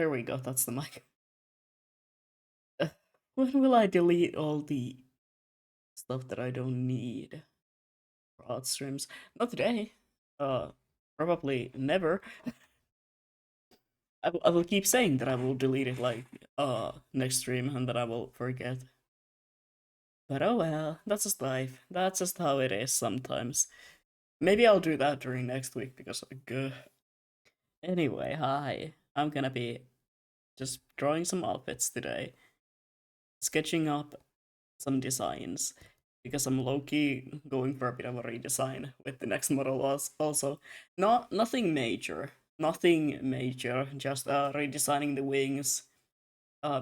There we go, that's the mic. When will I delete all the stuff that I don't need for odd streams? Not today. Uh, Probably never. I will keep saying that I will delete it like next stream and that I will forget. But oh well, that's just life. That's just how it is sometimes. Maybe I'll do that during next week because anyway, hi. I'm gonna be just drawing some outfits today, sketching up some designs because I'm low-key going for a bit of a redesign with the next model also. Nothing major. Nothing major, just redesigning the wings,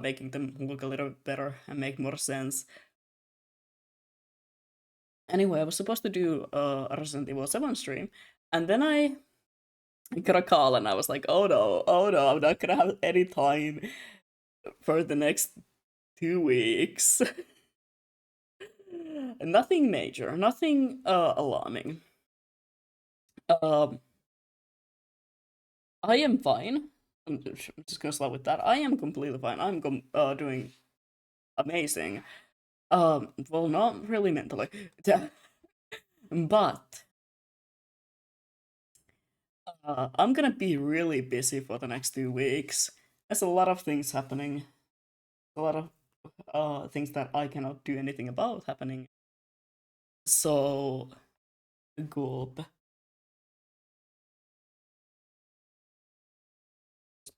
making them look a little bit better and make more sense. Anyway, I was supposed to do a Resident Evil 7 stream, and then I got a call and I was like, oh no, I'm not gonna have any time for the next 2 weeks. Nothing major, nothing alarming. Um, I am fine. I'm just gonna start with that. I am completely fine. I'm doing amazing. Well, not really mentally, but I'm gonna be really busy for the next 2 weeks. There's a lot of things happening. A lot of things that I cannot do anything about happening. So, gulp. Let's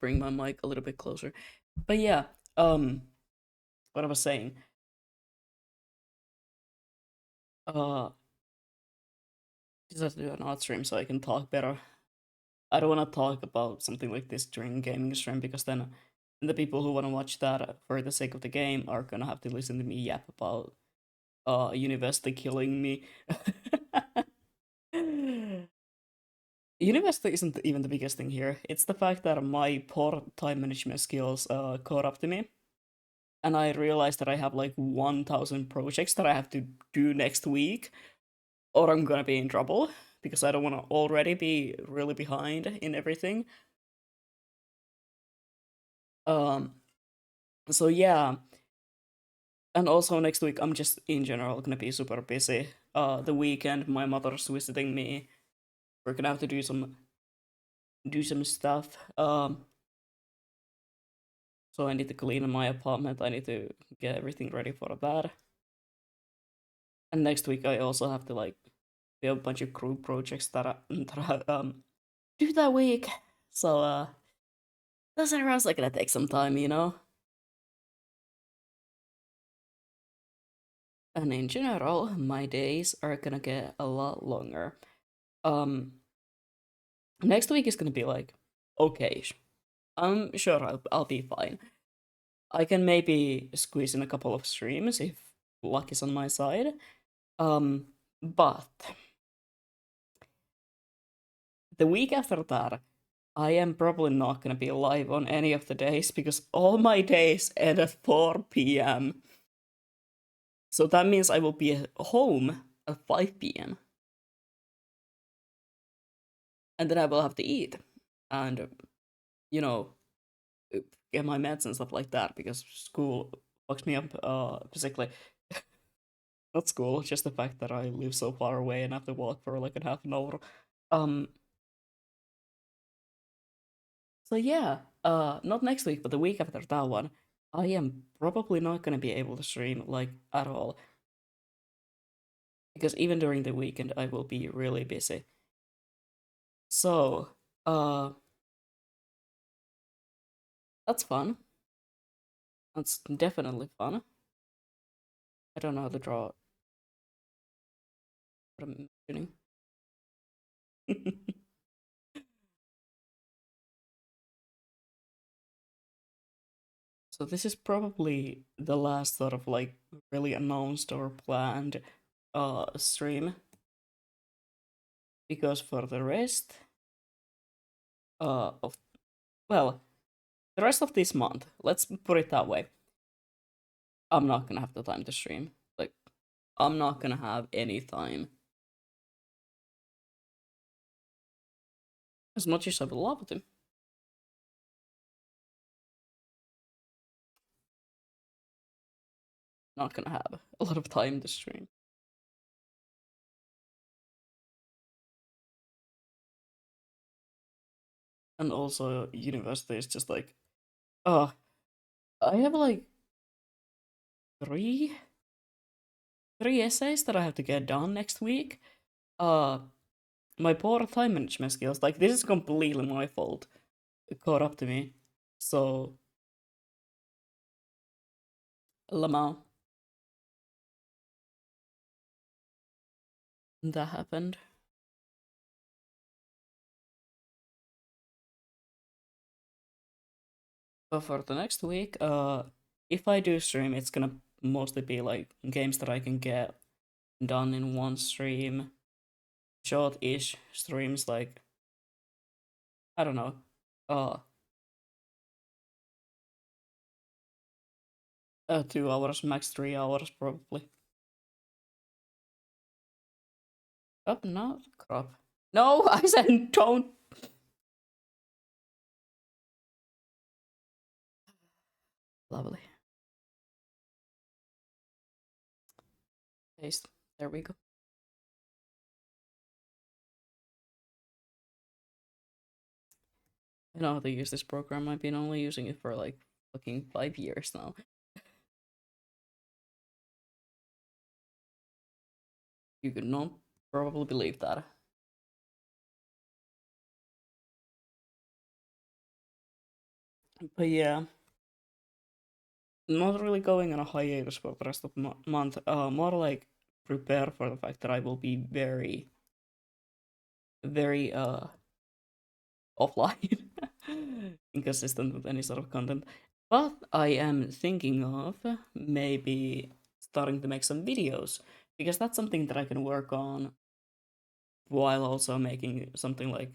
bring my mic a little bit closer. But yeah, what I was saying. Uh, Decided to do an odd stream so I can talk better. I don't want to talk about something like this during gaming stream because then the people who want to watch that for the sake of the game are gonna have to listen to me yap about university killing me. University isn't even the biggest thing here. It's the fact that my poor time management skills caught up to me. And I realized that I have like 1,000 projects that I have to do next week, or I'm gonna be in trouble because I don't want to already be really behind in everything. Um, so yeah, and also next week I'm just in general gonna be super busy. The weekend my mother's visiting me. We're gonna have to do some stuff. So I need to clean my apartment. I need to get everything ready for that. And next week I also have to like do a bunch of group projects that I do that week. So those are also gonna take some time. And in general, my days are gonna get a lot longer. Um, Next week is gonna be like okay. I'm sure I'll be fine. I can maybe squeeze in a couple of streams if luck is on my side. But the week after that, I am probably not gonna be live on any of the days because all my days end at 4 p.m. So that means I will be at home at 5 p.m. and then I will have to eat and you know get my meds and stuff like that because school fucks me up physically. Not school, just the fact that I live so far away and have to walk for like a half an hour. Um, so yeah, not next week, but the week after that one, I am probably not gonna be able to stream like at all because even during the weekend I will be really busy. So, uh, that's fun. That's definitely fun. I don't know how to draw what I'm imagining. So this is probably the last sort of like really announced or planned stream because for the rest of well, the rest of this month, let's put it that way. I'm not gonna have the time to stream. Like I'm not gonna have any time. As much as I would love to. not gonna have a lot of time to stream. And also, university is just like, oh, I have like three essays that I have to get done next week. Uh, my poor time management skills, like this is completely my fault. It caught up to me. So, Lamau, that happened. But for the next week, if I do stream, it's gonna mostly be like games that I can get done in one stream, short-ish streams, like I don't know, uh, 2 hours, max 3 hours probably. Oh, no, crap. No, I said don't. Lovely. Paste. There we go. I know how to use this program. I've been only using it for like fucking 5 years now. You could not probably believe that. But yeah, not really going on a hiatus for the rest of the month. More like prepare for the fact that I will be very, very offline, inconsistent with any sort of content. But I am thinking of maybe starting to make some videos because that's something that I can work on while also making something like,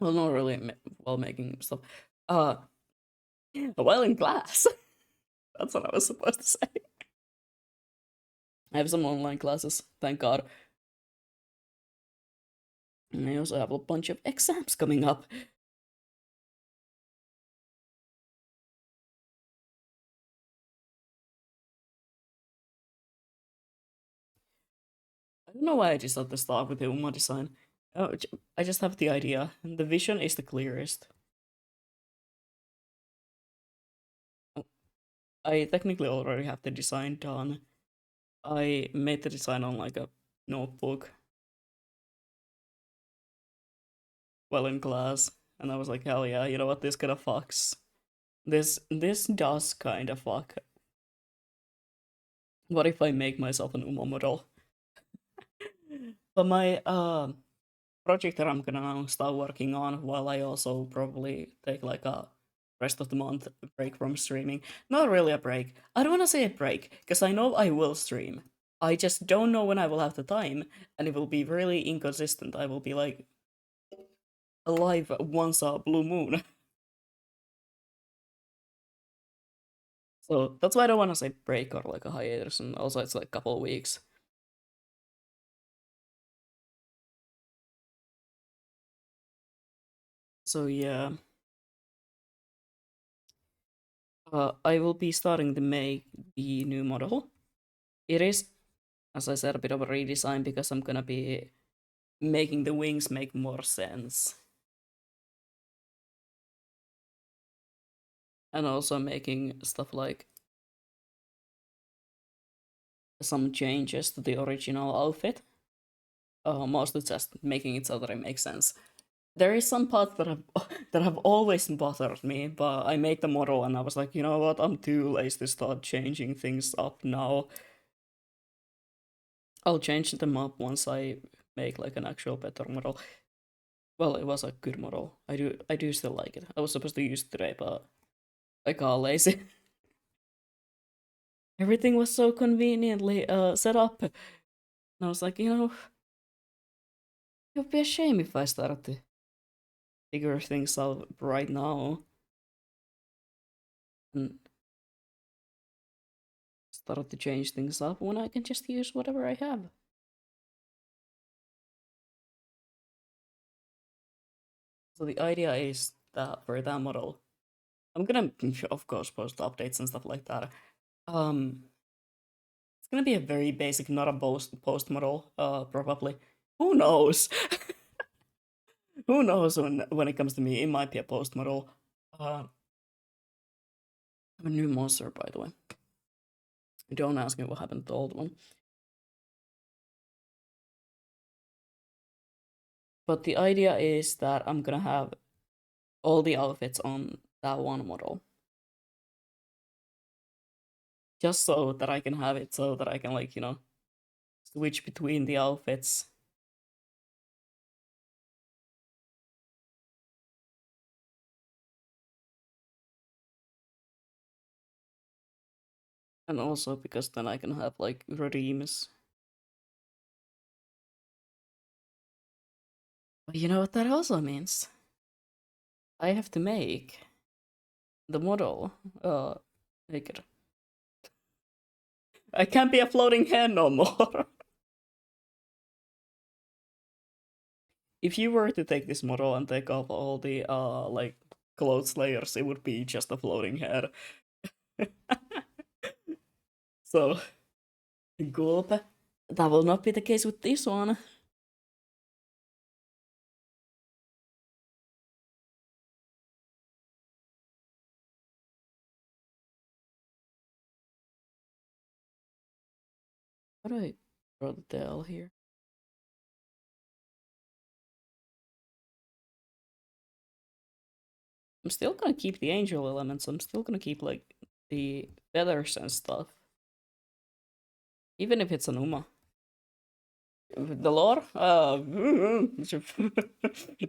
well, not really while making stuff. Uh, while in class. That's what I was supposed to say. I have some online classes, thank God. And I also have a bunch of exams coming up. I don't know why I decided to start with the Uma design. Oh, I just have the idea. The vision is the clearest. I technically already have the design done. I made the design on like a notebook while in class, and I was like, hell yeah, you know what, this kind of fucks. This does kind of fuck. What if I make myself an Uma model? But my project that I'm gonna now start working on while I also probably take like a rest of the month break from streaming. Not really a break. I don't wanna say a break, because I know I will stream. I just don't know when I will have the time, and it will be really inconsistent. I will be like alive once a blue moon. So that's why I don't wanna say break or like a hiatus, and also it's like a couple of weeks. So yeah. I will be starting to make the new model. It is, as I said, a bit of a redesign because I'm gonna be making the wings make more sense. And also making stuff like some changes to the original outfit. Mostly just making it so that it makes sense. There is some parts that have that have always bothered me, but I made the model and I was like, you know what, I'm too lazy to start changing things up now. I'll change them up once I make like an actual better model. Well, it was a good model. I do still like it. I was supposed to use it today, but I got lazy. Everything was so conveniently set up. And I was like, it would be a shame if I started to figure things out right now and started to change things up when I can just use whatever I have. So the idea is that for that model, I'm gonna, of course, post updates and stuff like that. It's gonna be a very basic, not a post model, probably. Who knows? Who knows when it comes to me? It might be a post model. Uh, I'm a new monster, by the way. Don't ask me what happened to the old one. But the idea is that I'm gonna have all the outfits on that one model. Just so that I can have it, so that I can, like, switch between the outfits. And also because then I can have, like, redeems. But you know what that also means? I have to make the model naked. I can't be a floating head no more. If you were to take this model and take off all the like clothes layers, it would be just a floating head. So gulp. That will not be the case with this one. How do I draw the tail here? I'm still gonna keep the angel elements. I'm still gonna keep like the feathers and stuff. Even if it's an Uma. The lore?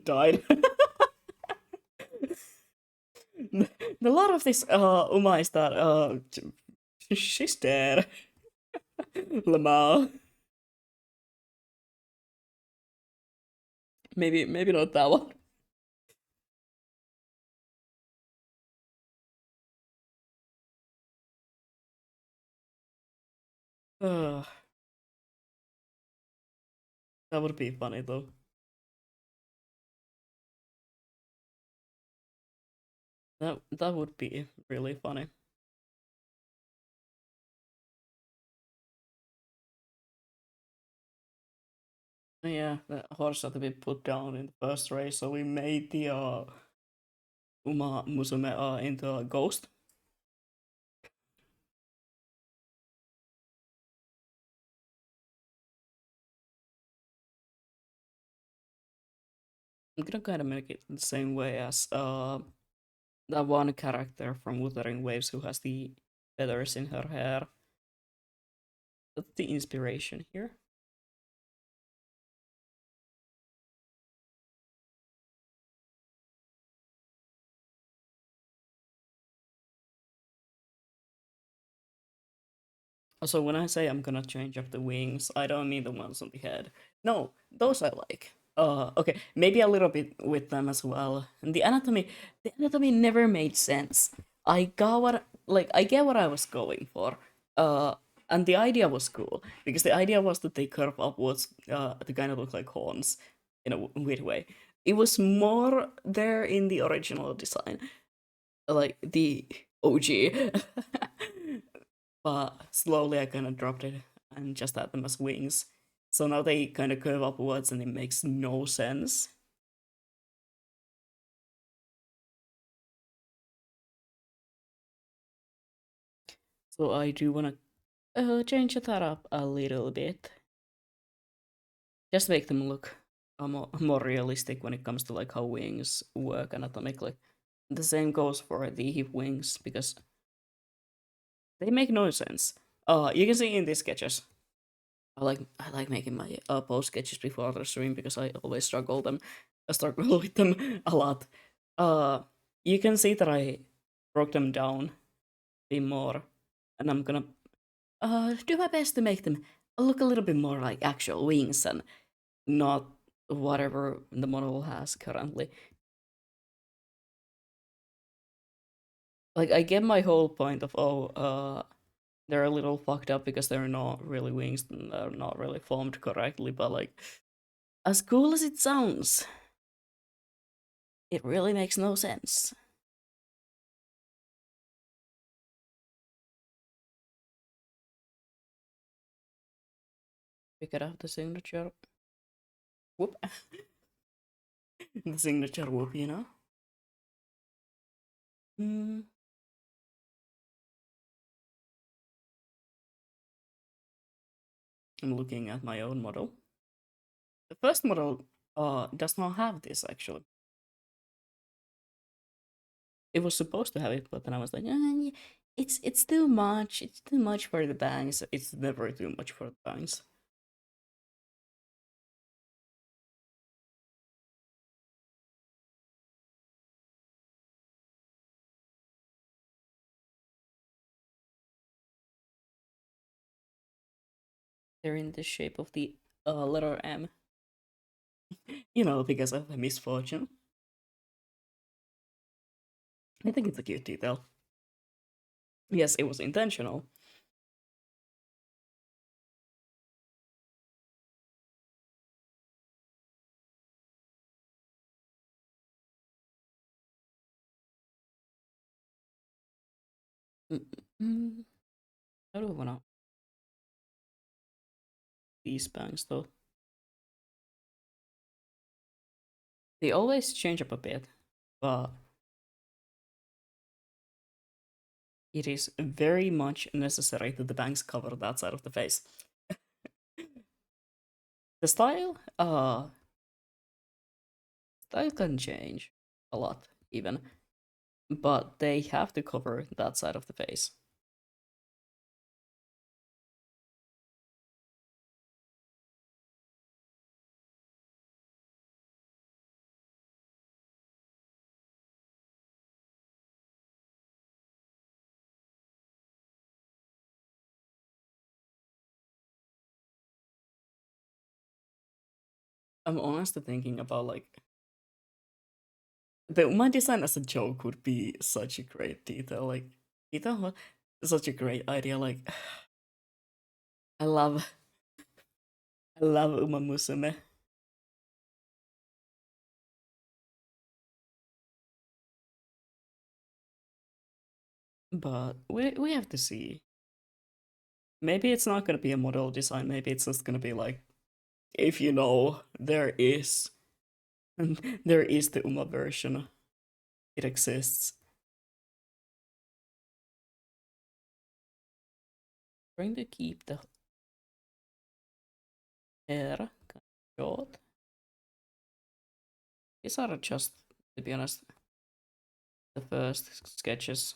Died. The lore of this Uma is that she's dead. Lamau. Maybe not that one. Uh, that would be funny though. That would be really funny. Yeah, the horse had to be put down in the first race, so we made the Uma Musume into a ghost. I'm gonna kind of make it the same way as that one character from Wuthering Waves who has the feathers in her hair. That's the inspiration here. Also, when I say I'm gonna change up the wings, I don't mean the ones on the head. No, those I like. Okay, maybe a little bit with them as well. And the anatomy never made sense. I get what I was going for. And the idea was cool because the idea was that they curve upwards to kind of look like horns in a weird way. It was more there in the original design, like the OG. But slowly I kind of dropped it and just had them as wings. So now they kind of curve upwards and it makes no sense. So I do want to change that up a little bit. Just make them look more realistic when it comes to like how wings work anatomically. The same goes for the hip wings because they make no sense. You can see in these sketches. I like making my post sketches before the stream because I always struggle with them a lot. Uh, you can see that I broke them down a bit more, and I'm gonna do my best to make them look a little bit more like actual wings and not whatever the model has currently. Like I get my whole point of they're a little fucked up because they're not really wings and they're not really formed correctly, but like as cool as it sounds, it really makes no sense. We could have the signature. Whoop. The signature whoop, you know? Hmm. I'm looking at my own model. The first model does not have this actually. It was supposed to have it, but then I was like, it's too much. It's too much for the bangs. It's never too much for the bangs. They're in the shape of the letter M. You know, because of a misfortune. I think it's a cute detail. Yes, it was intentional. Mm-mm. I don't wanna these bangs though. They always change up a bit, but it is very much necessary that the bangs cover that side of the face. The style can change a lot even, but they have to cover that side of the face. I'm honestly thinking about like the Uma design as a joke would be such a great detail. Like, detail, such a great idea. Like, I love, I love Uma Musume, but we have to see. Maybe it's not gonna be a model design. Maybe it's just gonna be like, if you know, there is, there is the Uma version. It exists. Trying to keep the hair kind of short. These are just, to be honest, the first sketches.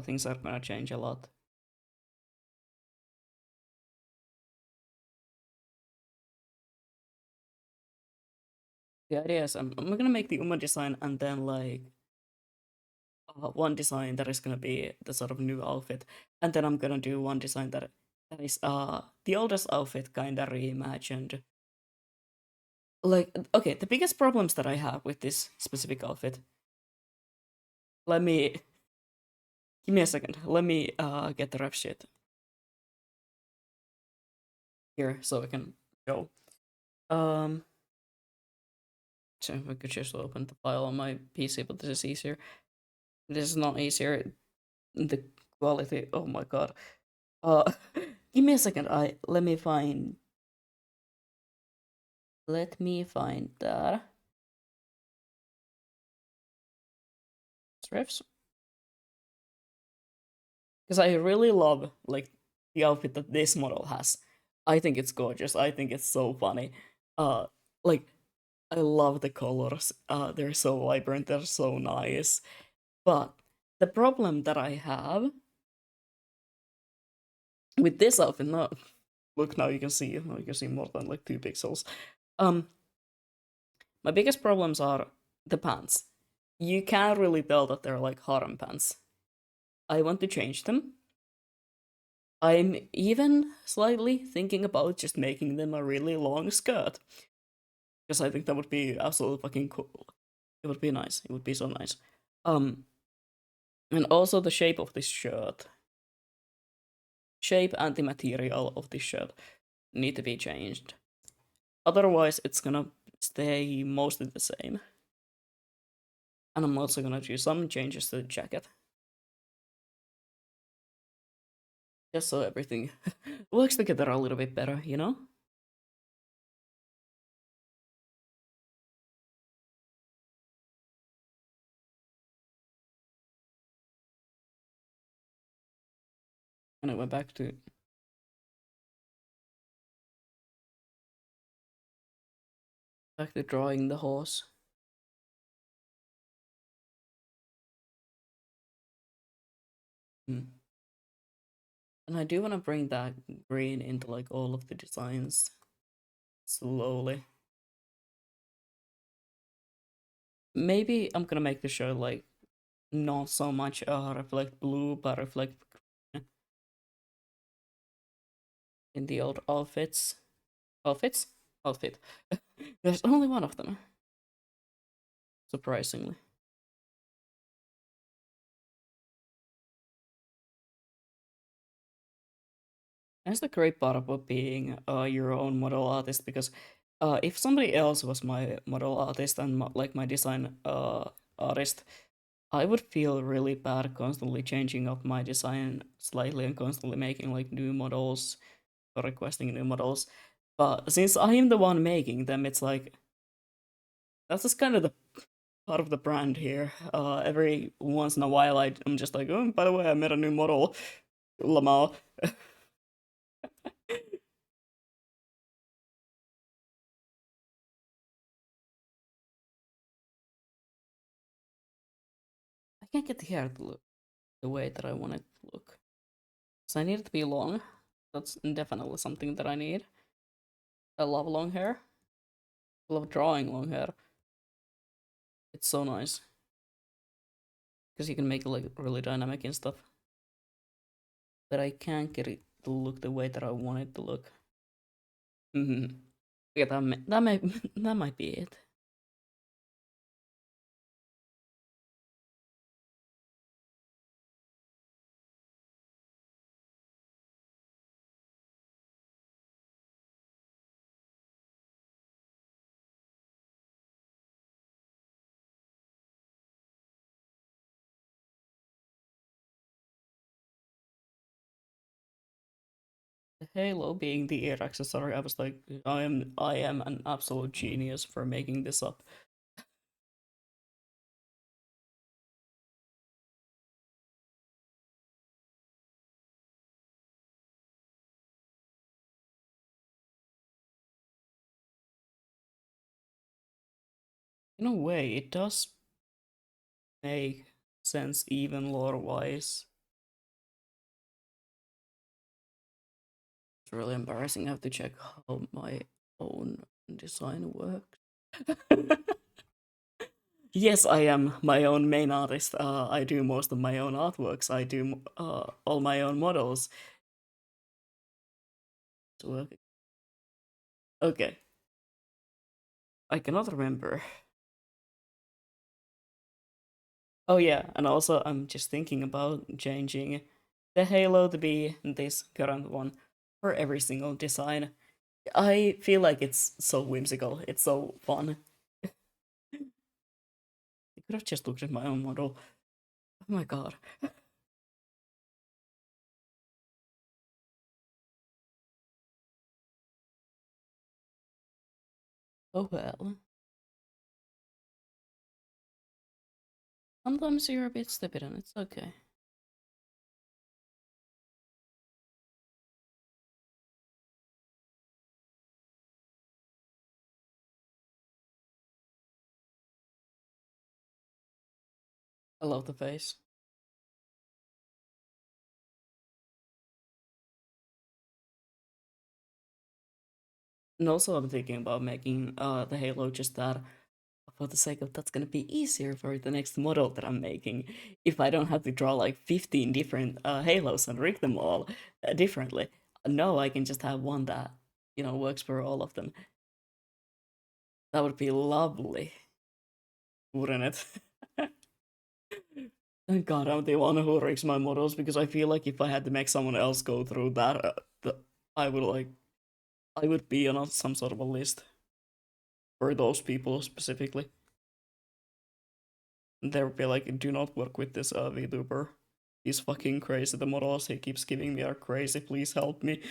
Things are gonna change a lot. The idea is I'm gonna make the Uma design and then like one design that is gonna be the sort of new outfit, and then I'm gonna do one design that is the oldest outfit kinda reimagined. Like okay, the biggest problems that I have with this specific outfit. Let me give me a second. Let me get the ref sheet here so I can show. Um, so I could just open the file on my PC, but this is easier. This is not easier. The quality. Oh my god. Uh, give me a second. Let me find. Let me find that. Refs. Because I really love like the outfit that this model has. I think it's gorgeous. I think it's so funny. Uh, like I love the colors. They're so vibrant. They're so nice. But the problem that I have with this outfit, now look now you can see more than like 2 pixels. Um, my biggest problems are the pants. You can't really tell that they're like harem pants. I want to change them. I'm even slightly thinking about just making them a really long skirt. Because I think that would be absolutely fucking cool. It would be nice. It would be so nice. Um, and also the shape of this shirt. Shape and the material of this shirt need to be changed. Otherwise, it's gonna stay mostly the same. And I'm also gonna do some changes to the jacket. Just so everything works together a little bit better, you know? And I went back to drawing the horse. Mm. And I do want to bring that green into like all of the designs slowly. Maybe I'm gonna make the show like not so much reflect blue, but reflect green in the old outfits. Outfits? Outfit. There's only one of them, surprisingly. That's the great part about being your own model artist because if somebody else was my model artist and like my design artist, I would feel really bad constantly changing up my design slightly and constantly making like new models or requesting new models. But since I am the one making them, it's like that's just kind of the part of the brand here. Every once in a while, I'm just like, oh, by the way, I made a new model, Lamar. I can't get the hair to look the way that I want it to look. So I need it to be long. That's definitely something that I need. I love long hair. I love drawing long hair. It's so nice because you can make it like really dynamic and stuff. But I can't get it to look the way that I want it to look. Mm-hmm. Yeah, that might that might be it. The halo being the ear accessory, I was like, I am an absolute genius for making this up. In a way, it does make sense even lore wise. It's really embarrassing. I have to check how my own design works. Yes, I am my own main artist. I do most of my own artworks. I do all my own models. Okay, I cannot remember. Oh yeah, and also I'm just thinking about changing the halo to be this current one for every single design. I feel like it's so whimsical. It's so fun. I could have just looked at my own model. Oh my god. Oh well. Sometimes you're a bit stupid and it's okay. I love the face. And also I'm thinking about making the halo just that for the sake of that's gonna be easier for the next model that I'm making. If I don't have to draw like 15 different halos and rig them all differently. No, I can just have one that, works for all of them. That would be lovely, wouldn't it? Thank God I'm the one who rigs my models because I feel like if I had to make someone else go through that, I would I would be on some sort of a list for those people specifically. They would be like, do not work with this VTuber. He's fucking crazy. The models he keeps giving me are crazy. Please help me.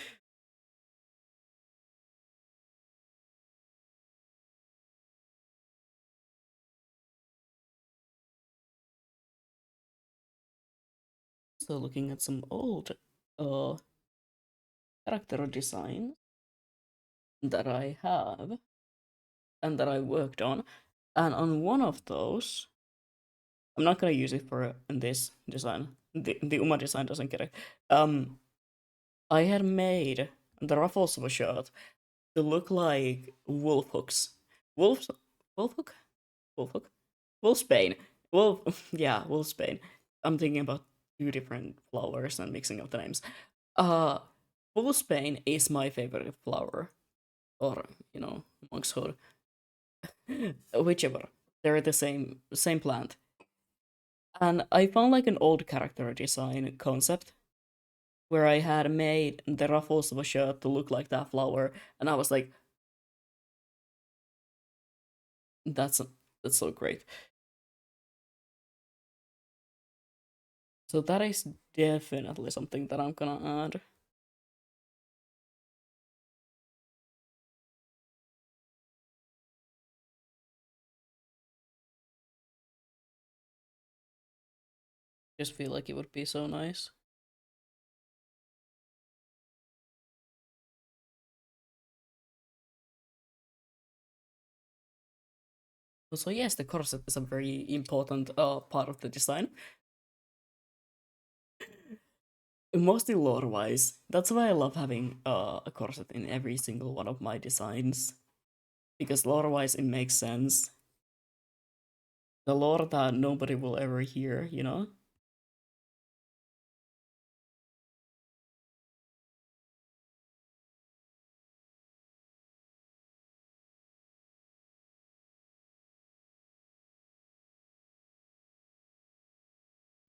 So looking at some old uh character design that I have and that I worked on, and on one of those, I'm not gonna use it for this design. The Uma design doesn't get it. I had made the ruffles of a shirt to look like wolf hooks. Wolf, wolf hook, wolf hook, wolfsbane. Wolf, yeah, wolfsbane. I'm thinking about two different flowers and mixing up the names. Uh, wolfsbane is my favorite flower, or monkshood, whichever. They're the same plant. And I found like an old character design concept where I had made the ruffles of a shirt to look like that flower, and I was like, that's that's so great. So that is definitely something that I'm gonna add. Just feel like it would be so nice. So yes, the corset is a very important part of the design. Mostly lore-wise. That's why I love having a corset in every single one of my designs. Because lore-wise it makes sense. The lore that nobody will ever hear, you know?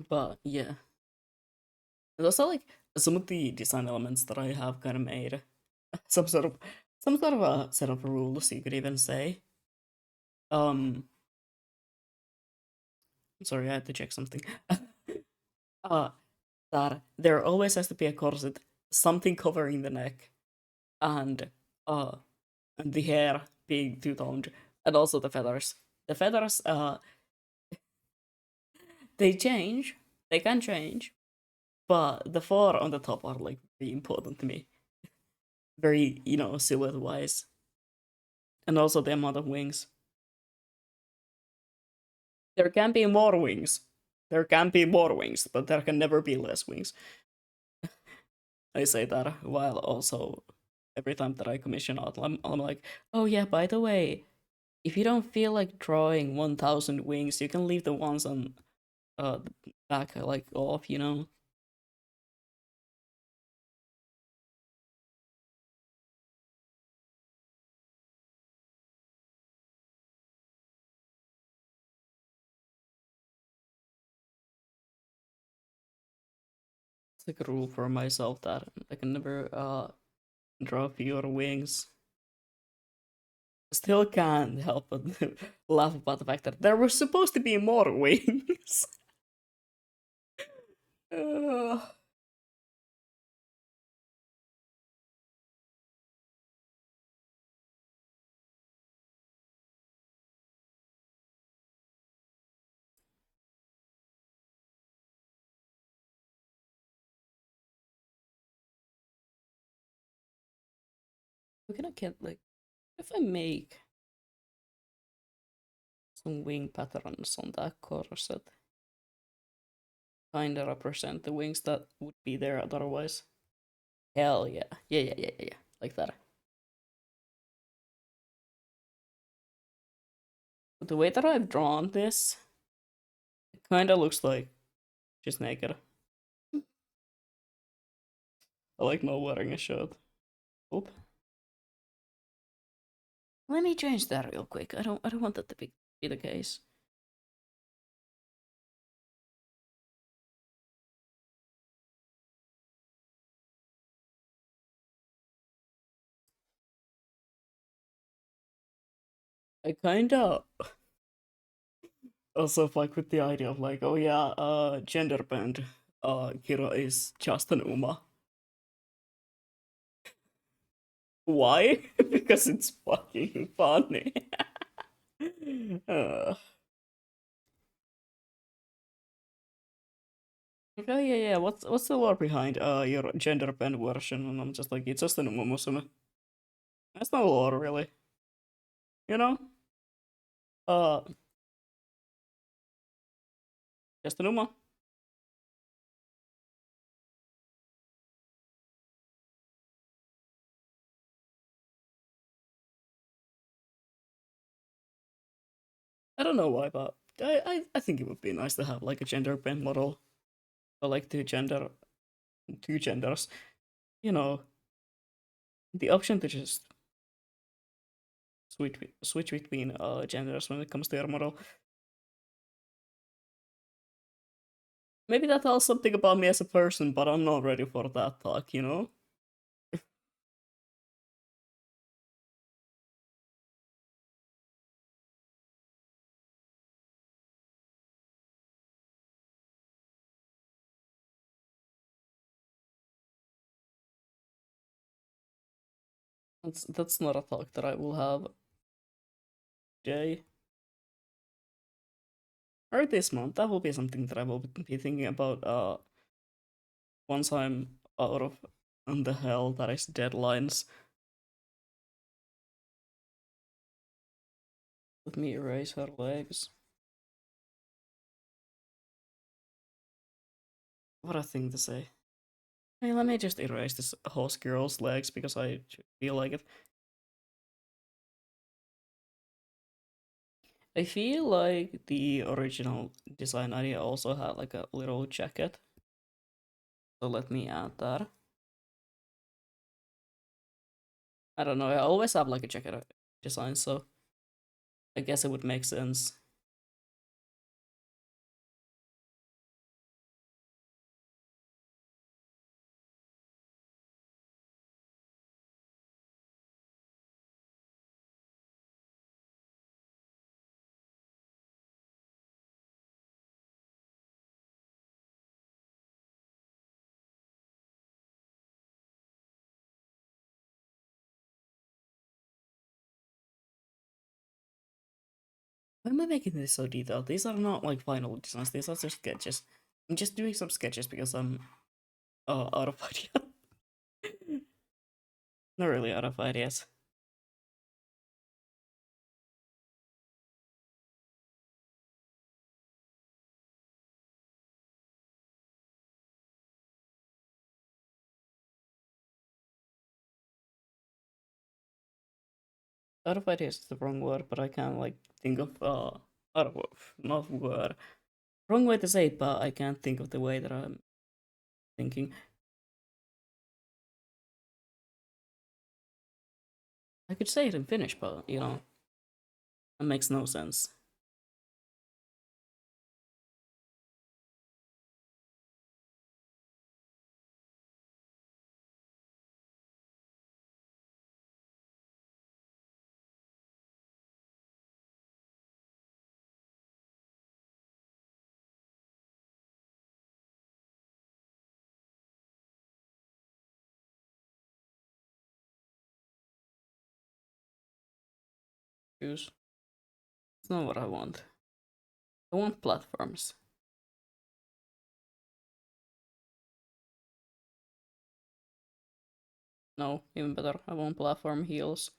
But yeah. And also like some of the design elements that I have kind of made some sort of a set of rules you could even say. Um sorry, I had to check something. uh that there always has to be a corset, something covering the neck, and uh the hair being two-toned, and also the feathers. The feathers they change, they can change, but the four on the top are like very important to me. Very, silhouette wise. And also the amount of wings. There can be more wings. There can be more wings, but there can never be less wings. I say that while also every time that I commission out, I'm like, oh yeah, by the way, if you don't feel like drawing 1,000 wings, you can leave the ones on the back like off, you know? It's like a rule for myself that I can never draw fewer wings. Still can't help but laugh about the fact that there were supposed to be more wings. uh, we gonna get like if I make some wing patterns on that corset, kinda represent the wings that would be there otherwise. Hell yeah. Yeah. Like that. But the way that I've drawn this, it kinda looks like she's naked. I like not wearing a shirt. Oop. Let me change that real quick. I don't want that to be the case. I kinda also fuck with the idea of like, oh yeah, gender bend. Kira is just an Uma. Why? Because it's fucking funny. uh, Like, oh yeah, yeah. What's the lore behind your gender bend version? And I'm just like, it's just a Musume. That's no lore really, you know. Uh, just a Numa. I don't know why, but I think it would be nice to have like a gender bend model, or like two genders. You know, the option to just switch between genders when it comes to your model. Maybe that tells something about me as a person, but I'm not ready for that talk. You know. That's not a talk that I will have today or this month. That will be something that I will be thinking about. Once I'm out of the hell that is deadlines. Let me erase her legs. What a thing to say. Hey, let me just erase this horse girl's legs because I feel like it. I feel like the original design idea also had like a little jacket. So let me add that. I don't know, I always have like a jacket design, so I guess it would make sense. Why am I making this so detailed? These are not like final designs, these are just sketches. I'm just doing some sketches because I'm out of ideas. Not really out of ideas. Out of ideas is the wrong word, but I can't like think of out of not word. Wrong way to say it, but I can't think of the way that I'm thinking. I could say it in Finnish, but you know, it makes no sense. Choose. It's not what I want. I want platforms. No, even better. I want platform heels.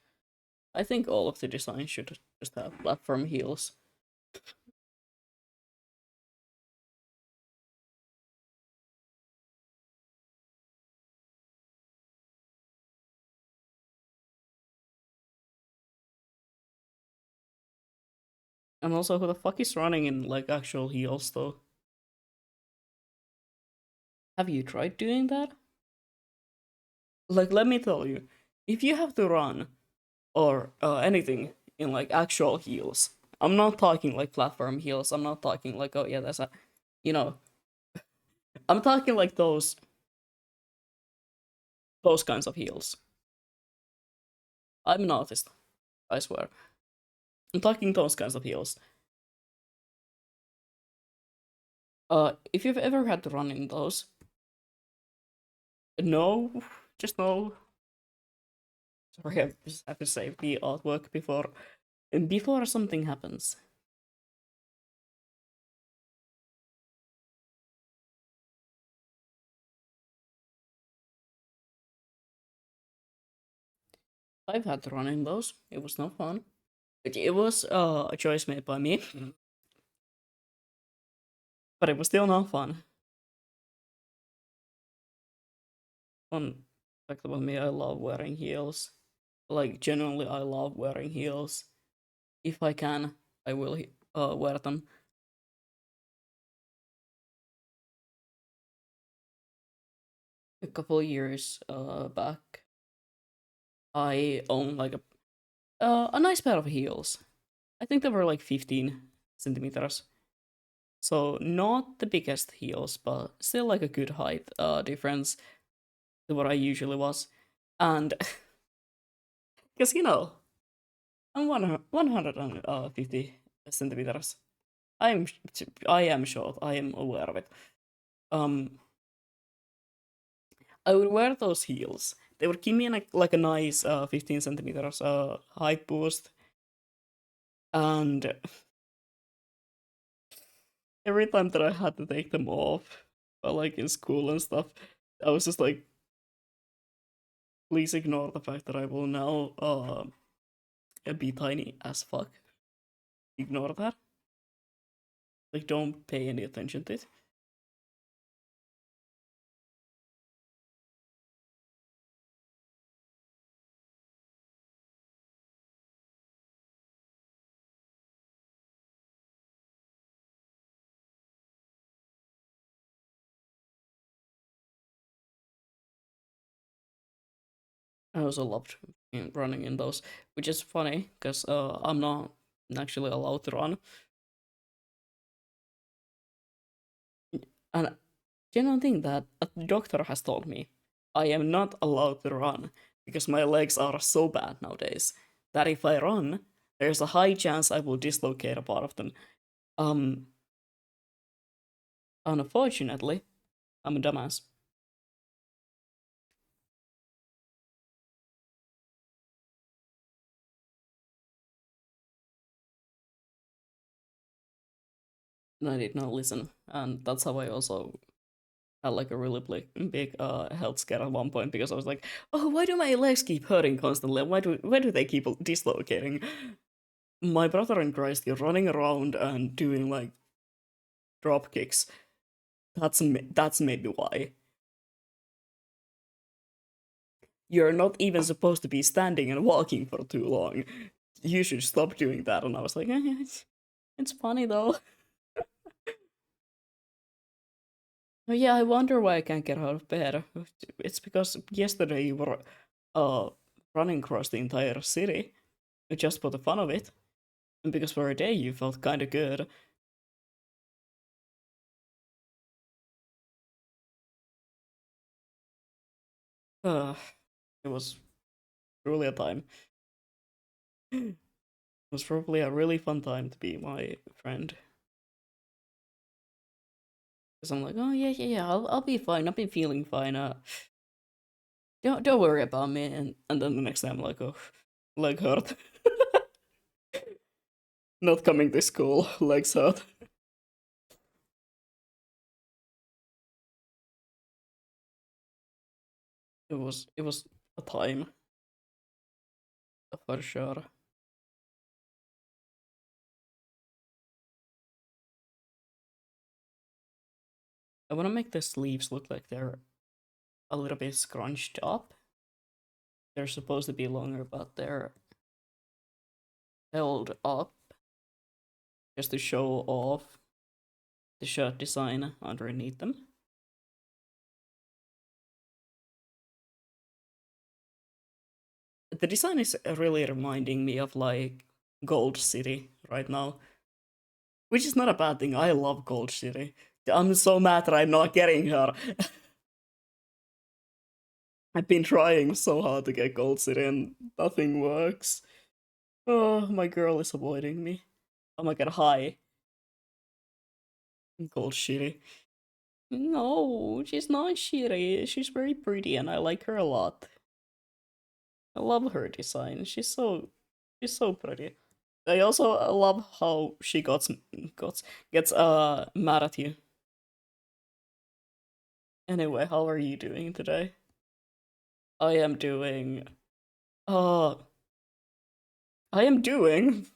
I think all of the designs should just have platform heels. And also, who the fuck is running in like actual heels though? Have you tried doing that? Like, let me tell you, if you have to run or anything in like actual heels, I'm not talking like platform heels. I'm not talking like, oh yeah, that's a, you know, I'm talking like those kinds of heels. I'm an artist, I swear. I'm talking those kinds of heels. If you've ever had to run in those, no, just no. Sorry, I just have to save the artwork before something happens. I've had to run in those. It was no fun. But it was a choice made by me. But it was still not fun. Fun fact about me, I love wearing heels. Like, genuinely, I love wearing heels. If I can, I will wear them. A couple years back, I owned like a nice pair of heels. I think they were like 15 centimeters. So not the biggest heels, but still like a good height difference to what I usually was. And because I'm 150 centimeters. I am short. I am aware of it. Um, I would wear those heels. They would give me like a nice 15 centimeters height boost, and every time that I had to take them off, like in school and stuff, I was just like, please ignore the fact that I will now be tiny as fuck. Ignore that. Like, don't pay any attention to it. I also loved running in those, which is funny because I'm not actually allowed to run. And genuine thing that a doctor has told me, I am not allowed to run because my legs are so bad nowadays that if I run, there's a high chance I will dislocate a part of them. Um, Unfortunately, I'm a dumbass. And I did not listen, and that's how I also had like a really big health scare at one point because I was like, oh, why do my legs keep hurting constantly? Why do they keep dislocating? My brother in Christ, you're running around and doing like drop kicks. That's maybe why. You're not even supposed to be standing and walking for too long. You should stop doing that. And I was like, it's funny though. Oh, yeah, I wonder why I can't get out of bed. It's because yesterday you were uh running across the entire city just for the fun of it, and because for a day you felt kind of good. Uh, it was truly a time. It was probably a really fun time to be my friend. Because I'm like, oh yeah, yeah, yeah, I'll be fine. I've been feeling fine. Don't worry about me. And then the next time, like, oh, leg hurt. Not coming to school, legs hurt. It was a time for sure. I want to make the sleeves look like they're a little bit scrunched up. They're supposed to be longer, but they're held up just to show off the shirt design underneath them. The design is really reminding me of like Gold City right now, which is not a bad thing. I love Gold City. I'm so mad that I'm not getting her. I've been trying so hard to get Gold City and nothing works. Oh, my girl is avoiding me. Oh my god, hi. Gold City. No, she's not shitty. She's very pretty and I like her a lot. I love her design. She's so pretty. I also love how she gets mad at you. Anyway, how are you doing today? I am doing Uh, I am doing.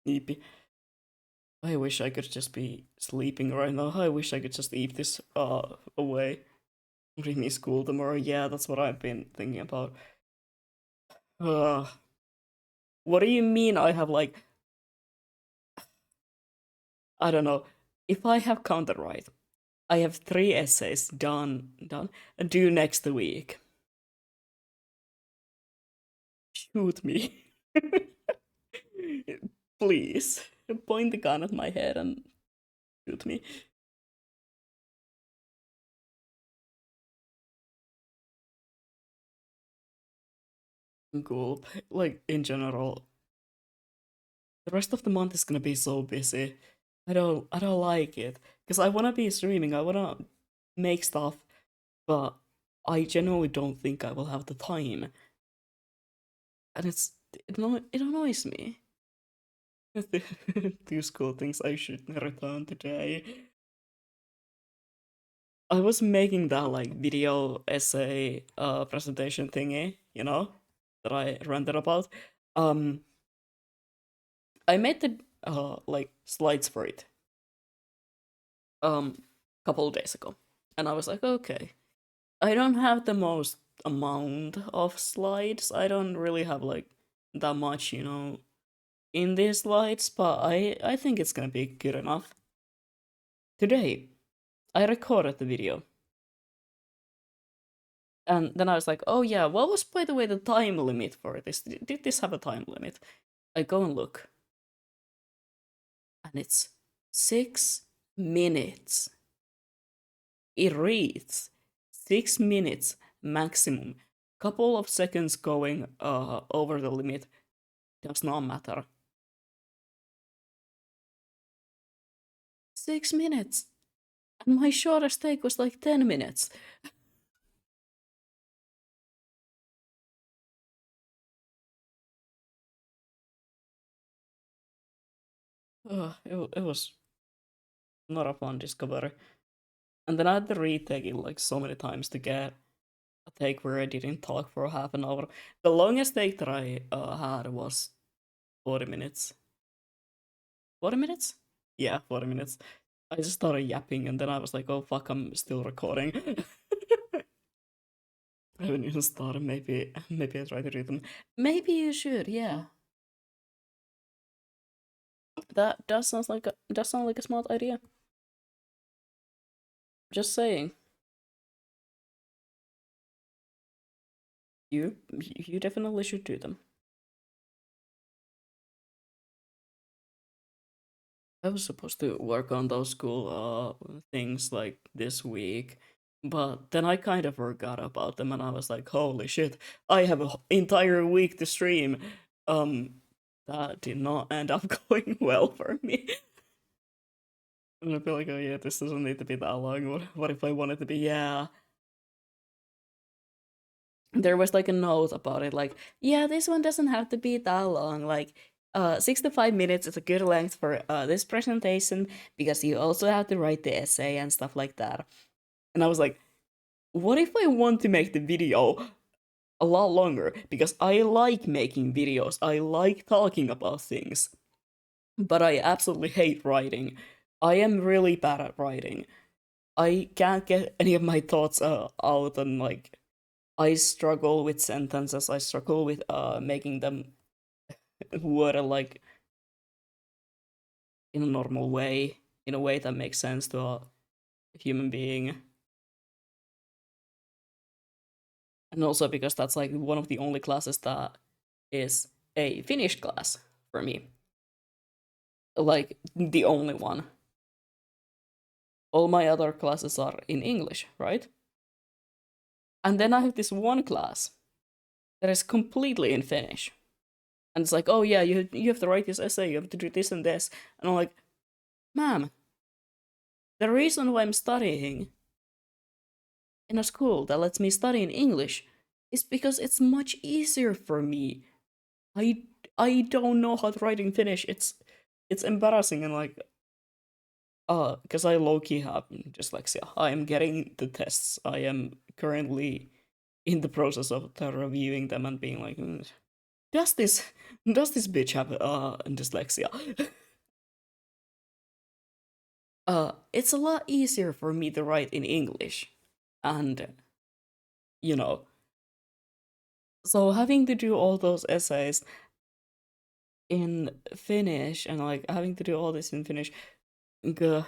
Eepy. I wish I could just be sleeping right now. I wish I could just eat this away. Bring me school tomorrow. Yeah, that's what I've been thinking about. Uh, what do you mean I have like, I don't know. If I have counted right, I have 3 essays done, due next week. Shoot me. Please. Point the gun at my head and shoot me. Cool. Like, in general, the rest of the month is gonna be so busy. I don't like it. Because I wanna be streaming, I wanna make stuff, but I genuinely don't think I will have the time. And it annoys me. Two school things I should return today. I was making that like video essay presentation thingy, that I ranted about. Um I made the like slides for it couple of days ago. And I was like, okay. I don't have the most amount of slides. I don't really have like that much, in these slides, but I think it's gonna be good enough. Today, I recorded the video. And then I was like, oh yeah, what was, by the way, the time limit for this? Did this have a time limit? I go and look. And it's 6 minutes. It reads 6 minutes maximum. Couple of seconds going over the limit does not matter. 6 minutes. And my shortest take was like 10 minutes. It was not a fun discovery. And then I had to retake it like so many times to get a take where I didn't talk for half an hour. The longest take that I had was 40 minutes. 40 minutes? Yeah, 40 minutes. I just started yapping and then I was like, oh fuck, I'm still recording. I haven't even started. Maybe I try to read them. Maybe you should, yeah. That does sound like a smart idea. Just saying. You definitely should do them. I was supposed to work on those school things like this week, but then I kind of forgot about them and I was like, holy shit, I have an entire week to stream. That did not end up going well for me. And I feel like, oh yeah, this doesn't need to be that long. What if I want it to be? Yeah. There was like a note about it, like, yeah, this one doesn't have to be that long. Like, 6 to 5 minutes is a good length for this presentation because you also have to write the essay and stuff like that. And I was like, what if I want to make the video a lot longer? Because I like making videos, I like talking about things, but I absolutely hate writing. I am really bad at writing. I can't get any of my thoughts out, and like I struggle with sentences. I struggle with making them word like in a normal way, in a way that makes sense to a human being. And also because that's like one of the only classes that is a Finnish class for me. Like the only one. All my other classes are in English, right? And then I have this one class that is completely in Finnish. And it's like, oh yeah, you have to write this essay, you have to do this and this. And I'm like, ma'am, the reason why I'm studying in a school that lets me study in English is because it's much easier for me. I I don't know how to write in Finnish. It's embarrassing and like because I low key have dyslexia. I am getting the tests. I am currently in the process of reviewing them and being like, does this bitch have dyslexia? It's a lot easier for me to write in English, and you know, so having to do all those essays in Finnish and like having to do all this in Finnish, gah,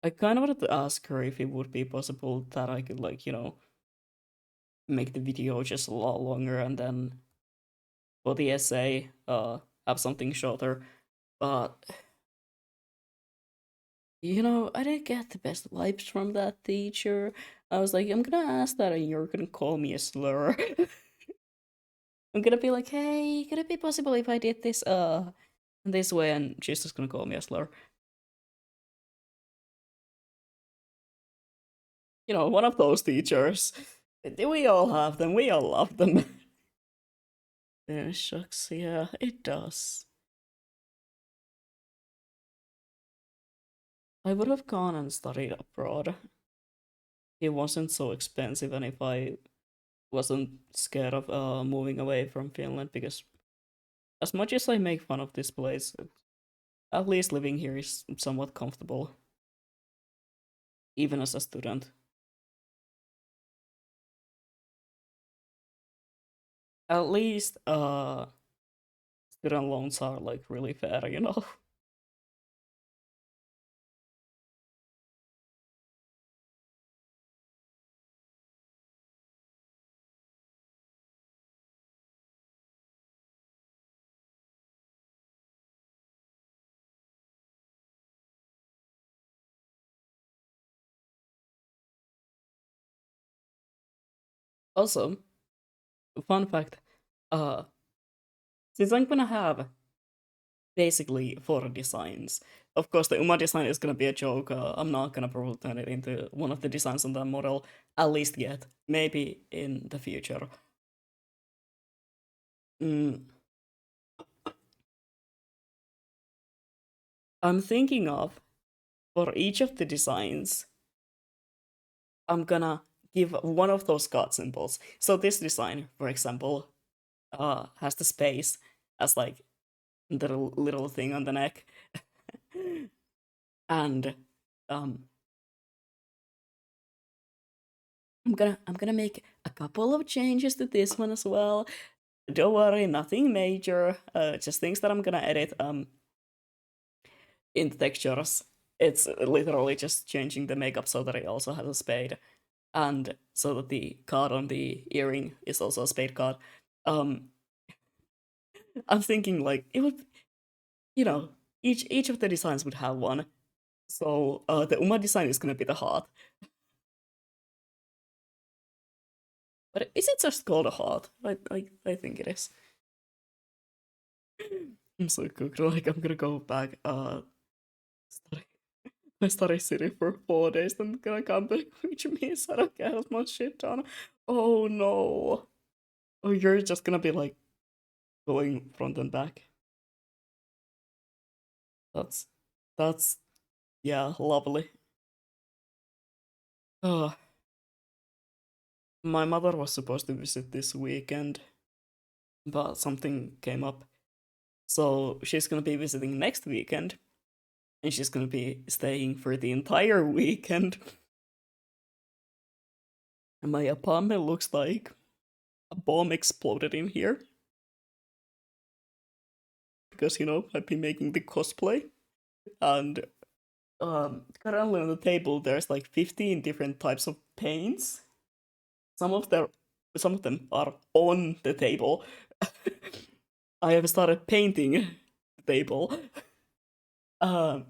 I kind of wanted to ask her if it would be possible that I could like make the video just a lot longer and then for the essay have something shorter, but I didn't get the best vibes from that teacher. I was like, I'm gonna ask that and you're gonna call me a slur. I'm gonna be like, hey, could it be possible if I did this way? And she's just gonna call me a slur. One of those teachers. We all have them, we all love them. Yeah, shucks, yeah, it does. I would have gone and studied abroad. It wasn't so expensive, and if I wasn't scared of moving away from Finland, because as much as I make fun of this place, at least living here is somewhat comfortable, even as a student. At least student loans are like really fair. Also, fun fact, uh since I'm gonna have basically four designs. Of course, the Uma design is gonna be a joke. I'm not gonna probably turn it into one of the designs on that model, at least yet. Maybe in the future. Mm, I'm thinking of, for each of the designs, I'm gonna give one of those God symbols. So this design, for example, has the space as like the little thing on the neck, and um, I'm gonna make a couple of changes to this one as well. Don't worry, nothing major. Just things that I'm gonna edit in the textures. It's literally just changing the makeup so that it also has a spade, and so that the card on the earring is also a spade card. Um, I'm thinking like it would, you know, each of the designs would have one. So the Uma design is gonna be the heart. But is it just called a heart? I think it is. I'm so cooked. Like I'm gonna go back study I study City for 4 days, then gonna come back, which means I don't get as much shit done. Oh no. Oh, you're just gonna be like going front and back. That's that's yeah, lovely. Oh, my mother was supposed to visit this weekend, but something came up. So she's gonna be visiting next weekend, and she's gonna be staying for the entire weekend. And my apartment looks like a bomb exploded in here because I've been making the cosplay, and currently on the table there's like 15 different types of paints. Some of them some of them are on the table. I have started painting the table. um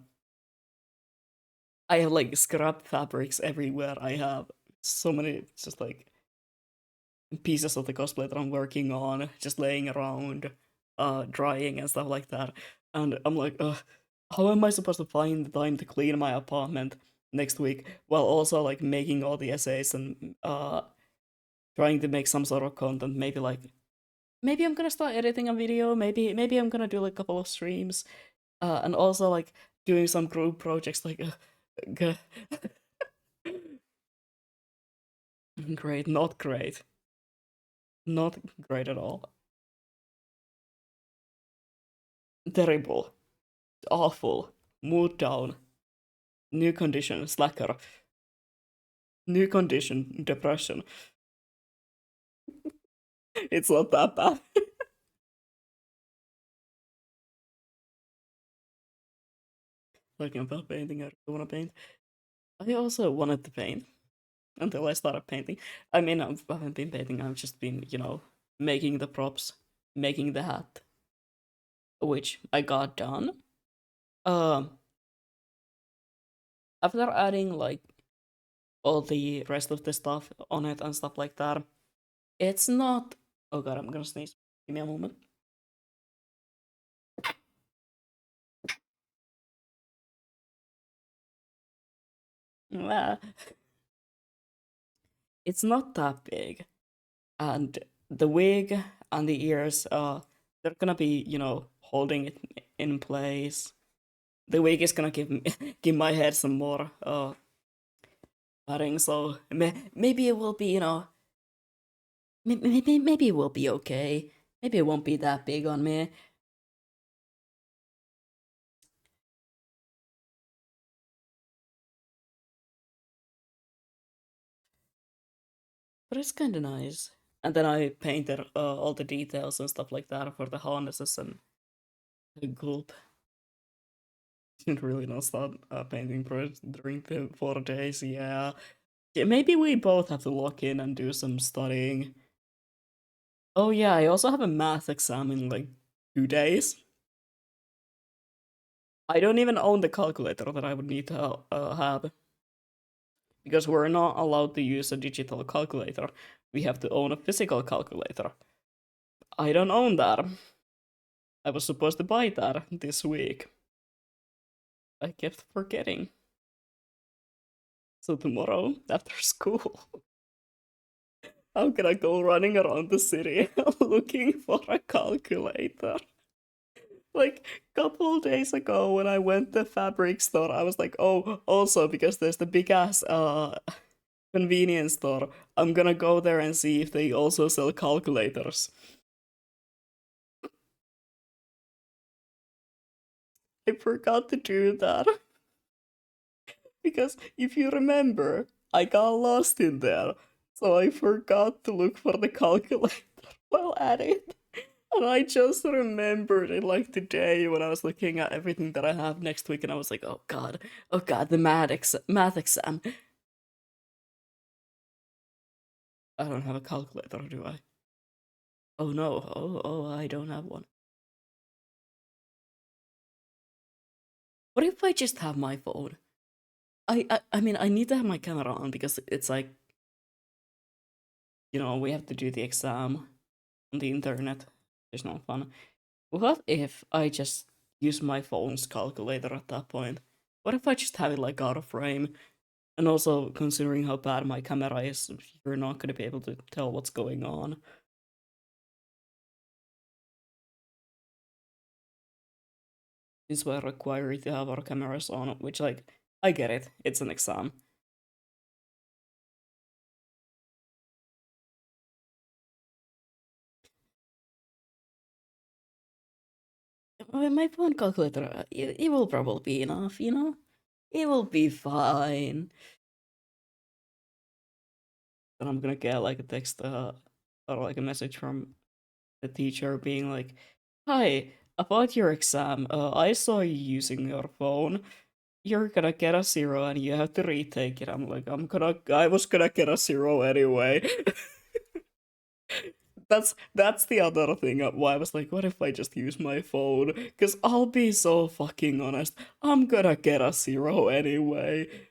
I have like scrap fabrics everywhere. I have so many just like pieces of the cosplay that I'm working on just laying around, drying and stuff like that. And I'm like, how am I supposed to find the time to clean my apartment next week while also like making all the essays and trying to make some sort of content? Maybe I'm gonna start editing a video. Maybe I'm gonna do like a couple of streams, and also like doing some group projects like. G- Great, not great. Not great at all. Terrible. Awful. Mood down. New condition. Slacker. New condition. Depression. It's not that bad. Talking about painting, I really want to paint. I also wanted to paint until I started painting. I mean, I haven't been painting, I've just been, making the props, making the hat, which I got done. Um, After adding like all the rest of the stuff on it and stuff like that, it's not. Oh god, I'm gonna sneeze. Give me a moment. Ah, it's not that big, and the wig and the ears, they're gonna be, holding it in place. The wig is gonna give me, give my head some more padding, so maybe it will be, maybe it will be okay. Maybe it won't be that big on me. But it's kind of nice. And then I painted all the details and stuff like that for the harnesses and the gulp. Didn't really not start painting during the 4 days. Yeah. Yeah, maybe we both have to lock in and do some studying. Oh yeah, I also have a math exam in like 2 days. I don't even own the calculator that I would need to have because we're not allowed to use a digital calculator. We have to own a physical calculator. I don't own that. I was supposed to buy that this week. I kept forgetting. So tomorrow, after school, I'm gonna go running around the city looking for a calculator. Like couple days ago when I went to fabric store, I was like, oh, also because there's the big ass convenience store, I'm gonna go there and see if they also sell calculators. I forgot to do that. Because if you remember, I got lost in there, so I forgot to look for the calculator while at it. And I just remembered it like today when I was looking at everything that I have next week, and I was like, oh god, the math exam. I don't have a calculator, do I? Oh no, I don't have one. What if I just have my phone? I mean, I need to have my camera on because it's like, we have to do the exam on the internet. It's not fun. What if I just use my phone's calculator at that point? What if I just have it like out of frame? And also, considering how bad my camera is, you're not going to be able to tell what's going on. This will require you to have our cameras on, which, like, I get it. It's an exam. My phone calculator, it will probably be enough, It will be fine. Then I'm gonna get like a text or like a message from the teacher being like, "Hi, about your exam, I saw you using your phone. You're gonna get a 0 and you have to retake it." I'm like, I was gonna get a 0 anyway. That's the other thing why I was like, what if I just use my phone? Because I'll be so fucking honest, I'm gonna get a 0 anyway.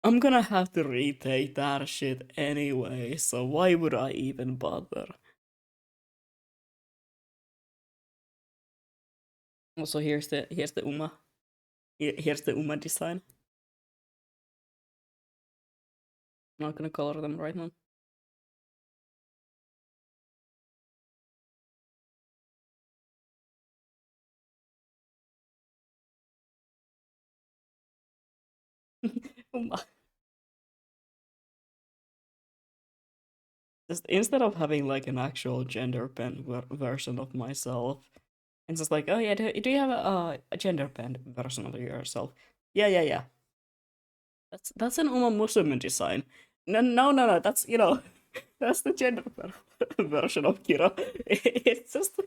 I'm gonna have to retake that shit anyway, so why would I even bother? Also, here's the Uma. Here's the Uma design. I'm not gonna color them right now. Uma. just instead of having like an actual gender bend version of myself, it's just like, oh yeah, do you have a gender bend version of yourself? Yeah, yeah, yeah. That's an Uma Musume design. No, no, no, no. That's that's the gender version of Kira. It's just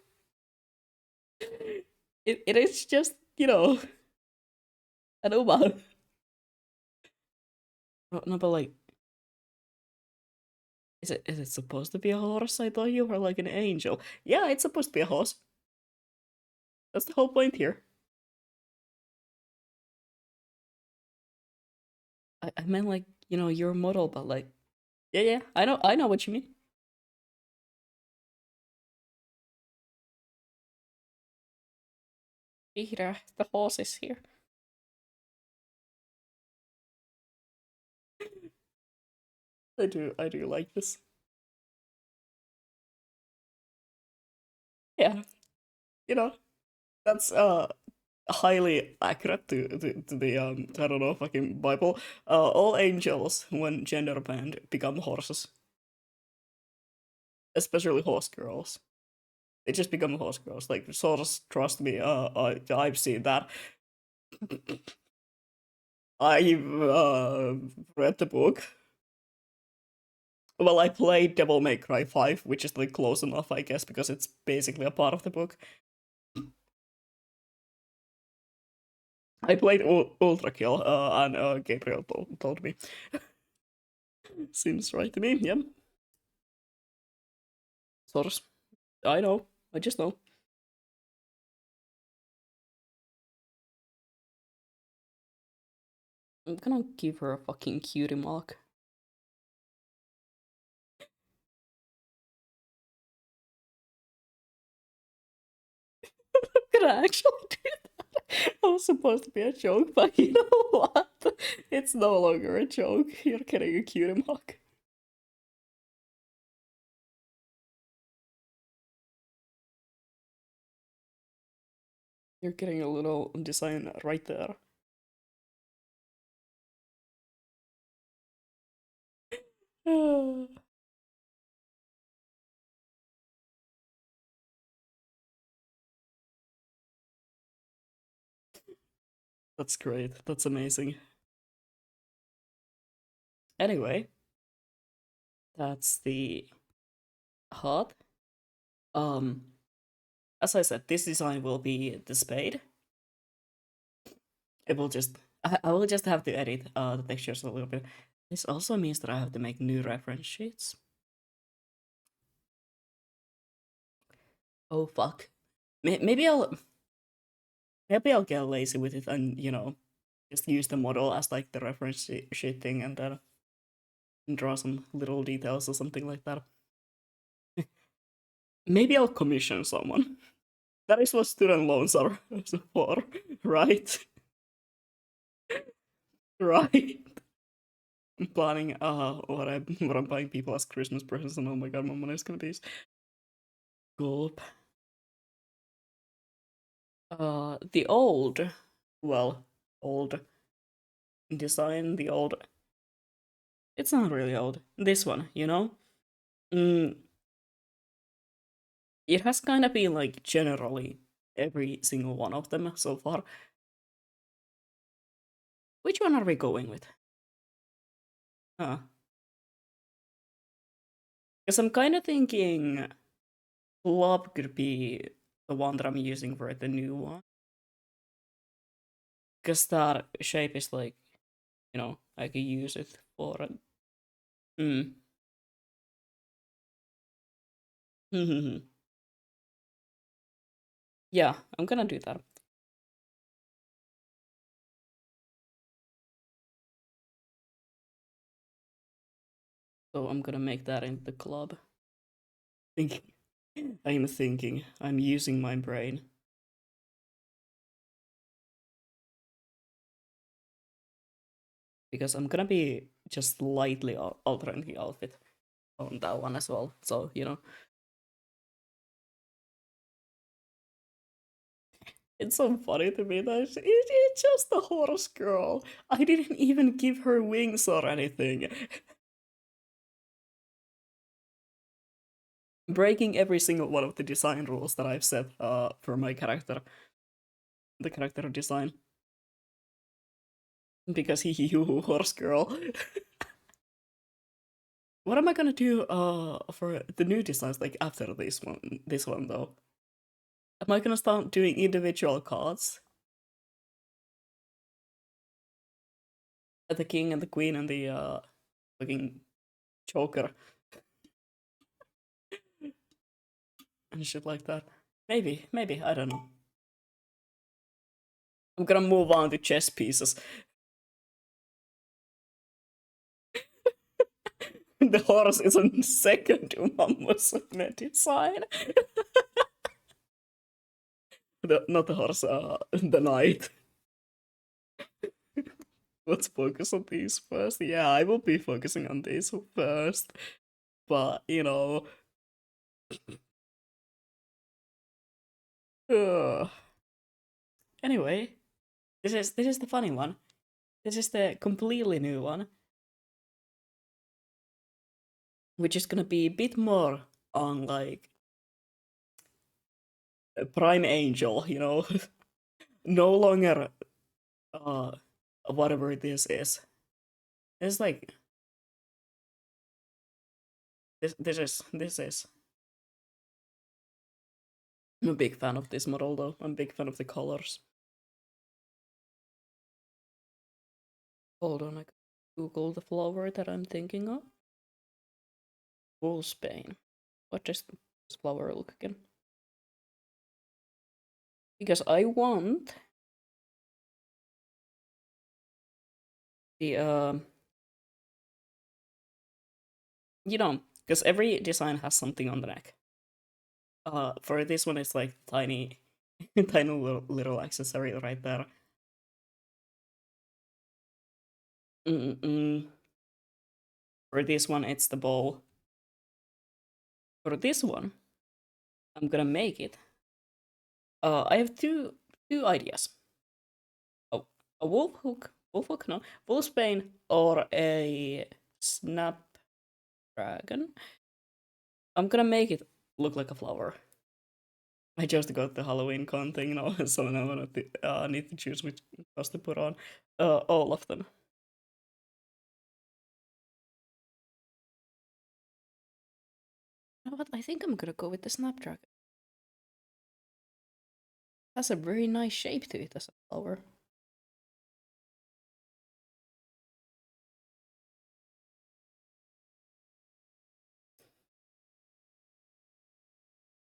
it is just an Uma. No, but like, is it supposed to be a horse? I thought you were like an angel. Yeah, it's supposed to be a horse. That's the whole point here. I meant like you're a model, but like, yeah, yeah. I know what you mean. Here, the horse is here. I do like this. Yeah, you know that's highly accurate to the I don't know fucking Bible. All angels when gender bend become horses, especially horse girls. They just become horse girls. Like souls, trust me. I've seen that. I've read the book. Well, I played Devil May Cry 5, which is like close enough, I guess, because it's basically a part of the book. I played Ultra Kill, and Gabriel told me. Seems right to me, yeah. Source. I know. I just know. I'm gonna give her a fucking cutie mark. I'm gonna actually do that. It was supposed to be a joke, but you know what? It's no longer a joke. You're getting a cutie mark. You're getting a little design right there. That's great. That's amazing. Anyway, that's the heart. Um, as I said, this design will be displayed. It will just I will just have to edit the textures a little bit. This also means that I have to make new reference sheets. Oh fuck. Maybe I'll get lazy with it and just use the model as like the reference sheet thing and then draw some little details or something like that. Maybe I'll commission someone. That is what student loans are for, right? Right. I'm planning what I'm buying people as Christmas presents, and oh my god, my money is gonna be gulp. The old, well, old design, the old. It's not really old. This one, mm, it has kind of been like generally every single one of them so far. Which one are we going with? Huh? Because I'm kind of thinking Blob could be the one that I'm using for the new one. Because that shape is like, I could use it for it. Mm. Yeah, I'm gonna do that. So I'm gonna make that in the club. Thinking, I'm using my brain. Because I'm gonna be just slightly altering the outfit on that one as well. So, it's so funny to me that it's just a horse girl. I didn't even give her wings or anything. breaking every single one of the design rules that I've set for my character, the character design. Because you horse girl. What am I gonna do for the new designs like after this one though? Am I gonna start doing individual cards? The king and the queen and the fucking joker and shit like that. Maybe, I don't know. I'm gonna move on to chess pieces. The horse is on second to Mammo's design. Not the horse, the knight. Let's focus on these first. Yeah, I will be focusing on these first. But, you know. Anyway, this is the funny one. This is the completely new one. Which is gonna be a bit more on like a Prime Angel, you know? No longer whatever this is. It's like this is. I'm a big fan of this model though. I'm a big fan of the colors. Hold on, I can Google the flower that I'm thinking of. Wolfsbane. What does this flower look again? Because I want the you know, because every design has something on the neck. For this one, it's like tiny, tiny little accessory right there. For this one, it's the bowl. For this one, I'm gonna make it. I have two ideas. Oh, a wolf hook, no, wolfsbane, or a snapdragon. I'm gonna make it look like a flower. I chose to go to the Halloween con thing now, so now I need to choose which cos to put on. All of them. You know what? I think I'm gonna go with the snapdragon. Has a very nice shape to it as a flower.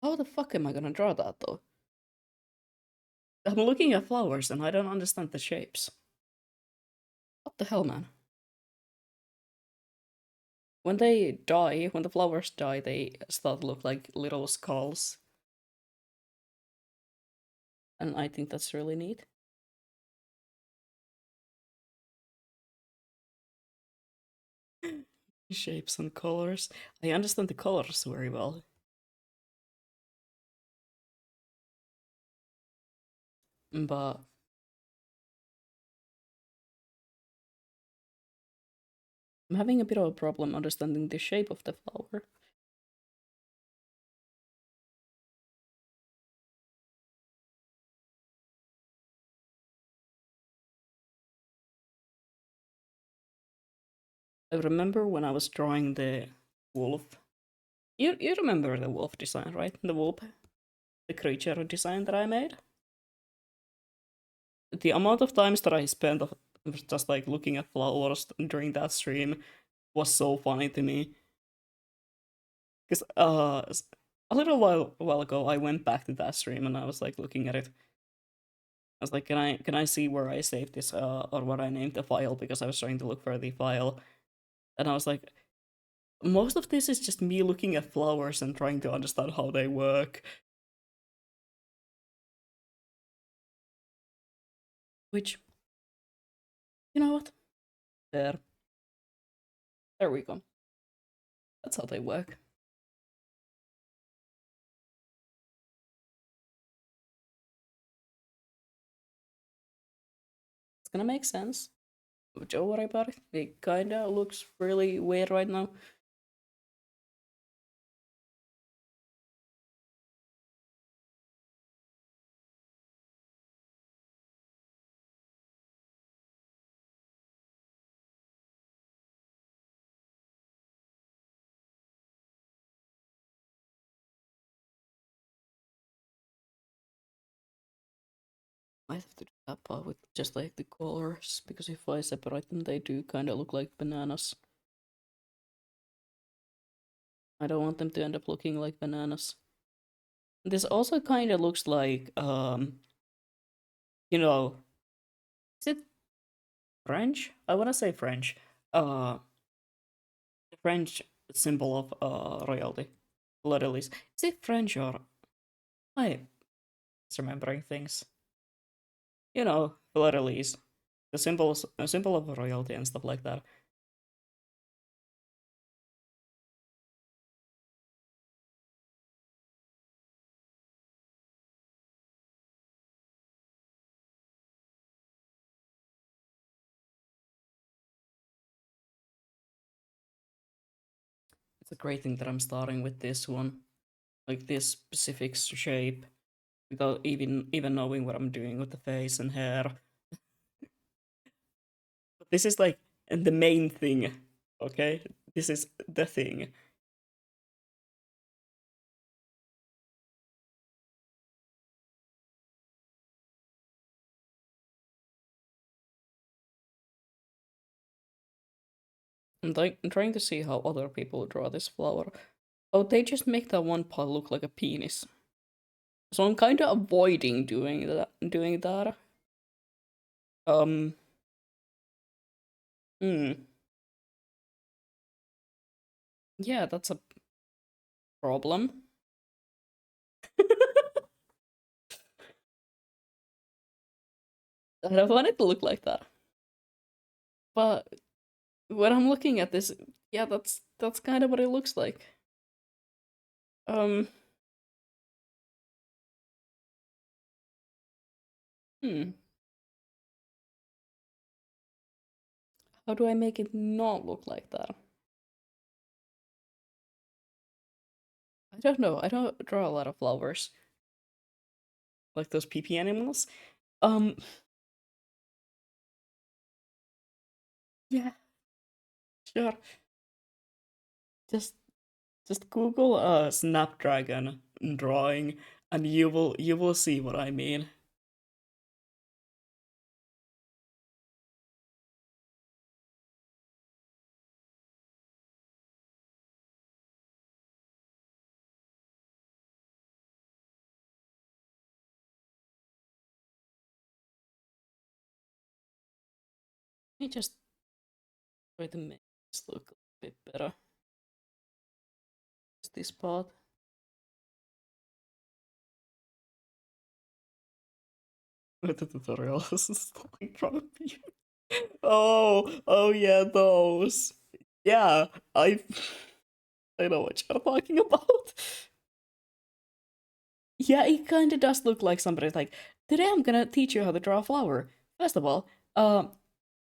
How the fuck am I gonna draw that though? I'm looking at flowers and I don't understand the shapes. What the hell, man? When they die, when the flowers die, they start to look like little skulls. And I think that's really neat. Shapes and colors. I understand the colors very well. But I'm having a bit of a problem understanding the shape of the flower. I remember when I was drawing the wolf. You remember the wolf design, right? The wolf, the creature design that I made? The amount of times that I spent just like looking at flowers during that stream was so funny to me. Because a little while ago I went back to that stream and I was like looking at it. I was like, can I see where I saved this or what I named the file, because I was trying to look for the file, and I was like, most of this is just me looking at flowers and trying to understand how they work. Which, you know what? There we go. That's how they work. It's gonna make sense. Don't worry about it. It kinda looks really weird right now. I have to do that part with just like the colors, because if I separate them, they do kind of look like bananas. I don't want them to end up looking like bananas. This also kind of looks like, you know, is it French? I want to say French. The French symbol of royalty. Literally. Is it French or I remembering things? You know, literally, the symbols, a symbol of royalty and stuff like that. It's a great thing that I'm starting with this one, like this specific shape, without even knowing what I'm doing with the face and hair. But this is like the main thing, okay? This is the thing. I'm trying to see how other people draw this flower. Oh, they just make that one part look like a penis. So I'm kind of avoiding doing that. Um. Hmm. Yeah, that's a problem. I don't want it to look like that. But when I'm looking at this, yeah, that's kind of what it looks like. Um. Hmm. How do I make it not look like that? I don't know. I don't draw a lot of flowers. Like those PP animals. Um. Yeah. Sure. Just just Google Snapdragon drawing, and you will see what I mean. Let me just try to make this look a bit better. Just this part. The tutorial is like from you. Oh yeah, those. Yeah, I know what you're talking about. Yeah, it kind of does look like somebody's like, today I'm gonna teach you how to draw a flower. First of all,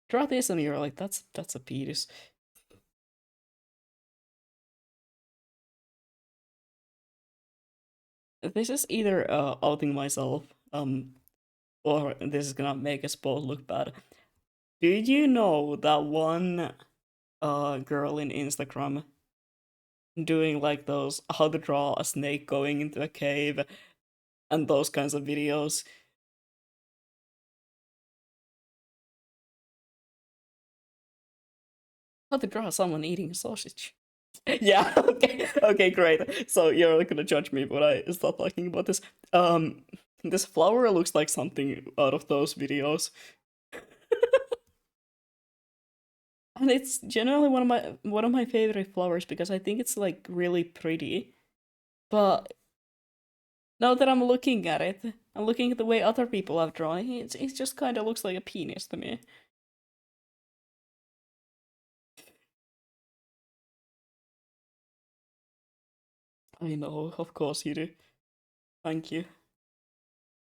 draw this, and you're like, that's a penis. This is either outing myself, or this is gonna make us both look bad. Did you know that one girl in Instagram doing like those how to draw a snake going into a cave and those kinds of videos? How to draw someone eating a sausage. Yeah, okay, great. So you're not gonna judge me when I start talking about this. Um, this flower looks like something out of those videos, and it's generally one of my favorite flowers because I think it's like really pretty. But now that I'm looking at it, I'm looking at the way other people have drawn it. It just kind of looks like a penis to me. I know, of course you do. Thank you.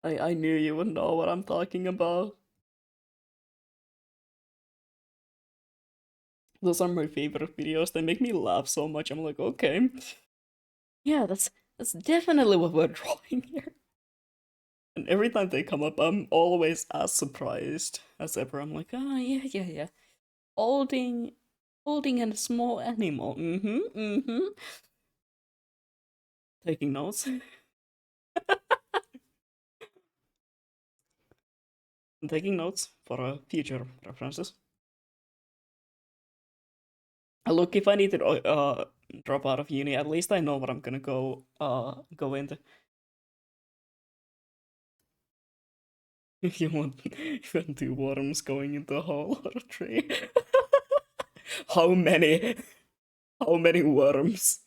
I knew you would know what I'm talking about. Those are my favorite videos. They make me laugh so much. I'm like, okay. Yeah, that's definitely what we're drawing here. And every time they come up, I'm always as surprised as ever. I'm like, ah, yeah, yeah, yeah. Holding, holding a small animal. Mm-hmm, mm-hmm. Taking notes. I'm taking notes for future references. Look, if I need to drop out of uni, at least I know what I'm gonna go into. If you want, if you want two worms going into a hole or a tree. How many? How many worms?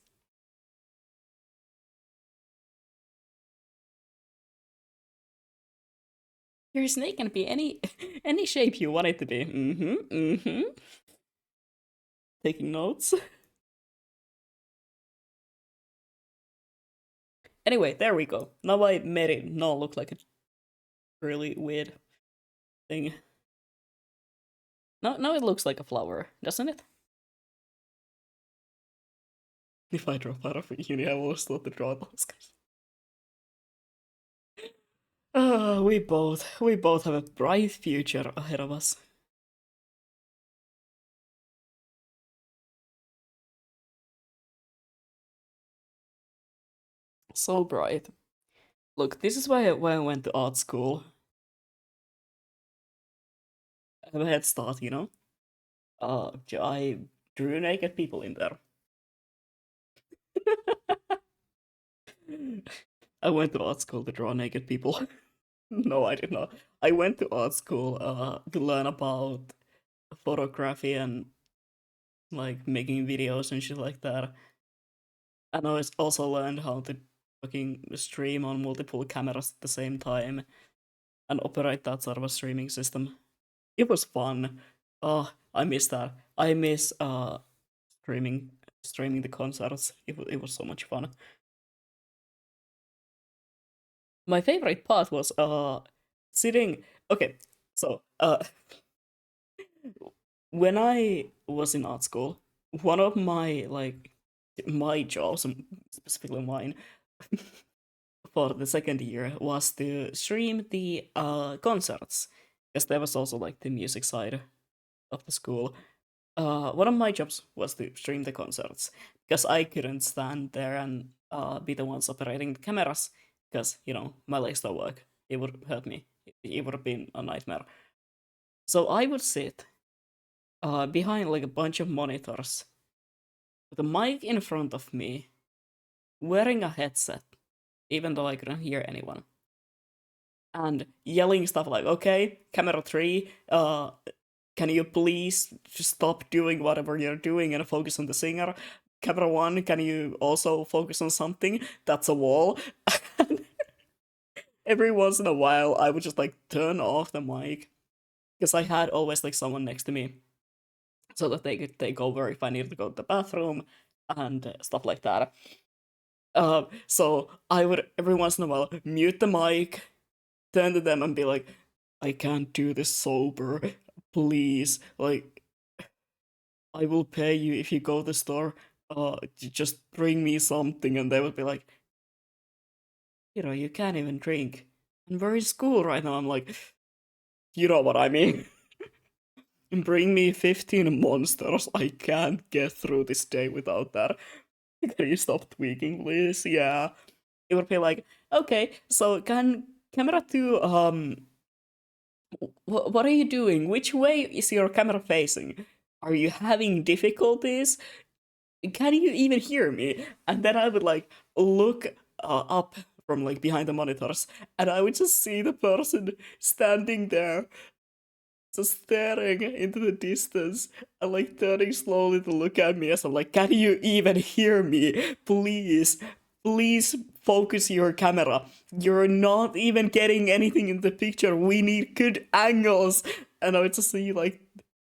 Your snake can be any shape you want it to be. Taking notes. Anyway, there we go. Now I made it not look like a really weird thing. Now it looks like a flower, doesn't it? If I drop out of uni, I will still have to draw those guys. We both have a bright future ahead of us. So bright. Look, this is why I went to art school. I have a head start, you know? I drew naked people in there. I went to art school to draw naked people. No, I did not. I went to art school to learn about photography and like making videos and shit like that. And I also learned how to fucking stream on multiple cameras at the same time and operate that sort of a streaming system. It was fun. Oh, I miss that. I miss streaming the concerts. It was so much fun. My favorite part was sitting. Okay, so when I was in art school, one of my jobs, specifically mine, for the second year was to stream the concerts, because there was also like the music side of the school. One of my jobs was to stream the concerts because I couldn't stand there and be the ones operating the cameras because my legs don't work. It would hurt me. It would have been a nightmare. So I would sit behind like a bunch of monitors with a mic in front of me, wearing a headset, even though I couldn't hear anyone, and yelling stuff like, "Okay, camera three, can you please just stop doing whatever you're doing and focus on the singer? Camera one, can you also focus on something? That's a wall." Every once in a while, I would just like turn off the mic because I had always like someone next to me so that they could take over if I needed to go to the bathroom and stuff like that. So I would every once in a while mute the mic, turn to them and be like, "I can't do this sober. Please, like, I will pay you if you go to the store. Just bring me something." And they would be like, you can't even drink. And we're in school right now. I'm like, you know what I mean. Bring me 15 monsters. I can't get through this day without that. Can you stop tweaking, please? Yeah. It would be like, okay, so can camera 2, what are you doing? Which way is your camera facing? Are you having difficulties? Can you even hear me? And then I would like look up from like behind the monitors, and I would just see the person standing there, just staring into the distance and like turning slowly to look at me as I'm like, "Can you even hear me? Please focus your camera. You're not even getting anything in the picture. We need good angles." And I would just see like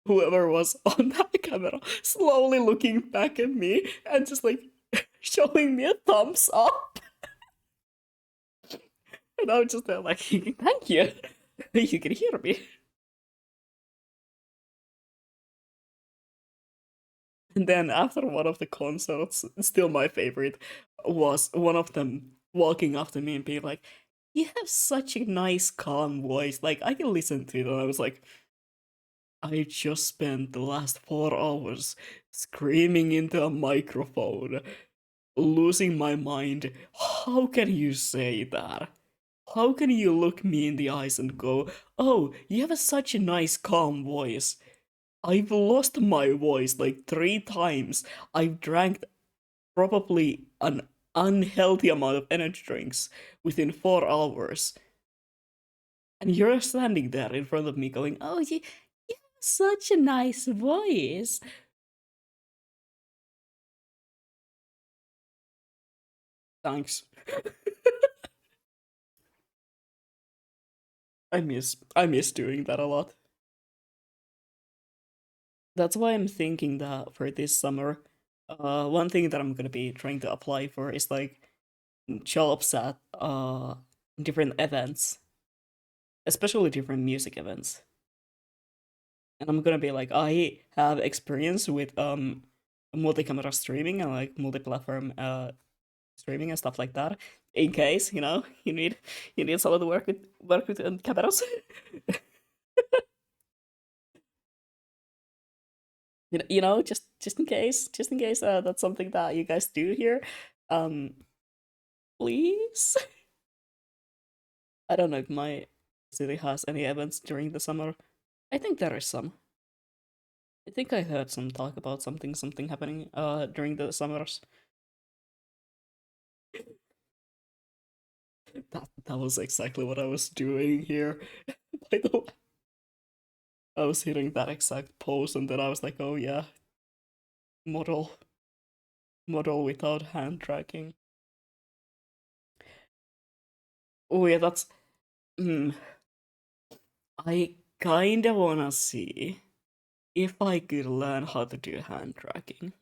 whoever was on that camera slowly looking back at me and just like showing me a thumbs up. And I was just there like, "Thank you. You can hear me." And then after one of the concerts, still my favorite, was one of them walking up to me and being like, "You have such a nice, calm voice. Like, I can listen to it." And I was like, "I just spent the last 4 hours screaming into a microphone, losing my mind. How can you say that?" How can you look me in the eyes and go, "Oh, you have such a nice, calm voice"? I've lost my voice like 3 times. I've drank probably an unhealthy amount of energy drinks within 4 hours. And you're standing there in front of me going, "Oh, you have such a nice voice." Thanks. I miss doing that a lot. That's why I'm thinking that for this summer, one thing that I'm gonna be trying to apply for is like jobs at different events, especially different music events. And I'm gonna be like, I have experience with multi-camera streaming and like multi-platform streaming and stuff like that. In case you need someone to work with cameras. Just in case that's something that you guys do here. Um, please. I don't know if my city has any events during the summer. I think there is some. I think I heard some talk about something happening during the summers. That was exactly what I was doing here. By the way, I was hitting that exact pose and then I was like, oh yeah, model model without hand tracking. Oh yeah, that's I kinda wanna see if I could learn how to do hand tracking.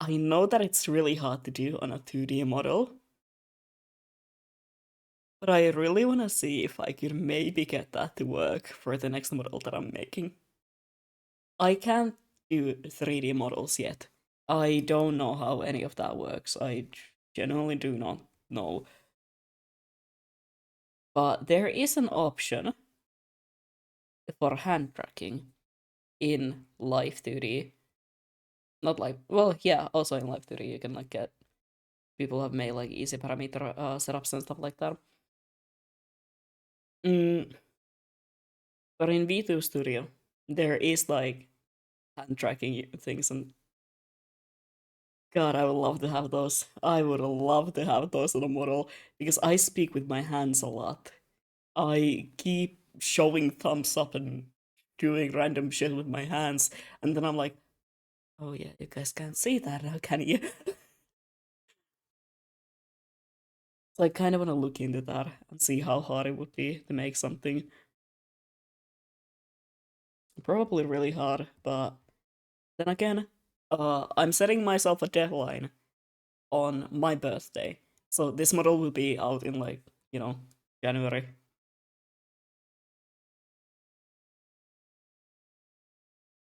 I know that it's really hard to do on a 2D model, but I really want to see if I could maybe get that to work for the next model that I'm making. I can't do 3D models yet. I don't know how any of that works. I genuinely do not know. But there is an option for hand tracking in Live 2D. Not Live, well, yeah, also in Live 2D you can like get people have made like easy parameter setups and stuff like that. Mm, but in V2 Studio, there is like hand tracking things, and God, I would love to have those. I would love to have those on a model because I speak with my hands a lot. I keep showing thumbs up and doing random shit with my hands, and then I'm like, oh yeah, you guys can't see that now, can you? So I kind of want to look into that and see how hard it would be to make something. Probably really hard, but then again, I'm setting myself a deadline on my birthday. So this model will be out in like, January.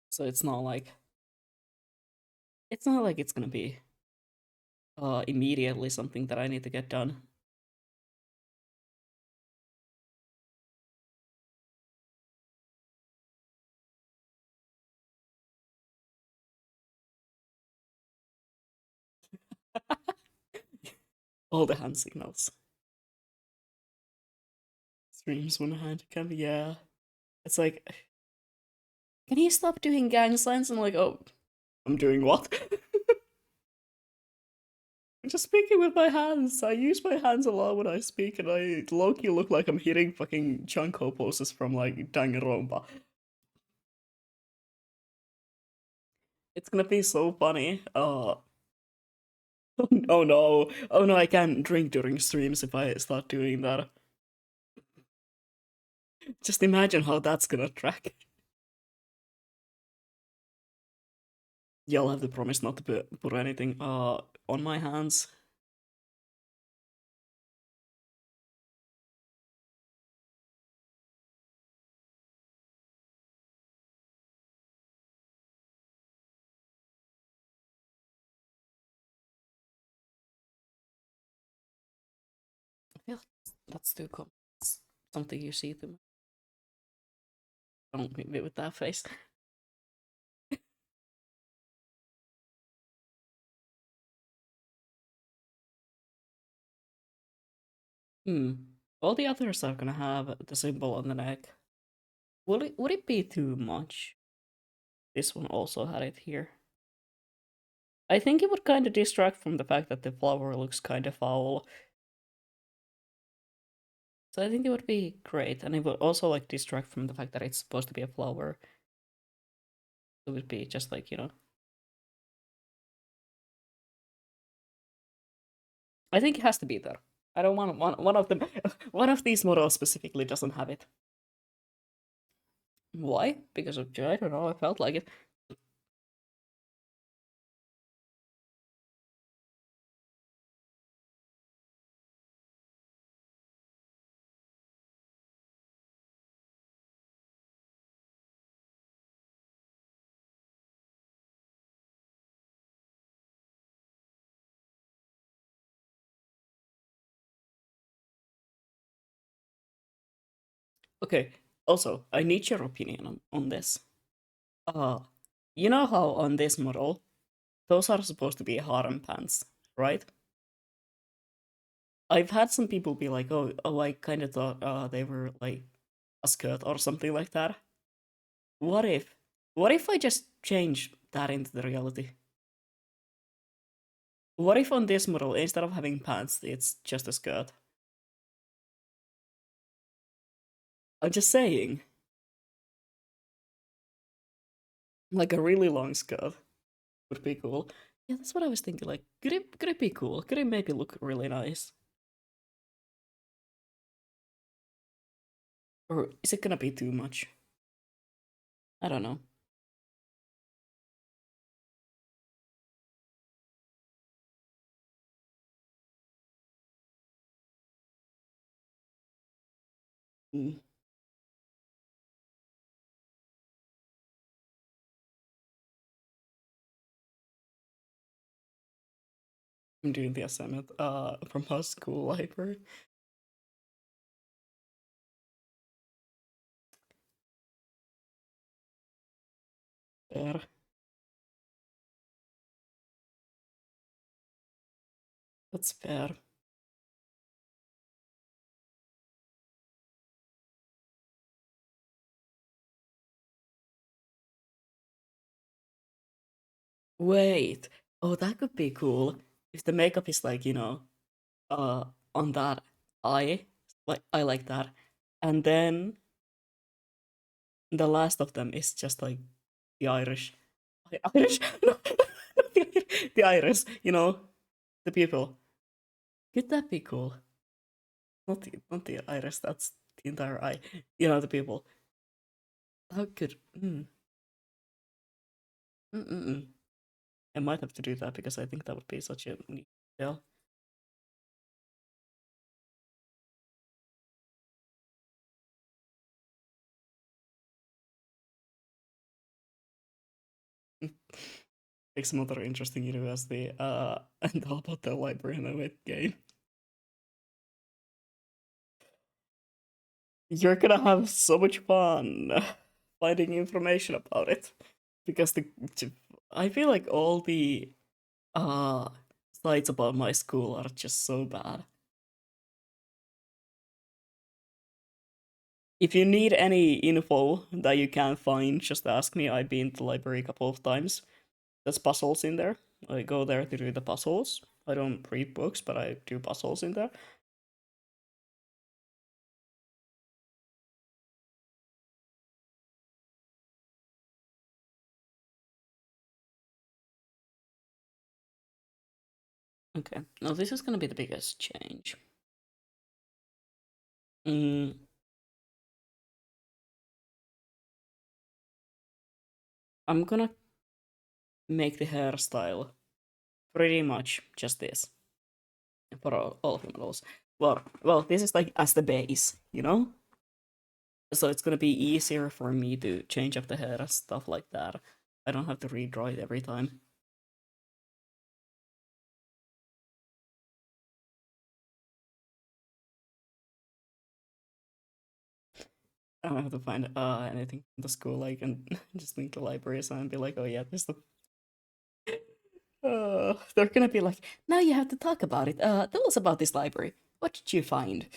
So it's not like it's gonna be immediately something that I need to get done. All the hand signals. Streams one hand cam, yeah. It's like, can you stop doing gang signs? I'm like, oh, I'm doing what? I'm just speaking with my hands. I use my hands a lot when I speak, and I low-key look like I'm hitting fucking Chunko poses from like Danganronpa. It's gonna be so funny. Oh no. Oh no, I can't drink during streams if I start doing that. Just imagine how that's gonna track. Y'all have to promise not to put anything on my hands. I feel like that's too common. It's something you see them. Don't meet me with that face. Hmm. All the others are gonna have the symbol on the neck. Would it be too much? This one also had it here. I think it would kind of distract from the fact that the flower looks kind of foul. So I think it would be great, and it would also like distract from the fact that it's supposed to be a flower. It would be just like, you know. I think it has to be there. I don't want one of them. One of these models specifically doesn't have it. Why? Because of I don't know. I felt like it. Okay. Also, I need your opinion on this. Uh, you know how on this model, those are supposed to be harem pants, right? I've had some people be like, "Oh, I kind of thought they were like a skirt or something like that." What if, what if I just change that into the reality? What if on this model, instead of having pants, it's just a skirt? I'm just saying, like a really long skirt would be cool. Yeah, that's what I was thinking. Like, could it be cool? Could it maybe look really nice? Or is it gonna be too much? I don't know. Mm, I'm doing the assignment from our school library. Fair. That's fair. Wait. Oh, that could be cool. If the makeup is like, uh, on that eye, like I like that. And then the last of them is just like the Irish. Irish? No, the iris, the pupil. Could that be cool? Not the iris, that's the entire eye. The pupil. That could. Mm. I might have to do that because I think that would be such a neat detail. Like some other interesting university, and all about the library and the game. You're gonna have so much fun finding information about it because I feel like all the uh sites about my school are just so bad. If you need any info that you can't find, just ask me. I've been to the library a couple of times. There's puzzles in there. I go there to do the puzzles. I don't read books, but I do puzzles in there. Okay, now this is gonna be the biggest change. Mm, I'm gonna make the hairstyle pretty much just this for all of the models. Well, this is like as the base. So it's gonna be easier for me to change up the hair and stuff like that. I don't have to redraw it every time. I don't have to find anything from the school. I can just link the library and be like, oh yeah, there's the. They're gonna be like, now you have to talk about it. Tell us about this library. What did you find?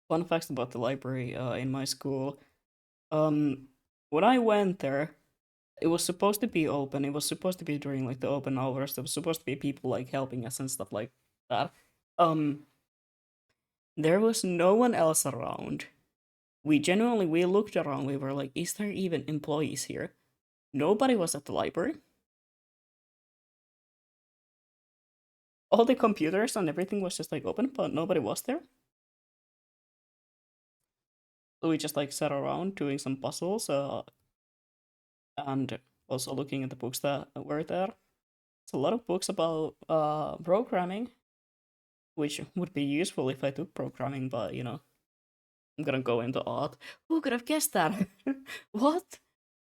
Fun facts about the library in my school. Um, when I went there, it was supposed to be open. It was supposed to be during like the open hours. There was supposed to be people like helping us and stuff like that. Um, there was no one else around. We looked around. We were like, is there even employees here? Nobody was at the library. All the computers and everything was just like open, but nobody was there. So we just like sat around doing some puzzles, and also looking at the books that were there. It's a lot of books about programming, which would be useful if I took programming, but I'm gonna go into art. Who could have guessed that? What?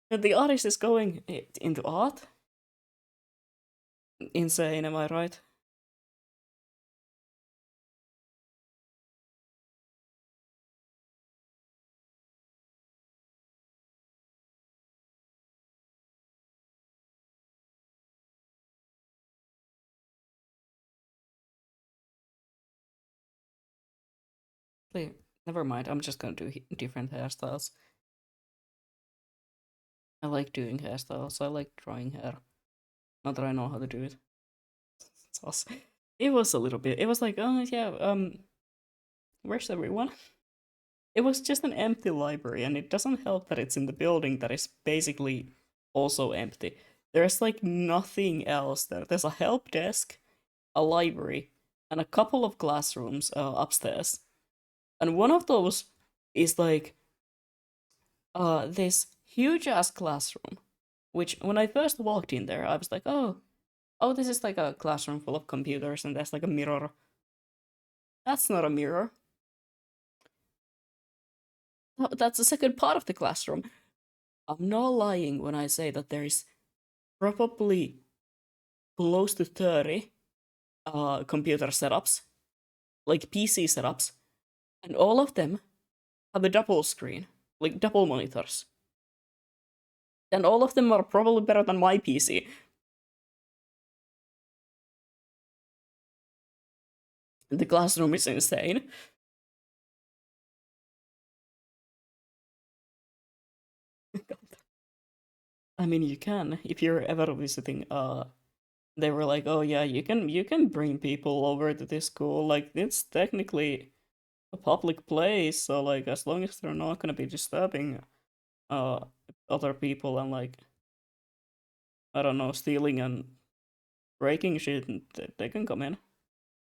The artist is going into art? Insane, am I right? Never mind, I'm just gonna do different hairstyles. I like doing hairstyles, I like drawing hair. Not that I know how to do it. It's awesome. It was a little bit, it was like, oh yeah, where's everyone? It was just an empty library, and it doesn't help that it's in the building that is basically also empty. There's like nothing else there. There's a help desk, a library, and a couple of classrooms upstairs. And one of those is like this huge ass classroom, which when I first walked in there, I was like, oh, this is like a classroom full of computers, and there's like a mirror. That's not a mirror. That's the second part of the classroom. I'm not lying when I say that there is probably close to 30 computer setups, like PC setups, and all of them have a double screen, like double monitors. And all of them are probably better than my PC. The classroom is insane. I mean, you can if you're ever visiting. They were like, oh yeah, you can bring people over to this school. Like it's technically a public place, so like as long as they're not gonna be disturbing uh other people and like I don't know stealing and breaking shit, they can come in.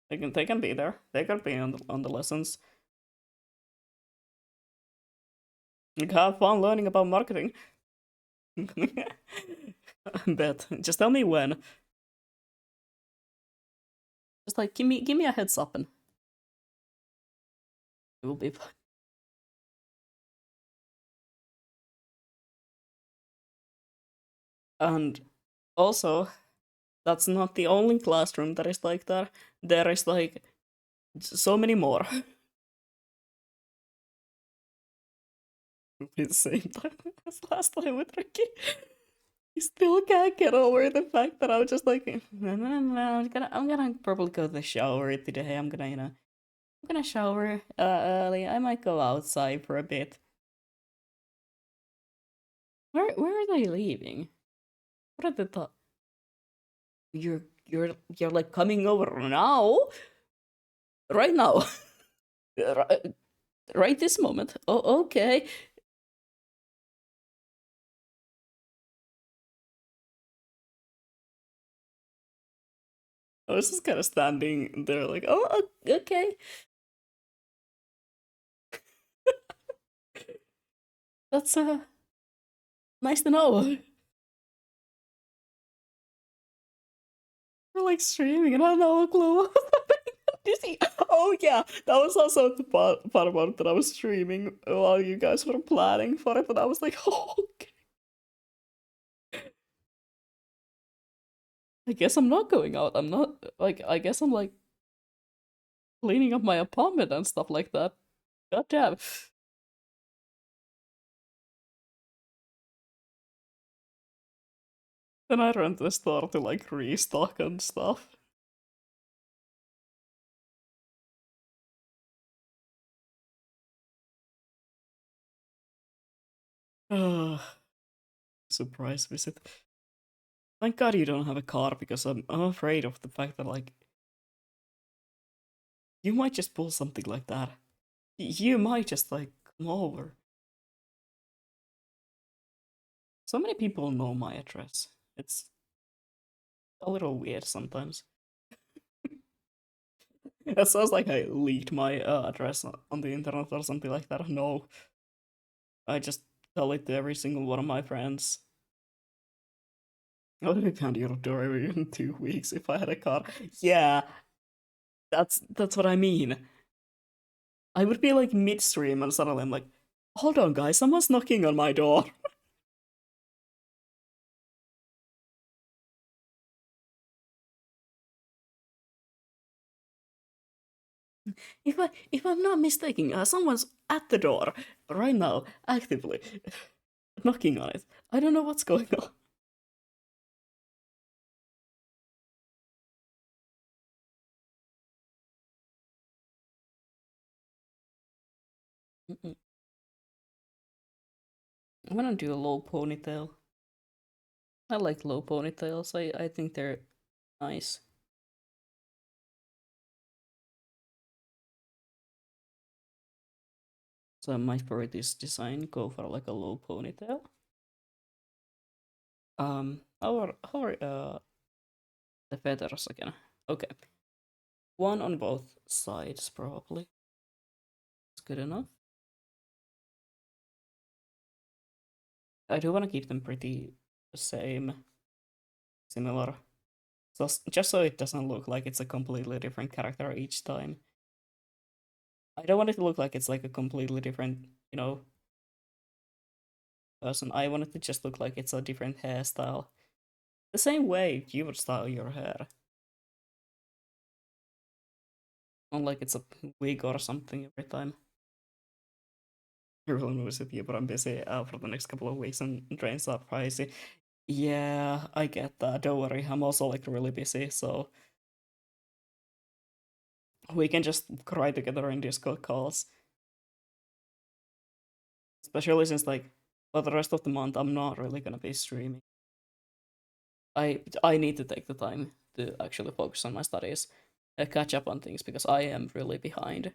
They can be there. They can be on the lessons. Like, have fun learning about marketing. Bet. Just tell me when. Just like give me a heads up and it will be fine. And also, that's not the only classroom that is like that. There is like so many more. At the same time as last time with Ricky. He still can't get over the fact that I was just like, no, no, no, I'm gonna probably go to the shower today. I'm gonna shower early. I might go outside for a bit. Where are they leaving? What are the thought? You're like coming over now, right now, right, right this moment. Oh, okay. I was just kind of standing there, like, oh, okay. That's nice to know. We're like streaming, and I have no clue. You see? Oh yeah, that was also the part about it that I was streaming while you guys were planning for it, and I was like, oh, okay. I guess I'm not going out. I'm not like. I guess I'm like cleaning up my apartment and stuff like that. God damn. Then I run to the store to like restock and stuff. Surprise visit. Thank God you don't have a car because I'm afraid of the fact that like you might just pull something like that. You might just like come over. So many people know my address. It's a little weird sometimes. It sounds like I leaked my address on the internet or something like that. No, I just tell it to every single one of my friends. I would have found your door in 2 weeks if I had a car. Yeah, that's what I mean. I would be like midstream and suddenly I'm like, hold on guys, someone's knocking on my door. If I'm not mistaken, someone's at the door right now, actively knocking on it. I don't know what's going on. Mm-mm. I'm gonna do a low ponytail. I like low ponytails. I think they're nice. So I might for this design go for like a low ponytail. How are the feathers again? Okay, one on both sides probably. It's good enough. I do want to keep them pretty the same, similar. So just so it doesn't look like it's a completely different character each time. I don't want it to look like it's like a completely different, person. I want it to just look like it's a different hairstyle. The same way you would style your hair. Not like it's a wig or something every time. I really want to visit you, but I'm busy for the next couple of weeks and trains are pricey. Yeah, I get that. Don't worry. I'm also like really busy, so we can just cry together in Discord calls. Especially since like for the rest of the month I'm not really gonna be streaming. I need to take the time to actually focus on my studies, catch up on things because I am really behind.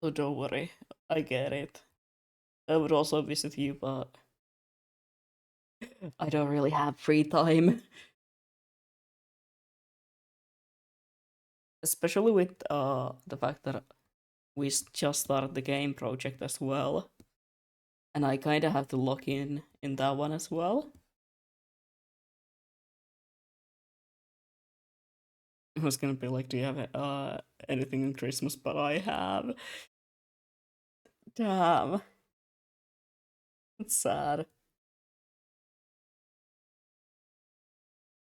So don't worry, I get it. I would also visit you, but I don't really have free time. Especially with the fact that we just started the game project as well, and I kind of have to lock in that one as well. I was gonna be like, do you have anything in Christmas? But I have. Damn, it's sad.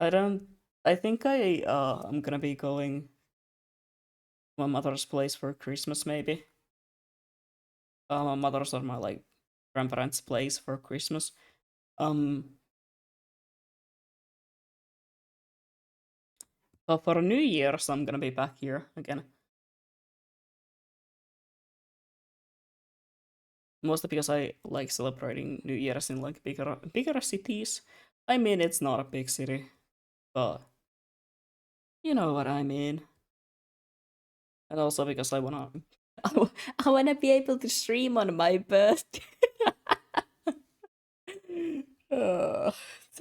I don't. I think I'm gonna be going to my mother's place for Christmas maybe. My mother's or my like grandparents' place for Christmas. Um, but for New Year's I'm gonna be back here again. Mostly because I like celebrating New Year's in like bigger cities. I mean, it's not a big city, but you know what I mean. And also because I wanna, I wanna be able to stream on my birthday. uh,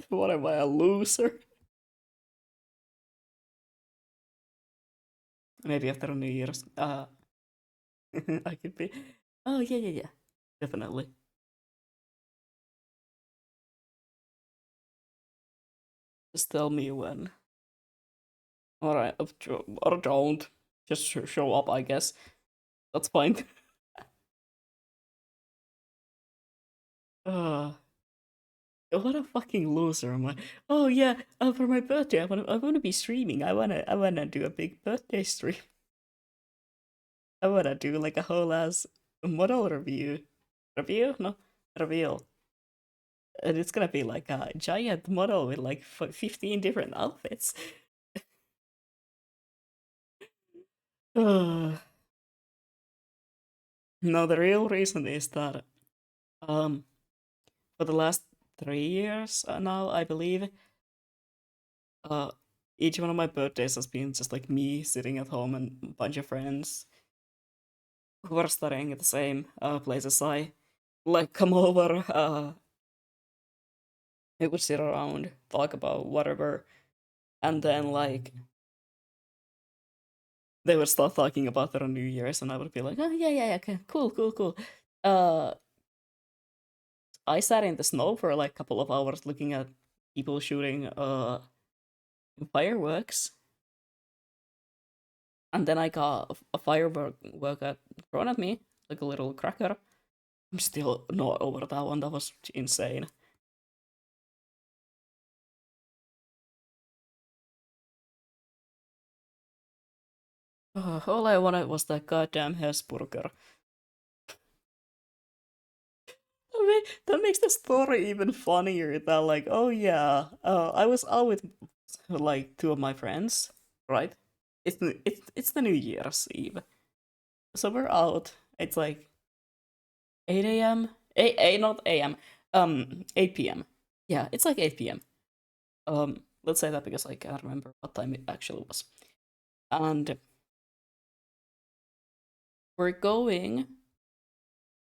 what am I, a loser? Maybe after New Year's, I could be. Oh yeah, yeah, yeah, definitely. Just tell me when. All right, or don't. Just show up, I guess. That's fine. uh, What a fucking loser am I? Oh yeah, for my birthday, I wanna be streaming. I wanna do a big birthday stream. I wanna do like a whole ass model review. Review? No, reveal. And it's gonna be like a giant model with like 15 different outfits. No, the real reason is that um for the last 3 years now, I believe, uh each one of my birthdays has been just like me sitting at home and a bunch of friends who are studying at the same place as I like come over. We would sit around, talk about whatever, and then like they would start talking about their New Year's, and I would be like, oh yeah, yeah, yeah, okay, cool, cool, cool. Uh, I sat in the snow for like a couple of hours looking at people shooting fireworks, and then I got a firework thrown at me like a little cracker. I'm still not over that one. That was insane. All I wanted was that goddamn Hesburger. That makes the story even funnier. That like, oh yeah, I was out with like two of my friends, right? It's the New Year's Eve, so we're out. It's like 8 a.m. Not a.m. 8 p.m. Yeah, it's like 8 p.m. Let's say that because I can't remember what time it actually was. And we're going.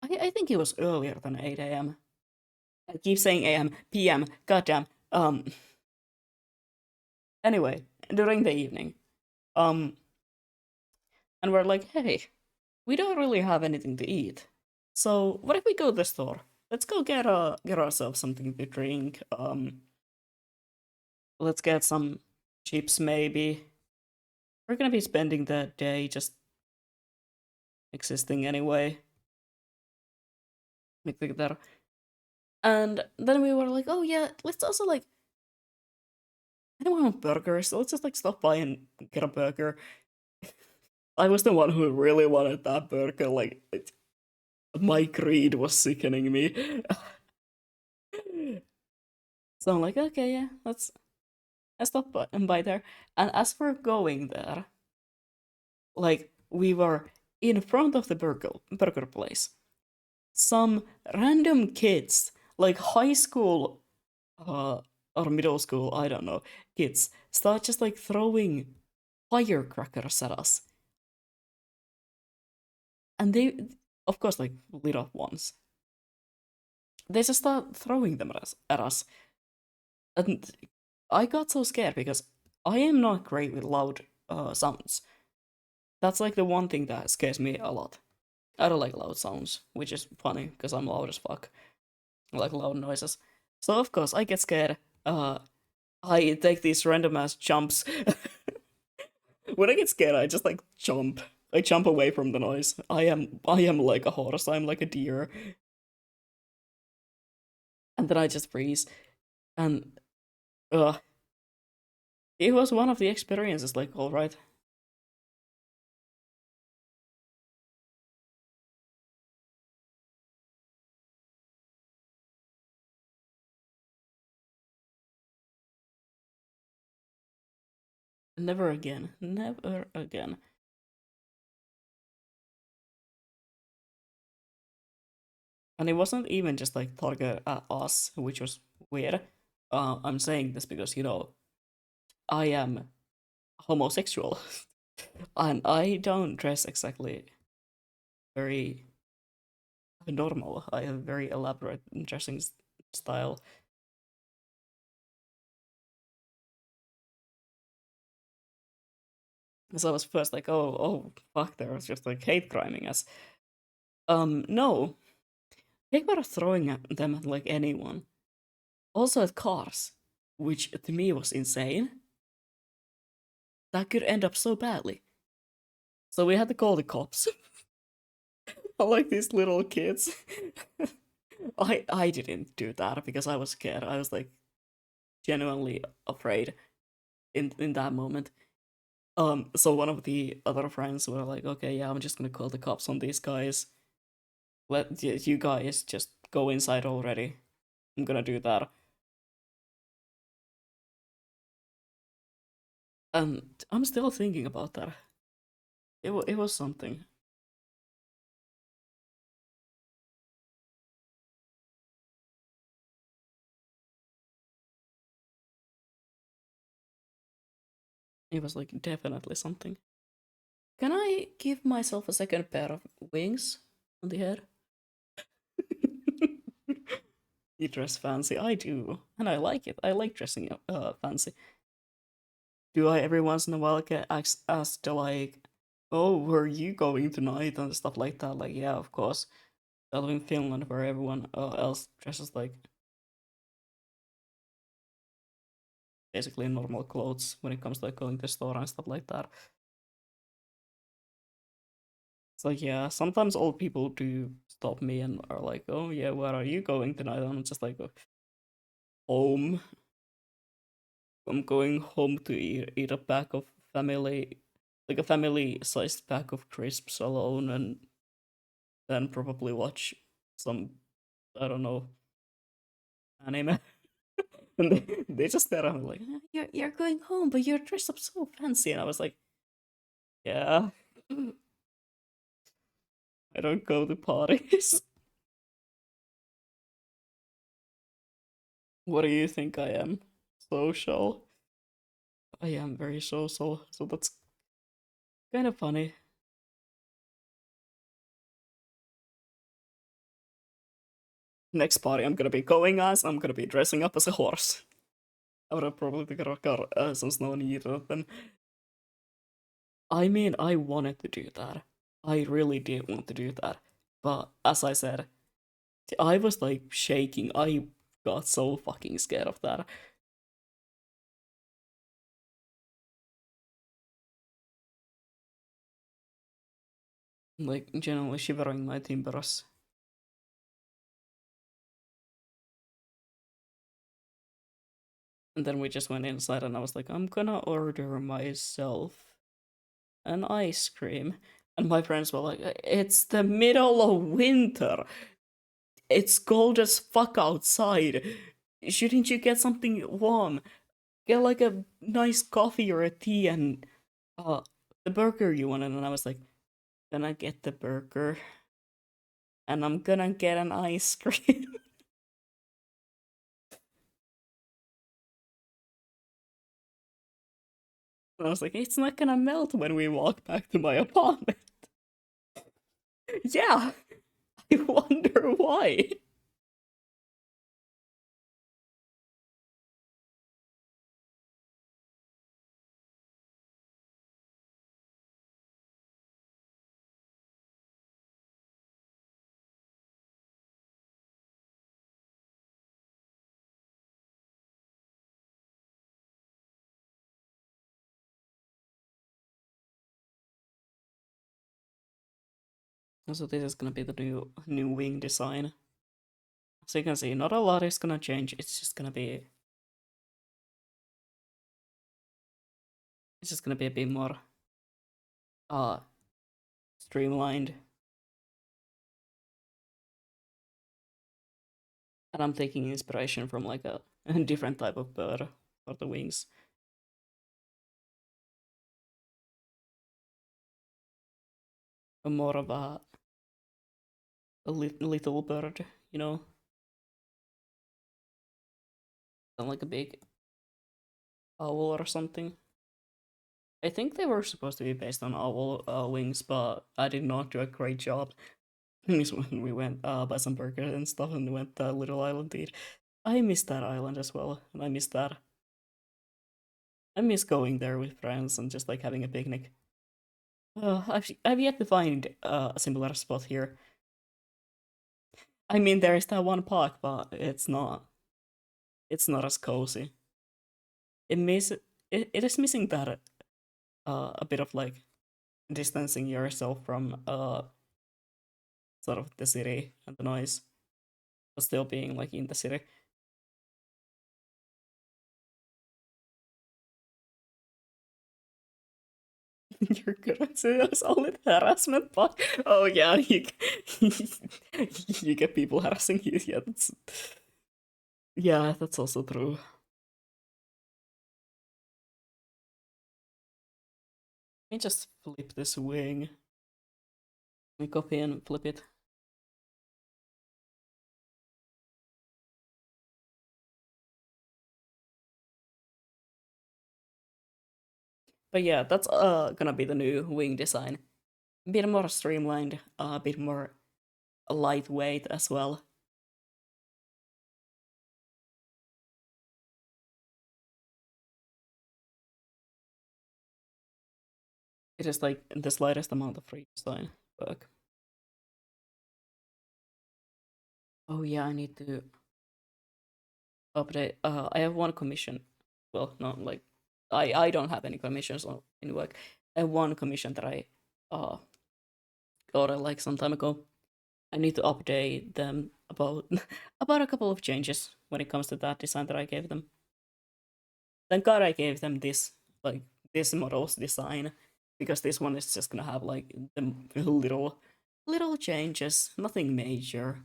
I think it was earlier than 8 a.m. I keep saying a.m. p.m. Goddamn. Anyway, during the evening, um, and we're like, hey, we don't really have anything to eat. So what if we go to the store? Let's go get ourselves something to drink. Let's get some chips maybe. We're gonna be spending the day just existing anyway. Like that. And then we were like, oh yeah, let's also like anyone want burgers? So let's just like stop by and get a burger. I was the one who really wanted that burger. Like my greed was sickening me. So I'm like, okay, yeah, let's stop by and buy there. And as we're going there, like we were in front of the burger place. Some random kids, like high school, uh, or middle school, I don't know, kids, start just like throwing firecrackers at us, and they, of course, like lit up ones. They just start throwing them at us, and I got so scared because I am not great with loud sounds. That's like the one thing that scares me a lot. I don't like loud sounds, which is funny because I'm loud as fuck. I like loud noises. So of course I get scared. I take these random ass jumps. When I get scared, I just like jump. I jump away from the noise. I am like a horse. I'm like a deer, and then I just freeze. And uh, it was one of the experiences. Like, all right, never again, never again. And it wasn't even just like targeted at us, which was weird. I'm saying this because I am homosexual, and I don't dress exactly very normal. I have very elaborate dressing style. So I was first like, oh, fuck, there was just like hate criming us. No, they were throwing at them at like anyone. Also at cars, which to me was insane. That could end up so badly. So we had to call the cops. I like these little kids. I didn't do that because I was scared. I was like genuinely afraid in that moment. So one of the other friends were like, okay, yeah, I'm just gonna call the cops on these guys. You guys just go inside already. I'm gonna do that. And I'm still thinking about that. It was something. It was like definitely something. Can I give myself a second pair of wings on the head? You dress fancy. I do, and I like it. I like dressing up fancy. Do I every once in a while get asked to like, oh, where are you going tonight and stuff like that? Like, yeah, of course. I live in Finland where everyone else dresses like basically normal clothes when it comes to like going to the store and stuff like that. So yeah, sometimes old people do stop me and are like, "Oh yeah, where are you going tonight?" And I'm just like, "Home. I'm going home to eat a pack of family, like a family-sized pack of crisps alone, and then probably watch some, I don't know, anime." And they just stare at me like, You're going home, but you're dressed up so fancy." And I was like, "Yeah, I don't go to parties." What do you think I am? Social? I am very social, so that's kind of funny. Next party I'm gonna be going as, I'm gonna be dressing up as a horse. I would have probably got some snow needle then. I mean, I wanted to do that. I really did want to do that. But as I said, I was like shaking. I got so fucking scared of that. Like, genuinely shivering my timbers. And then we just went inside and I was like, I'm gonna order myself an ice cream. And my friends were like, it's the middle of winter. It's cold as fuck outside. Shouldn't you get something warm? Get like a nice coffee or a tea and uh the burger you wanted. And I was like, gonna get the burger and I'm gonna get an ice cream. And I was like, it's not gonna melt when we walk back to my apartment. Yeah, I wonder why. So this is gonna be the new wing design. So you can see, not a lot is gonna change. It's just gonna be a bit more uh streamlined. And I'm taking inspiration from like a different type of bird for the wings. More of a little bird, you know, than like a big owl or something. I think they were supposed to be based on owl wings, but I did not do a great job. When we went buy some burgers and stuff, and we went to Little Island to eat. I miss that island as well, and I miss that. I miss going there with friends and just like having a picnic. I've yet to find a similar spot here. I mean, there is that one park, but it's not as cozy. It miss it is missing that a bit of like distancing yourself from sort of the city and the noise. but still being like in the city. You're good at solid harassment, but oh yeah, you get people harassing you. Yeah, that's also true. Let me just flip this wing. Let me copy and flip it. But yeah, that's gonna be the new wing design. A bit more streamlined, a bit more lightweight as well. It is like the slightest amount of redesign work. Oh yeah, I need to update. I have one commission. Well, not like I don't have any commissions on in work. I have one commission that I uh got like some time ago. I need to update them about about a couple of changes when it comes to that design that I gave them. Thank God I gave them this like this model's design because this one is just gonna have like the little changes, nothing major.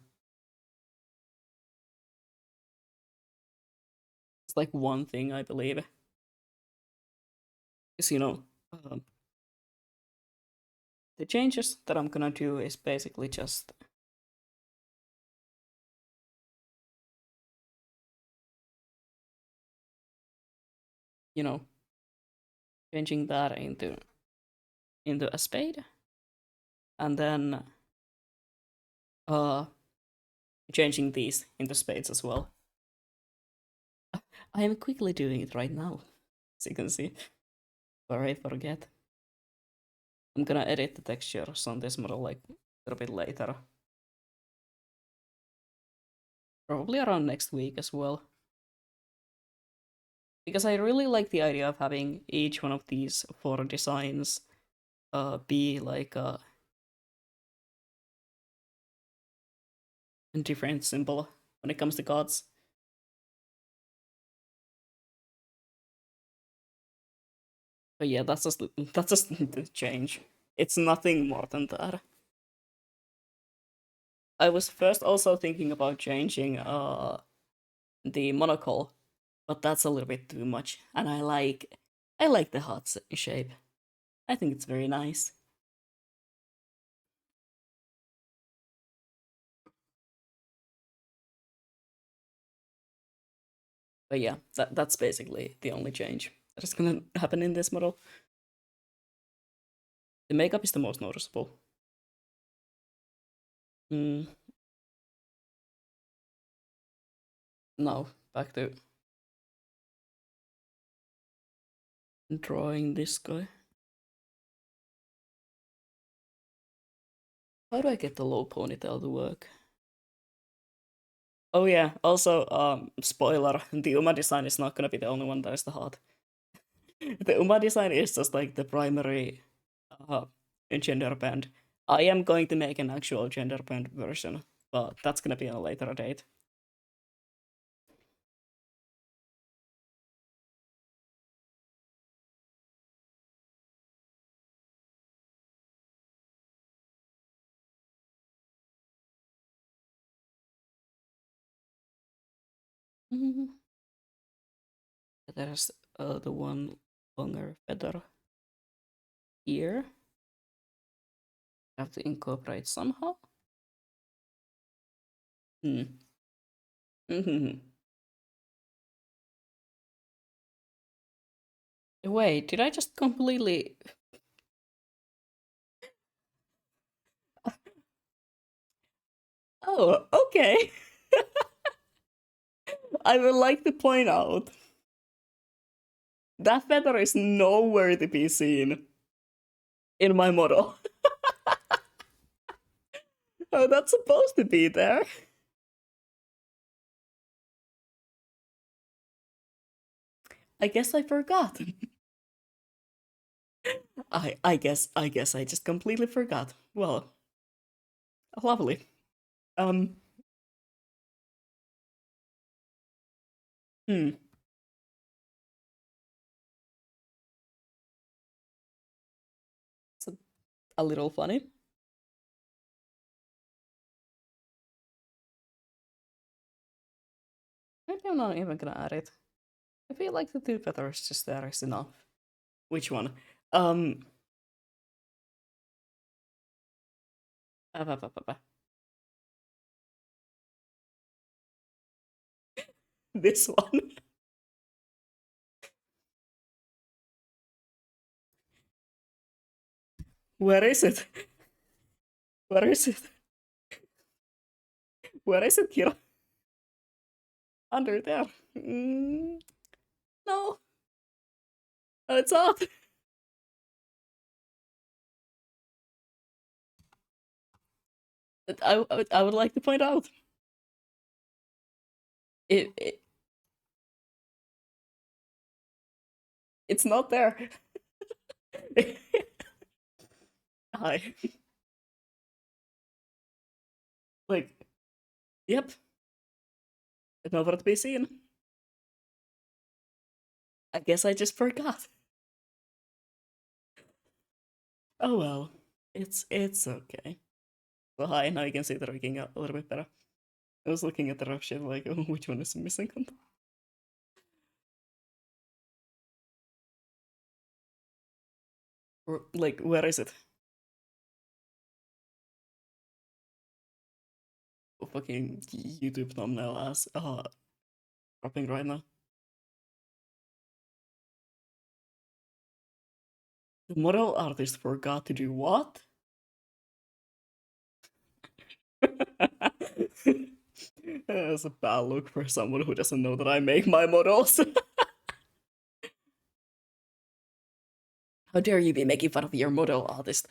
It's like one thing I believe. Is um, the changes that I'm gonna do is basically just you know changing that into a spade, and then uh changing these into spades as well. I am quickly doing it right now, as you can see. Or I forget. I'm gonna edit the textures on this model like a little bit later. Probably around next week as well. Because I really like the idea of having each one of these four designs be like a different symbol when it comes to gods. But yeah, that's just the change. It's nothing more than that. I was first also thinking about changing the monocle, but that's a little bit too much. And I like the heart shape. I think it's very nice. But yeah, that's basically the only change that is gonna happen in this model. The makeup is the most noticeable. Mm, now back to drawing this guy. How do I get the low ponytail to work? Oh yeah, also spoiler, the Uma design is not gonna be the only one that is the heart. The Uma design is just like the primary uh, gender band. I am going to make an actual gender band version, but that's gonna be on a later date. Mhm. There's the one longer feather here. I have to incorporate somehow. Hmm. Mm-hmm. Wait, did I just completely? Oh, okay. I would like to point out that feather is nowhere to be seen in my model. Oh, that's supposed to be there. I guess I forgot. I guess I just completely forgot. Well, lovely. Um Hmm. It's a little funny. Maybe I'm not even gonna add it. I feel like the two feathers just there is enough. Which one? Um. This one. Where is it? Where is it? Where is it, Kira? Under there. No, it's up. I would like to point out it it's not there. Hi. Like, yep, it's nowhere to be seen. I guess I just forgot. Oh well, it's okay. Well, hi, now you can see the rigging a little bit better. I was looking at the rough shit like, oh, which one is missing? Or, like, where is it? Oh, fucking YouTube thumbnail ass. Dropping right now. The model artist forgot to do what? That's a bad look for someone who doesn't know that I make my models. How dare you be making fun of your model artist?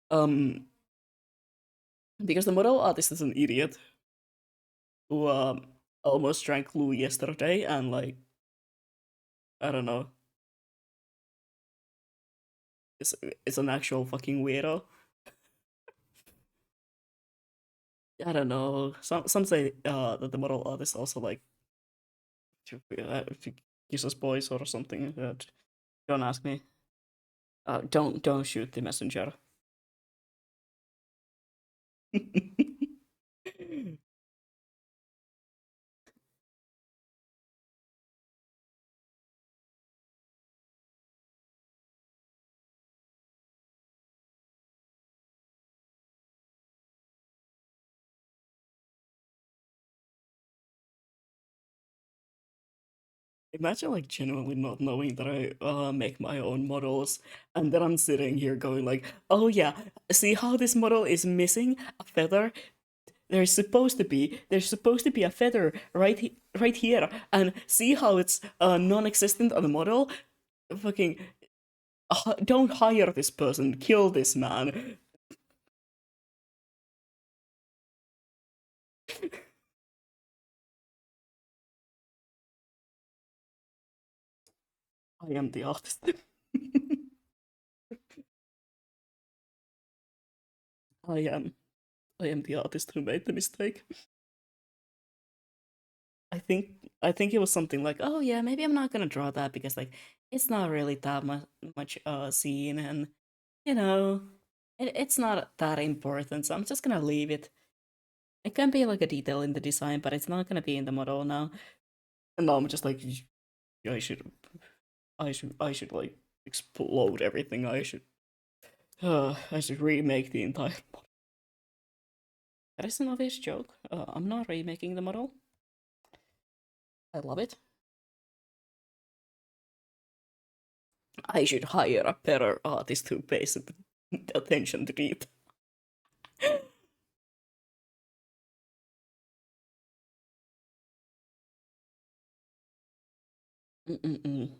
Um, because the model artist is an idiot who almost drank Lou yesterday and like I don't know, is an actual fucking weirdo. I don't know. Some say that the model artist also like to kisses boys or something. Don't ask me. Don't shoot the messenger. Imagine like genuinely not knowing that I make my own models, and then I'm sitting here going like, oh yeah, see how this model is missing a feather? There's supposed to be a feather right here, and see how it's non-existent on the model. Fucking don't hire this person. Kill this man. I am the artist. I am. I am the artist who made the mistake. I think it was something like, oh yeah, maybe I'm not gonna draw that because like it's not really that much scene, and you know it's not that important, so I'm just gonna leave it. It can be like a detail in the design, but it's not gonna be in the model now. And now I'm just like, I should I should like explode everything. I should remake the entire model. That is an obvious joke. I'm not remaking the model. I love it. I should hire a better artist who pays attention to detail. Mm-mm-mm.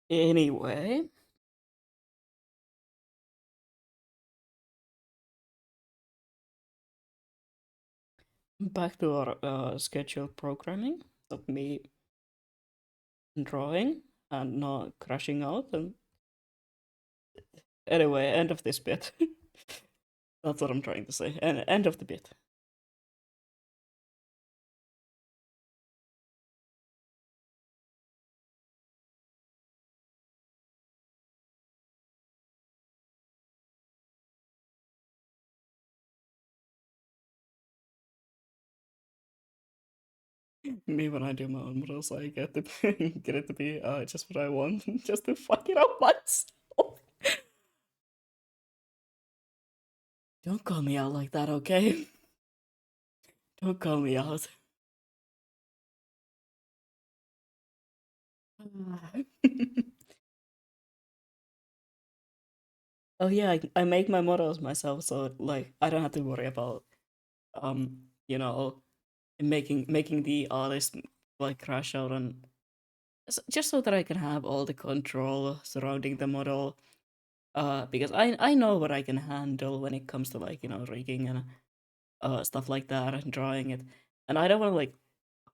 Anyway, back to our scheduled programming of me drawing and not crashing out. And anyway, end of this bit. That's what I'm trying to say. And end of the bit. Me when I do my own models, I get to get it to be just what I want, just to fuck it up myself. Don't call me out like that, okay? Don't call me out. Oh yeah, I make my models myself, so like I don't have to worry about you know, making the artist like crash out on just so that I can have all the control surrounding the model. Because I know what I can handle when it comes to like rigging and stuff like that and drawing it, and I don't want to like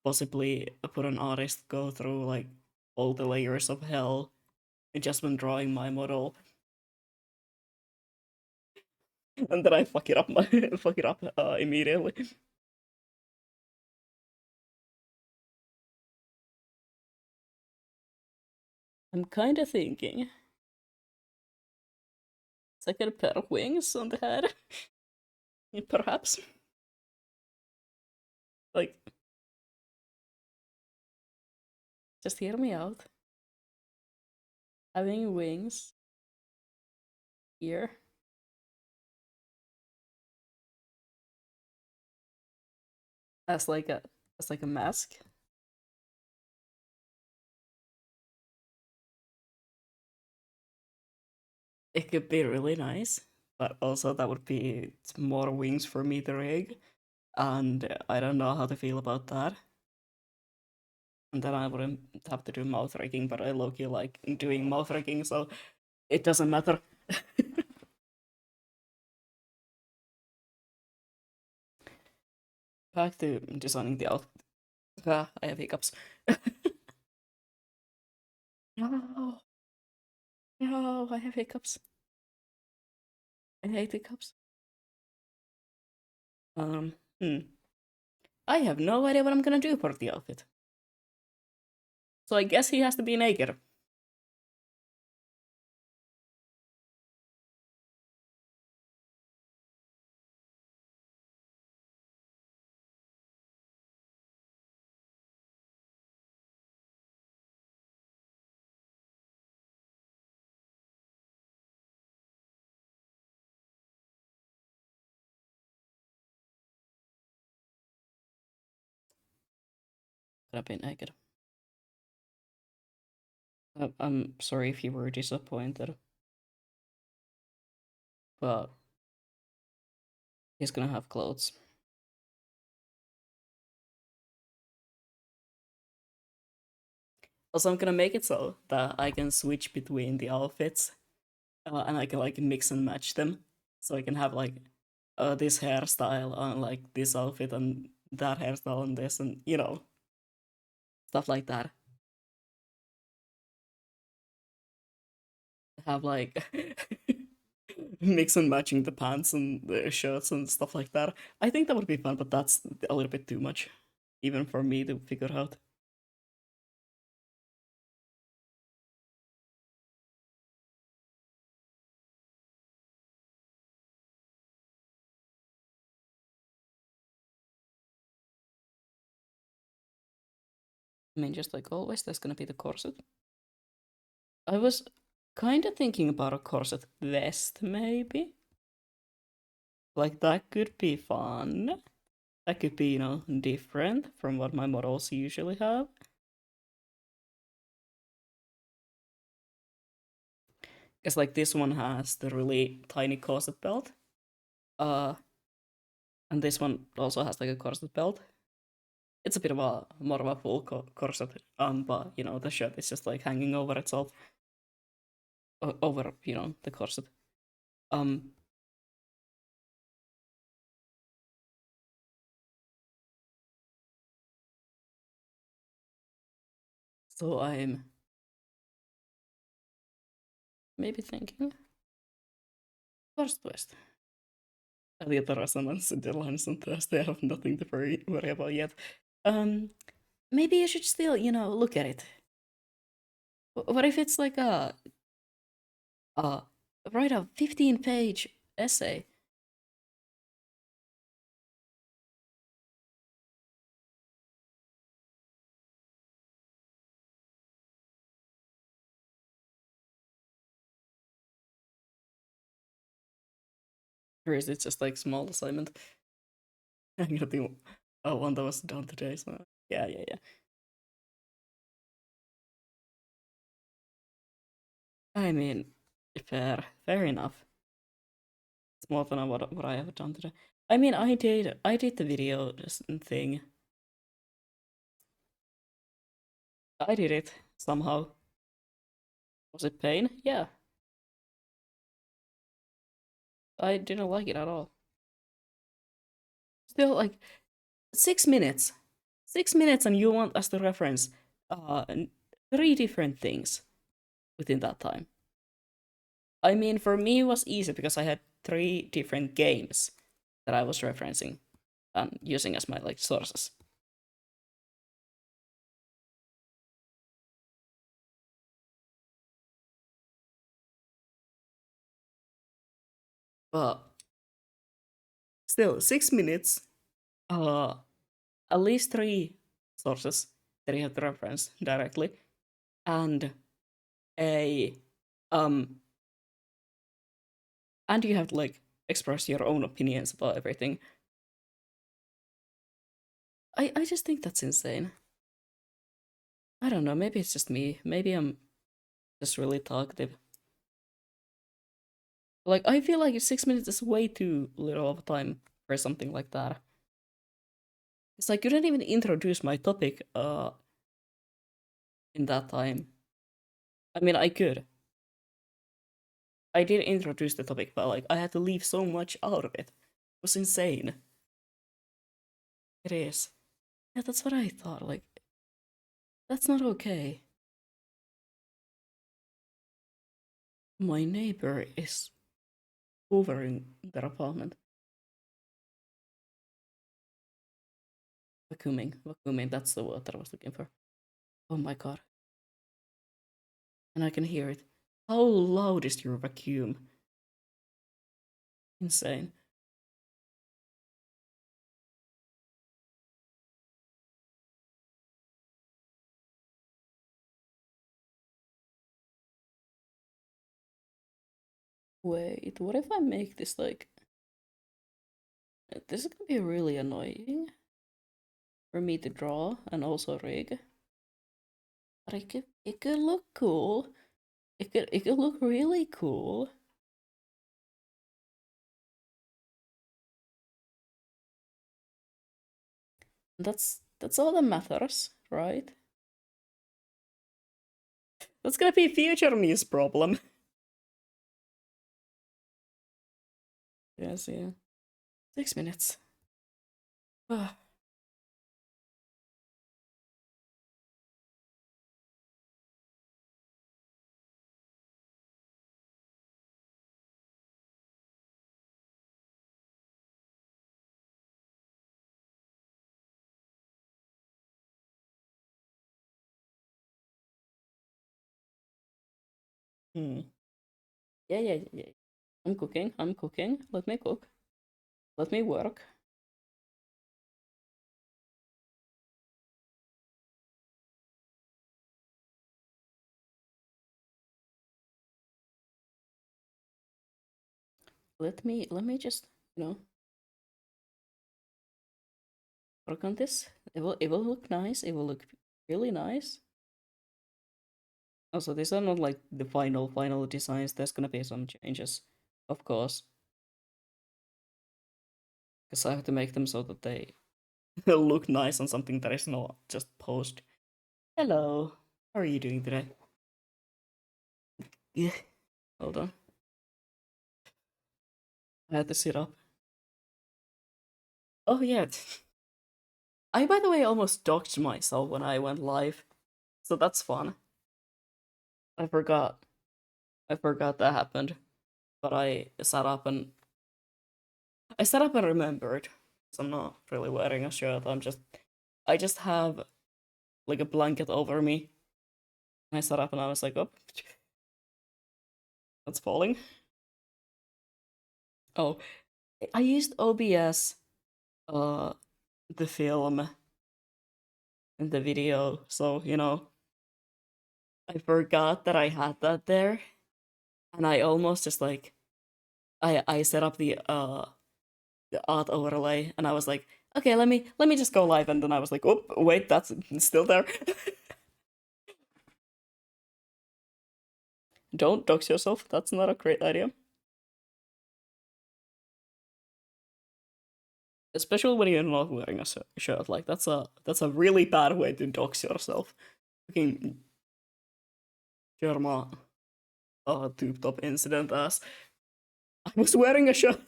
possibly put an artist go through like all the layers of hell just when drawing my model, and then I fuck it up fuck it up immediately. I'm kind of thinking it's like a pair of wings on the head, perhaps. Like, just hear me out. Having wings here as like a mask. It could be really nice, but also that would be more wings for me to rig, and I don't know how to feel about that. And then I wouldn't have to do mouth rigging, but I low-key like doing mouth rigging, so it doesn't matter. Back to designing the outfit. Ah, I have hiccups. No, no, I have hiccups. I hate hiccups. Um, hmm. I have no idea what I'm gonna do for the outfit. So I guess he has to be naked. Gonna be naked. I'm sorry if you were disappointed, but he's gonna have clothes. Also, I'm gonna make it so that I can switch between the outfits, and I can like mix and match them. So I can have like this hairstyle on like this outfit and that hairstyle on this, and stuff like that. Have like mix and matching the pants and the shirts and stuff like that. I think that would be fun, but that's a little bit too much, even for me to figure out. I mean, just like always, there's gonna be the corset. I was kind of thinking about a corset vest, maybe. Like, that could be fun. That could be, different from what my models usually have. Because, like, this one has the really tiny corset belt. Uh, and this one also has, like, a corset belt. It's a bit of a more of a full corset, but, the shirt is just, like, hanging over itself. Over, the corset. Um, so I'm maybe thinking first twist. The resonance and the lines and test, they have nothing to worry about yet. Um, Maybe you should still, look at it. What if it's like a write a 15-page essay? Or is it just like small assignment? I'm gonna do one that was done today, so yeah. I mean, fair enough. It's more than what I have done today. I mean, I did the video thing. I did it somehow. Was it pain? Yeah, I didn't like it at all. Still, like 6 minutes, 6 minutes, and you want us to reference three different things within that time. I mean, for me, it was easy because I had three different games that I was referencing and using as my like sources. But still, 6 minutes. Uh, at least three sources that you have to reference directly, and a um, and you have to like express your own opinions about everything. I just think that's insane. I don't know. Maybe it's just me. Maybe I'm just really talkative. Like I feel like 6 minutes is way too little of time for something like that. It's like you didn't even introduce my topic in that time. I mean, I could. I did introduce the topic, but like I had to leave so much out of it. It was insane. It is. Yeah, that's what I thought. Like that's not okay. My neighbor is hoovering their apartment. Vacuuming, that's the word that I was looking for. Oh my god. And I can hear it. How loud is your vacuum? Insane. Wait, what if I make this like... This is gonna be really annoying for me to draw and also rig. But it could look cool. It could look really cool. That's all that matters, right? That's gonna be future me's problem. Yes, yeah. 6 minutes. Ah, hmm. Yeah. I'm cooking. I'm cooking. Let me cook. Let me work. Let me just, you know, work on this. It will look nice. It will look really nice. Also, these are not like the final designs. There's gonna be some changes, of course, because I have to make them so that they look nice on something that is not just post. Hello, how are you doing today? Yeah. Hold on. I had to sit up. Oh yeah. I, by the way, almost docked myself when I went live, so that's fun. I forgot. I forgot that happened, but I sat up and remembered. So I'm not really wearing a shirt. I just have like a blanket over me. I sat up and I was like, oh, that's falling. Oh, I used OBS, uh, the film and the video, so I forgot that I had that there, and I almost just like I set up the art overlay, and I was like, okay, let me just go live, and then I was like, oh wait, that's still there. Don't dox yourself. That's not a great idea. Especially when you're not wearing a shirt. Like that's a really bad way to dox yourself. Fucking Jerma tube top incident as I was wearing a shirt.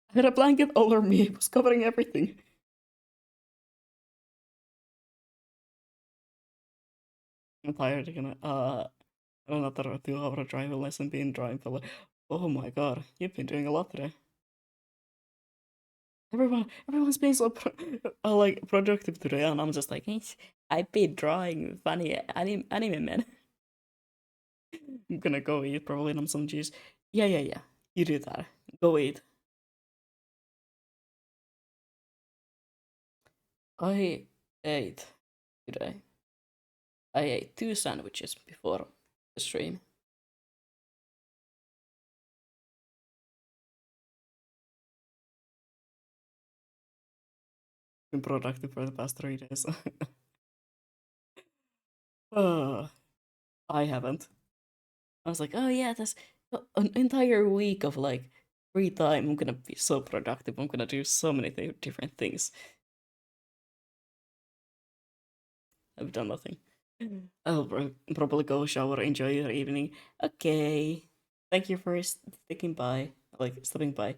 I had a blanket over me. It was covering everything. I'm tired again. Another 2 hour driving lesson being driving for like, oh my god, you've been doing a lot today. Everyone's being so like productive today, and I'm just like, I've been drawing funny anime man. I'm gonna go eat probably on some cheese. Yeah, yeah, yeah. You do that. Go eat. I ate today. I ate 2 sandwiches before the stream. Been productive for the past 3 days. uh, I haven't. I was like, oh yeah, that's an entire week of like free time. I'm gonna be so productive. I'm gonna do so many different things. I've done nothing. I'll probably go shower, enjoy your evening. Okay. Thank you for sticking by, like stopping by.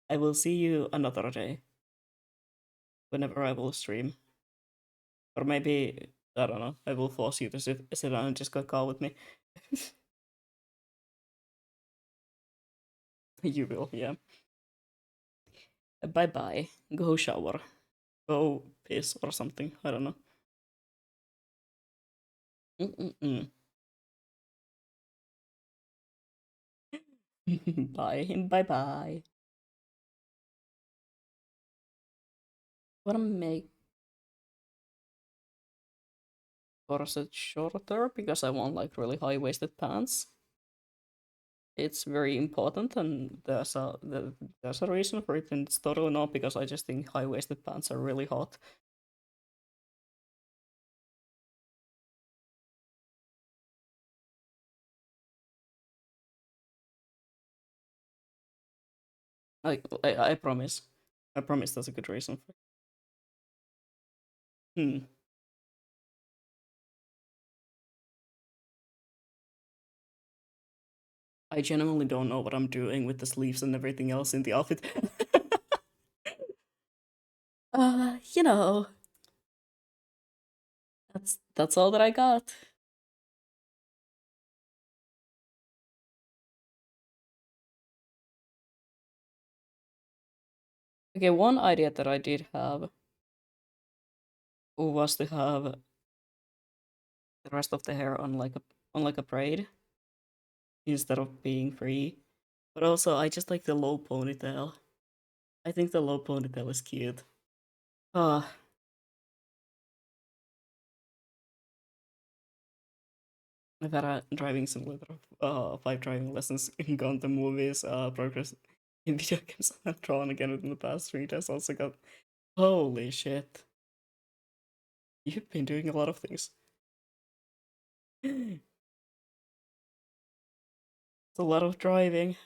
I will see you another day whenever I will stream. Or maybe, I don't know, I will force you to sit down and just go call with me. You will, yeah. Bye bye. Go shower. Go piss or something. I don't know. Mm-mm-mm. Bye. Bye bye. Wanna make corset shorter because I want like really high waisted pants. It's very important, and there's a reason for it, and it's totally not because I just think high waisted pants are really hot. I promise. I promise that's a good reason for. Hmm. I genuinely don't know what I'm doing with the sleeves and everything else in the outfit. You know, that's all that I got. Okay, one idea that I did have was to have the rest of the hair on like a braid instead of being free. But also, I just like the low ponytail. I think the low ponytail is cute. Ah, I've had a driving simulator, 5 driving lessons, gone to movies, progress in video games, and drawn again within the past 3 days. Also got holy shit, you've been doing a lot of things. It's a lot of driving,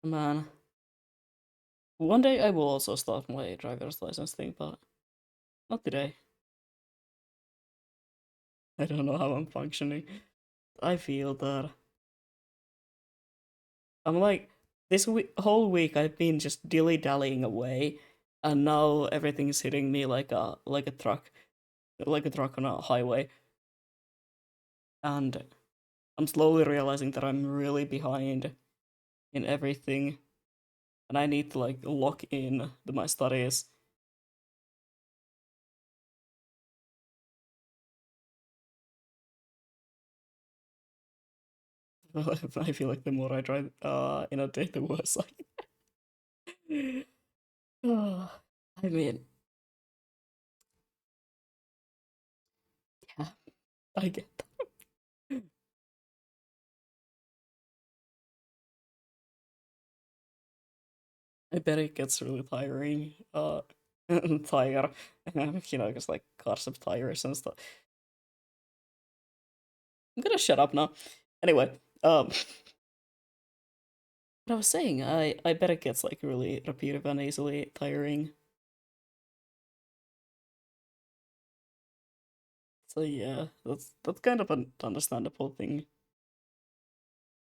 man. One day I will also start my driver's license thing, but not today. I don't know how I'm functioning. I feel that I'm like this whole week I've been just dilly dallying away, and now everything's hitting me like a truck on a highway, and I'm slowly realizing that I'm really behind in everything, and I need to like lock in my studies. I feel like the more I drive in a day, the worse I. I mean, yeah, I get that. I bet it gets really tiring. Tire, just like cars of tires and stuff. I'm gonna shut up now. Anyway, what I was saying, I bet it gets like really repetitive and easily tiring. So yeah, that's kind of an understandable thing.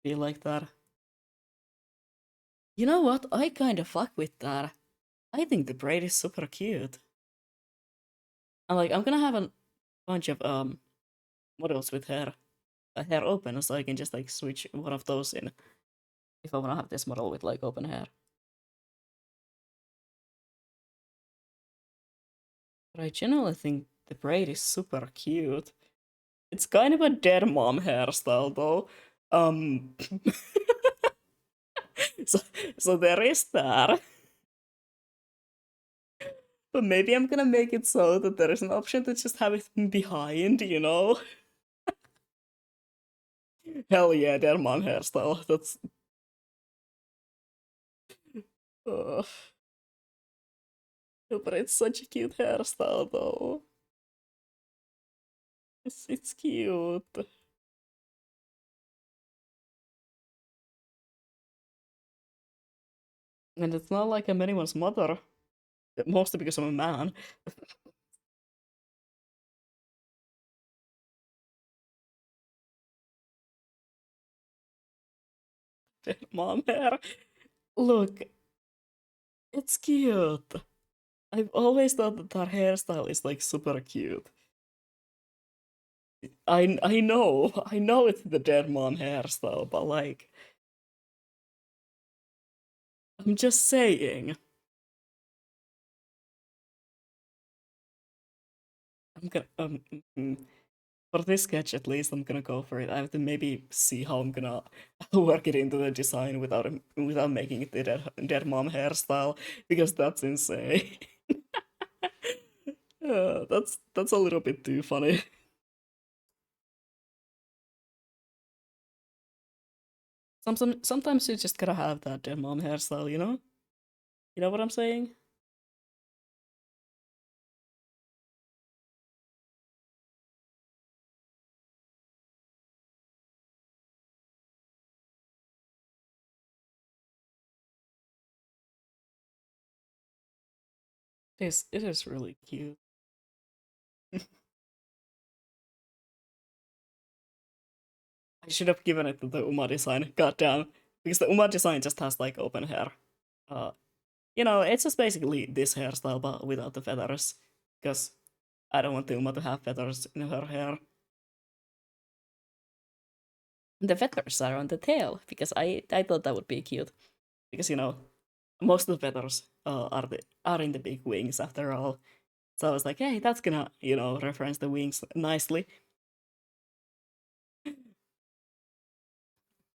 Be like that. You know what? I kind of fuck with that. I think the braid is super cute. I'm gonna have a bunch of models with hair open, so I can just like switch one of those in if I wanna have this model with like open hair. But I generally think the braid is super cute. It's kind of a dead mom hairstyle though. Um, so so there is that. But maybe I'm gonna make it so that there is an option to just have it behind, you know? Hell yeah, dead mom hairstyle. That's uh, but it's such a cute hairstyle though. It's cute. And it's not like I'm anyone's mother. Mostly because I'm a man. Dead mom hair. Look, it's cute. I've always thought that her hairstyle is like super cute. I know it's the dead mom hairstyle, but like I'm just saying. I'm gonna for this sketch at least I'm gonna go for it. I have to maybe see how I'm gonna work it into the design without making it the dead mom hairstyle because that's insane. That's a little bit too funny. Sometimes you just gotta have that dead mom hairstyle, you know? You know what I'm saying? It is really cute. I should have given it to the Uma design. Goddamn. Because the Uma design just has like open hair. Uh, it's just basically this hairstyle but without the feathers. Because I don't want the Uma to have feathers in her hair. The feathers are on the tail because I thought that would be cute. Because most of the feathers are in the big wings after all. So I was like, hey, that's gonna reference the wings nicely.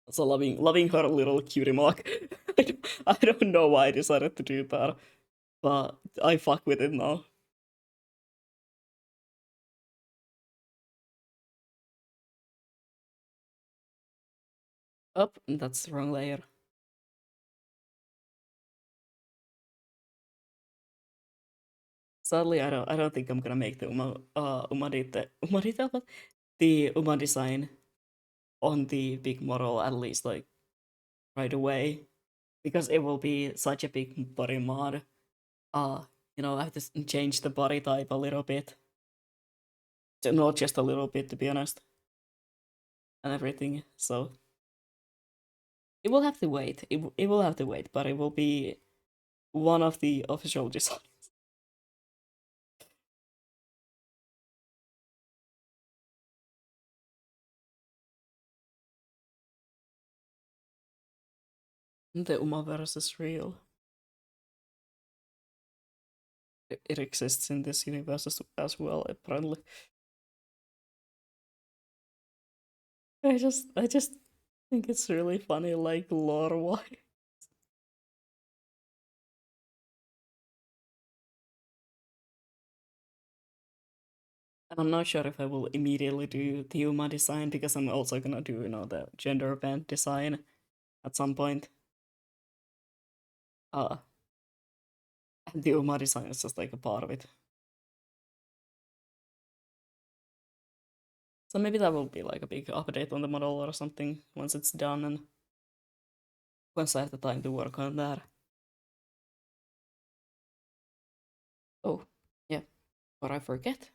So loving her little cutie mark. I don't know why I decided to do that, but I fuck with it now. Up, that's the wrong layer. Sadly, I don't think I'm gonna make the Uma detail, but the Uma design on the big model at least like right away because it will be such a big body mod. Uh, I have to change the body type a little bit, not just a little bit to be honest, and everything. So it will have to wait. It will have to wait, but it will be one of the official designs. The Uma versus real. It exists in this universe as well, apparently. I just think it's really funny, like lore wise. And I'm not sure if I will immediately do the Uma design because I'm also gonna do, the gender band design at some point. And the Uma design is just like a part of it. So maybe that will be like a big update on the model or something once it's done and once I have the time to work on that. Oh, yeah, but I forget.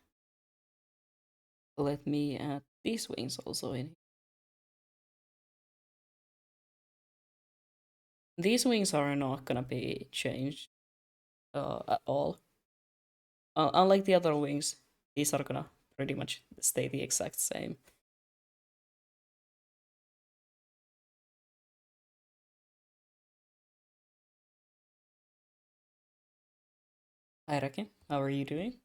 Let me add these wings also in. These wings are not gonna be changed at all. Unlike the other wings, these are gonna pretty much stay the exact same. I reckon. How are you doing?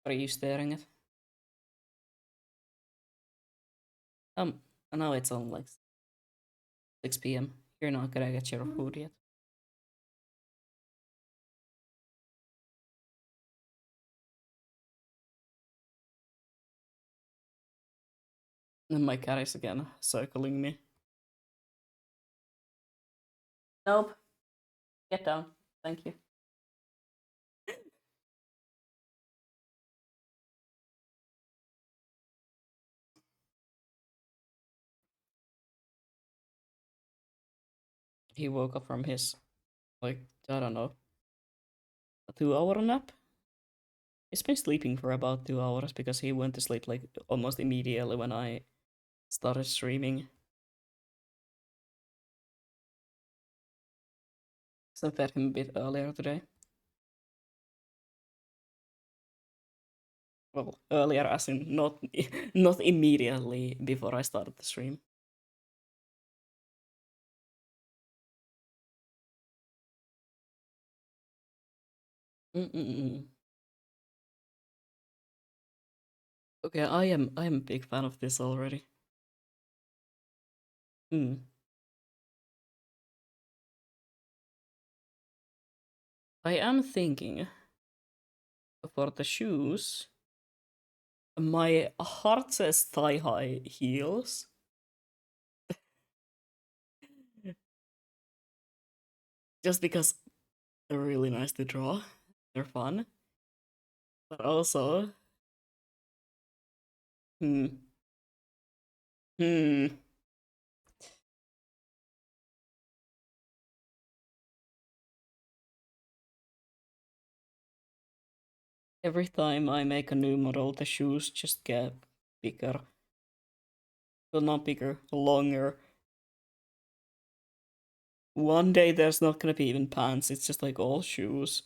What are you staring at? Um, now it's on like 6 p.m. You're not gonna get your food yet. And my cat is again circling me. Nope. Get down. Thank you. He woke up from his, like, I don't know, a 2 hour nap. He's been sleeping for about 2 hours because he went to sleep like almost immediately when I started streaming. So I fed him a bit earlier today. Well, earlier as in not not immediately before I started the stream. Mm-mm-mm. Okay, I am a big fan of this already. Mm. I am thinking for the shoes. My heart says thigh high heels. Just because they're really nice to draw. They're fun. But also, hmm, hmm. Every time I make a new model, the shoes just get bigger. Well, not bigger, longer. One day there's not gonna be even pants, it's just like all shoes.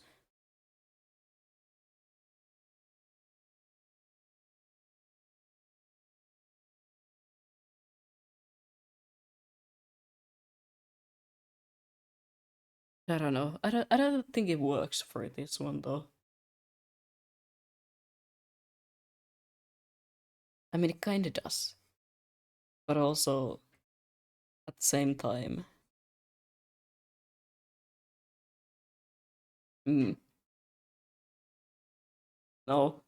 I don't know. I don't think it works for this one though. I mean, it kinda does. But also, at the same time, mm, no.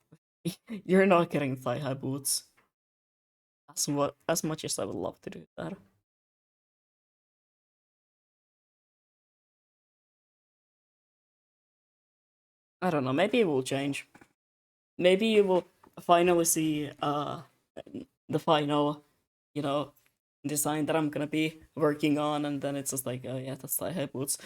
You're not getting thigh-high boots. As much as I would love to do that. I don't know, maybe it will change. Maybe you will finally see the final, you know, design that I'm gonna be working on, and then it's just like, oh yeah, that's thigh-high boots.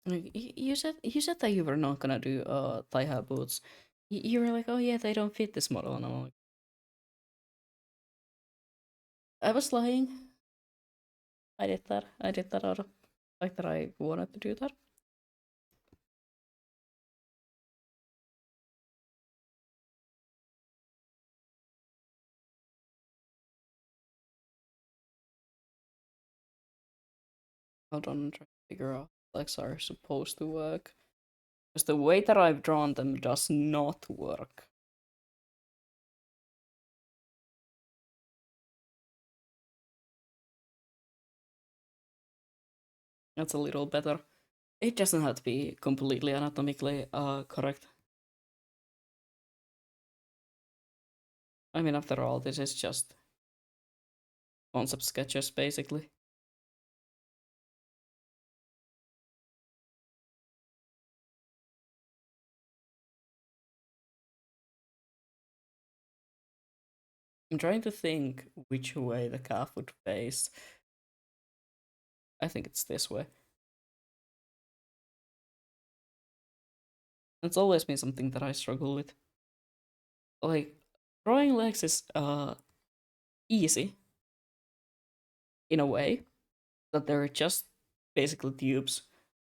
Like, you said that you were not gonna do thigh-high boots. You were like, oh yeah, they don't fit this model, and I'm like, I was lying. I did that. I did that out of like that I wanted to do that. Hold on, I'm trying to figure out how legs are supposed to work. Because the way that I've drawn them does not work. That's a little better. It doesn't have to be completely anatomically correct. I mean, after all, this is just concept sketches, basically. I'm trying to think which way the calf would face. I think it's this way. It's always been something that I struggle with. Like, drawing legs is easy in a way that they're just basically tubes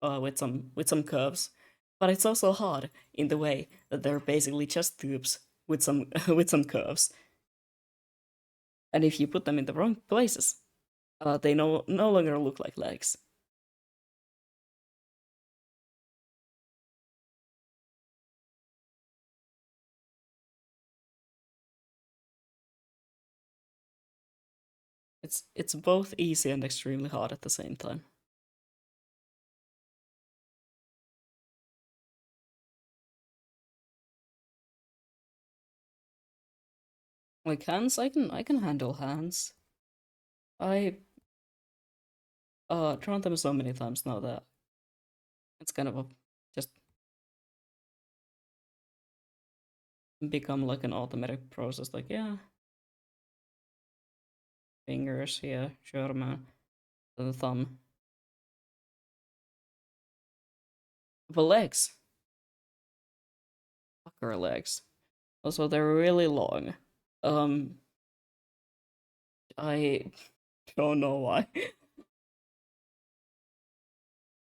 with some curves, but it's also hard in the way that they're basically just tubes with some with some curves. And if you put them in the wrong places, they no longer look like legs. It's both easy and extremely hard at the same time. Like hands, I can handle hands. I drawn them so many times now that it's kind of a, just become like an automatic process. Like, yeah, fingers, yeah, sure, man. The thumb. The legs. Fucker legs. Also, they're really long. Um, I don't know why.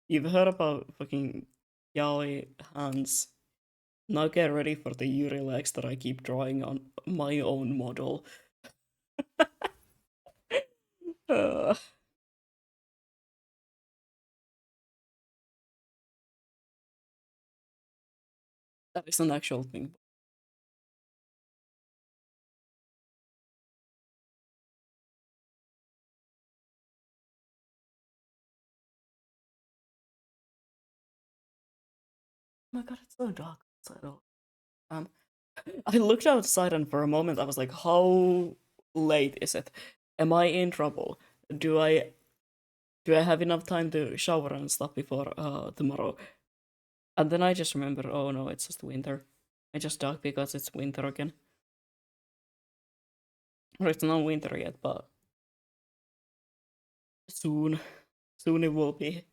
You've heard about fucking yaoi hands. Now get ready for the Yuri legs that I keep drawing on my own model. Uh, that is an actual thing. Oh my god, it's so dark outside. Um, I looked outside and for a moment I was like, how late is it? Am I in trouble? Do I do I have enough time to shower and stuff before tomorrow? And then I just remember, oh no, it's just winter. I just dug because it's winter again. Or it's not winter yet, but soon. Soon it will be.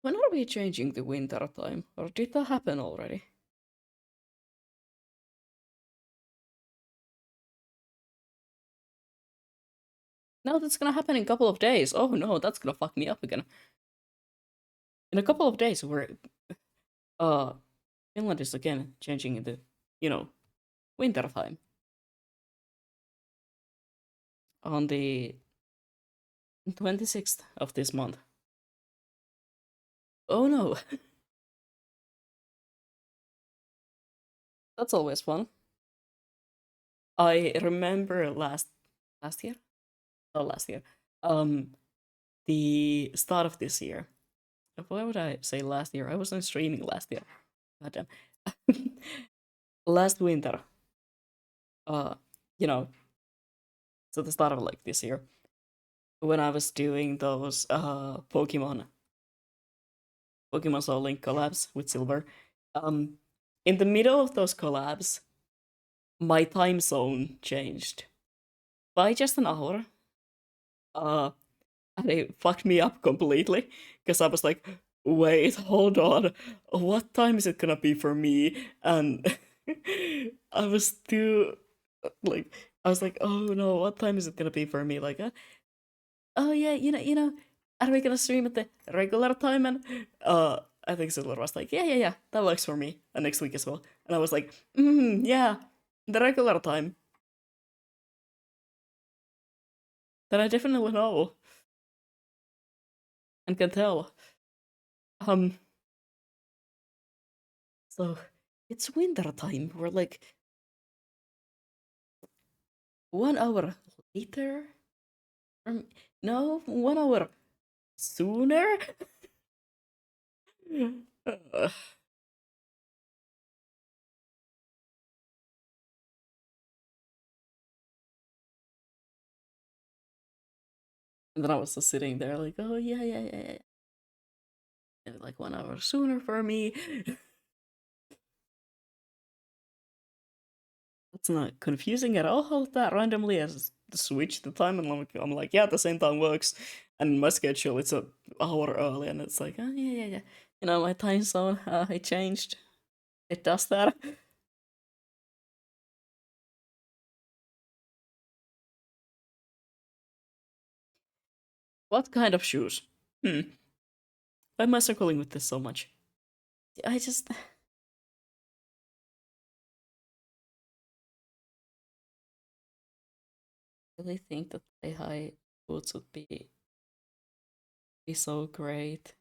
When are we changing the winter time? Or did that happen already? No, that's gonna happen in a couple of days. Oh no, that's gonna fuck me up again. In a couple of days, we're uh Finland is again changing into, you know, winter time on the 26th of this month. Oh no, that's always fun. I remember last year, oh last year, um, the start of this year. Why would I say last year? I wasn't streaming last year. Goddamn. Last winter, uh, you know, so the start of like this year, when I was doing those Pokemon Soul Link collabs with Silver, um, in the middle of those collabs, my time zone changed by just an hour. Uh, and it fucked me up completely because I was like, wait, hold on, what time is it gonna be for me? And I was too like, I was like, oh no, what time is it gonna be for me? Like, oh yeah, are we gonna stream at the regular time? And I think Silver was like, yeah, that works for me. And next week as well. And I was like, yeah, the regular time. that I definitely know and can tell. Um, so it's winter time. We're like 1 hour later. No, 1 hour sooner. Ugh. And then I was just sitting there like, oh yeah, yeah, yeah, yeah. And like 1 hour sooner for me. It's not confusing at all that randomly I just switch the time and I'm like, yeah, the same time works. And my schedule it's a hour early and it's like, oh yeah, yeah, yeah. You know, my time zone, it changed. It does that. What kind of shoes? Hmm. Why am I circling with this so much? I just really think that high boots would be so great.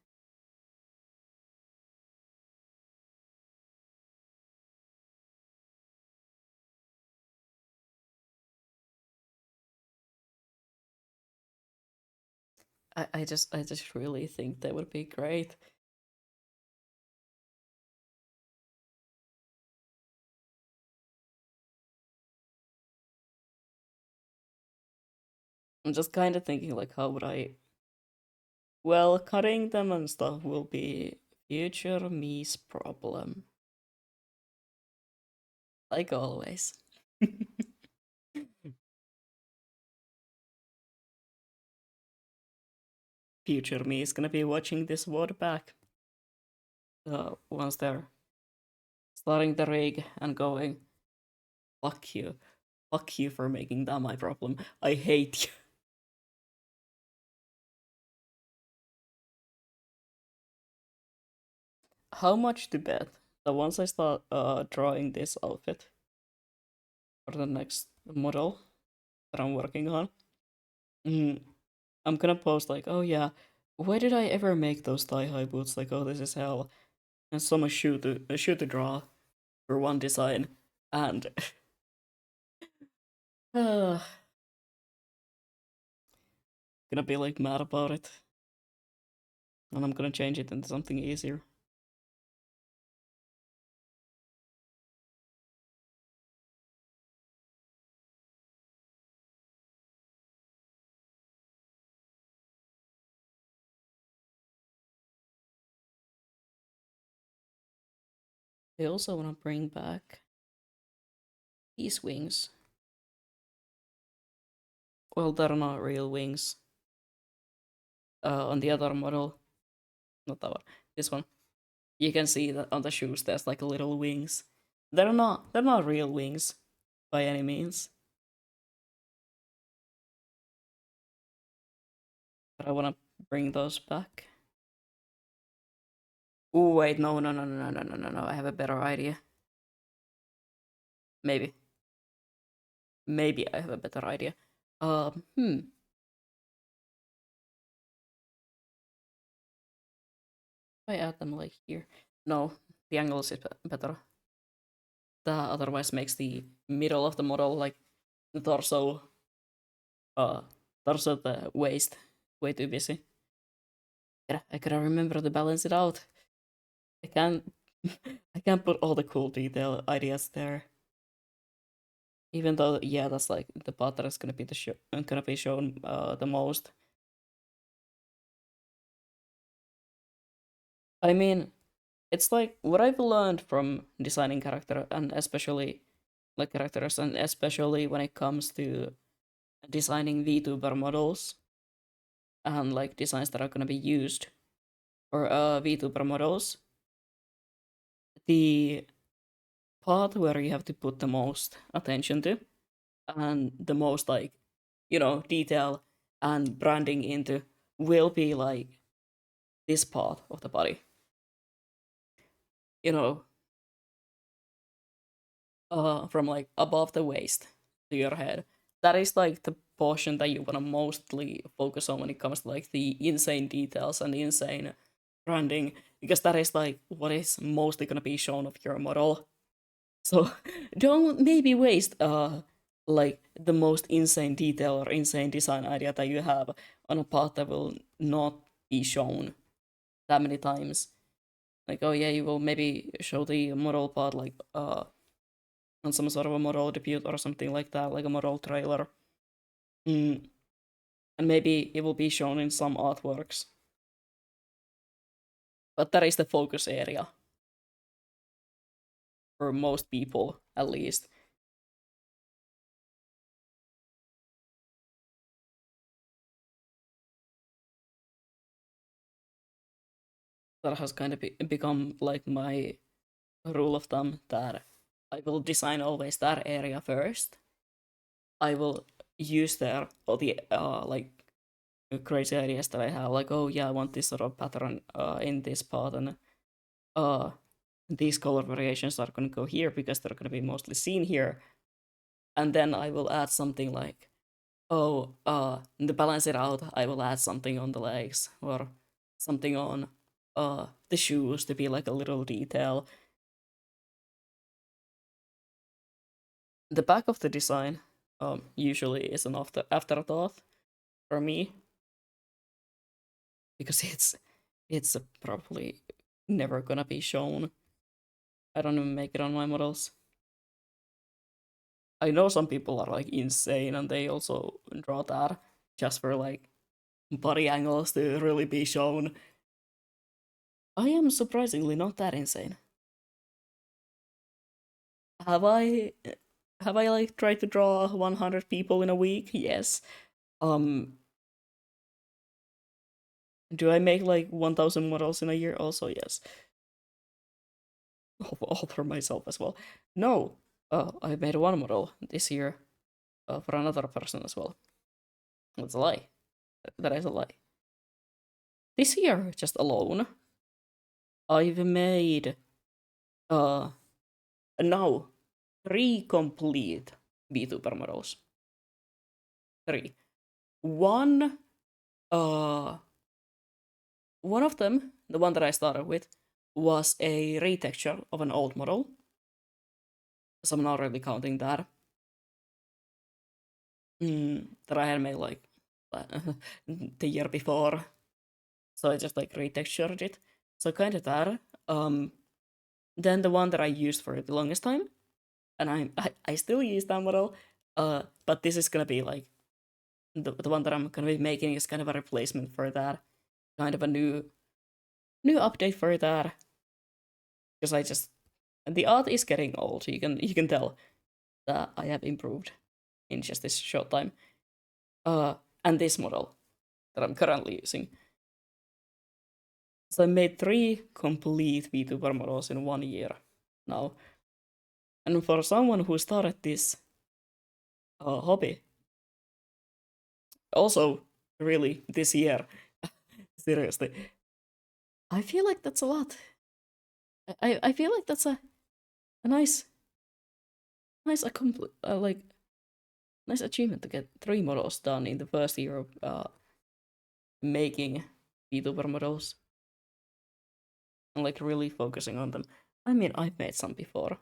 I just really think they would be great. I'm just kind of thinking like, how would I? Well, cutting them and stuff will be future me's problem, like always. Future me is gonna be watching this VOD back once they're starting the rig and going, fuck you. Fuck you for making that my problem. I hate you. How much to bet that once I start drawing this outfit for the next model that I'm working on, mm, I'm gonna post like, oh yeah, why did I ever make those thigh-high boots? Like, oh, this is hell. And so much shoe to draw for one design, and uh, gonna be like mad about it, and I'm gonna change it into something easier. I also wanna bring back these wings. Well, they're not real wings. On the other model, not that one, this one. You can see that on the shoes there's like little wings. They're not real wings by any means. But I wanna bring those back. Oh wait, no, no, no, no, no, no, no, no. I have a better idea. Maybe, maybe I have a better idea. Hmm. If I add them like here. No, the angle is better. That otherwise makes the middle of the model like the uh, torso, the waist way too busy. I gotta remember to balance it out. I can't, I can't put all the cool detail ideas there. Even though, yeah, that's like the part that is gonna be gonna be shown the most. I mean, it's like what I've learned from designing character and especially like characters and especially when it comes to designing VTuber models and like designs that are gonna be used for VTuber models. The part where you have to put the most attention to and the most like detail and branding into will be like this part of the body, you know from like above the waist to your head, that is like the portion that you want to mostly focus on when it comes to like the insane details and the insane branding, because that is like what is mostly going to be shown of your model. So don't maybe waste like the most insane detail or insane design idea that you have on a part that will not be shown that many times. Like, oh yeah, you will maybe show the model part like on some sort of a model debut or something like that, like a model trailer. Mm, and maybe it will be shown in some artworks. But that is the focus area for most people, at least. That has kind of become like my rule of thumb that I will design always that area first. I will use there all the like crazy ideas that I have, like, oh yeah, I want this sort of pattern in this part, and uh these color variations are going to go here because they're going to be mostly seen here. And then I will add something like, oh, to balance it out, I will add something on the legs or something on the shoes to be like a little detail. The back of the design usually is an afterthought for me, because it's probably never gonna be shown. I don't even make it on my models. I know some people are like insane and they also draw that just for like body angles to really be shown. I am surprisingly not that insane. Have I have I like tried to draw 100 people in a week? Yes. Um do I make like 1000 models in a year? Also yes. All for myself as well. No. I made one model this year for another person as well. That's a lie. That is a lie. This year, just alone, I've made uh now 3 complete VTuber models. 3. One uh one of them, the one that I started with, was a retexture of an old model. So I'm not really counting that. That I had made like the year before. So I just like retextured it. So kind of that. Then the one that I used for the longest time, and I still use that model. But this is gonna be like the one that I'm gonna be making is kind of a replacement for that, kind of a new update for that, because I just the art is getting old. You can tell that I have improved in just this short time. Uh, and this model that I'm currently using. So I made 3 complete VTuber models in 1 year now. And for someone who started this hobby, also really this year, seriously, I feel like that's a lot. I feel like that's a nice like nice achievement to get 3 models done in the first year of making VTuber models and like really focusing on them. I mean, I've made some before,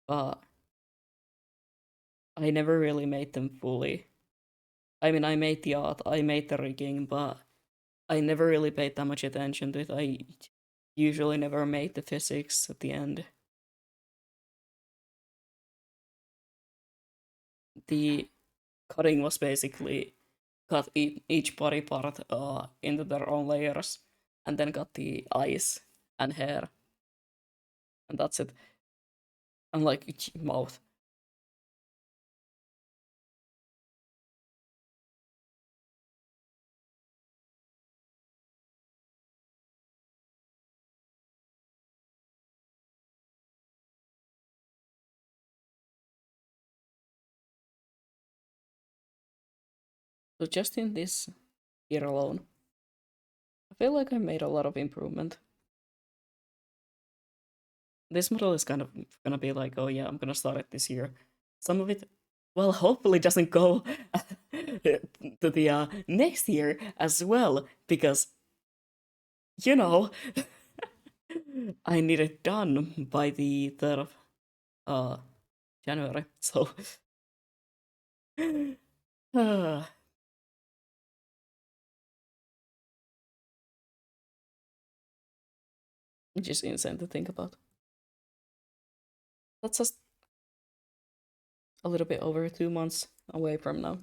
but I never really made them fully. I mean, I made the art, I made the rigging, but I never really paid that much attention to it. I usually never made the physics at the end. The cutting was basically cut each body part into their own layers, and then got the eyes and hair, and that's it. And like each mouth. So just in this year alone, I feel like I made a lot of improvement. This model is kind of gonna be like, oh yeah, I'm gonna start it this year. Some of it well, hopefully doesn't go to the next year as well, because you know I need it done by the 3rd of uh January. So uh, just insane to think about. That's just a little bit over 2 months away from now.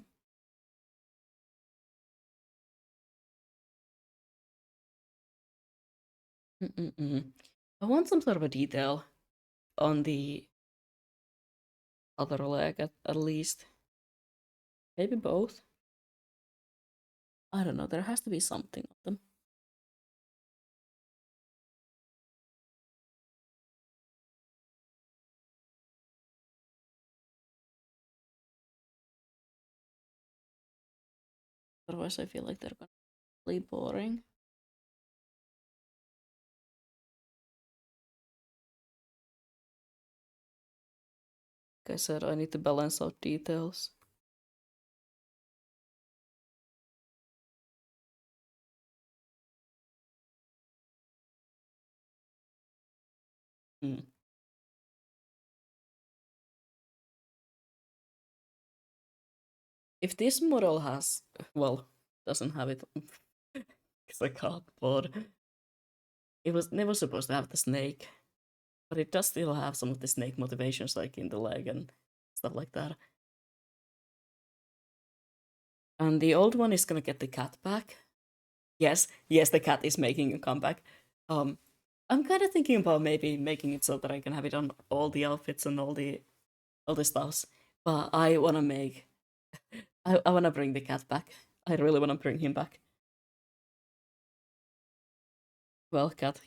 Mm-mm-mm. I want some sort of a detail on the other leg at least. Maybe both. I don't know. There has to be something of them. Otherwise, I feel like they're gonna be boring. Like I said, I need to balance out details. Hmm. If this model has, well, doesn't have it, because I can't, but it was never supposed to have the snake, but it does still have some of the snake motivations, like in the leg and stuff like that. And the old one is gonna get the cat back. Yes, yes, the cat is making a comeback. Um, I'm kind of thinking about maybe making it so that I can have it on all the outfits and all the stuffs. But I wanna make, I wanna bring the cat back. I really wanna bring him back. Well, cat,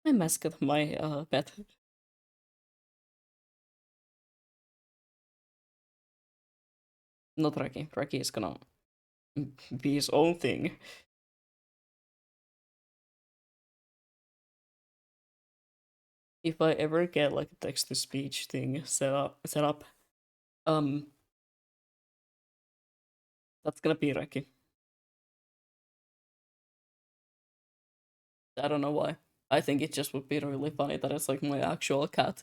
my mascot, my pet. Not Reki. Reki is gonna be his own thing. If I ever get like a text to speech thing set up, um, that's gonna be Reki. I don't know why. I think it just would be really funny that it's like my actual cat.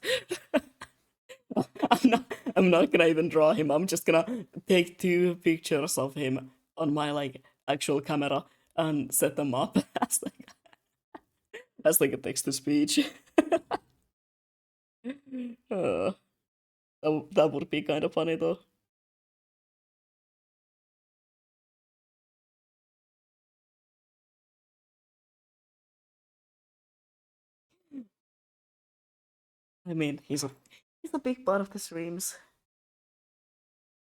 I'm not gonna even draw him. I'm just gonna take 2 pictures of him on my like actual camera and set them up as like a text to speech. uh, that would be kind of funny though. I mean, he's a big part of the streams.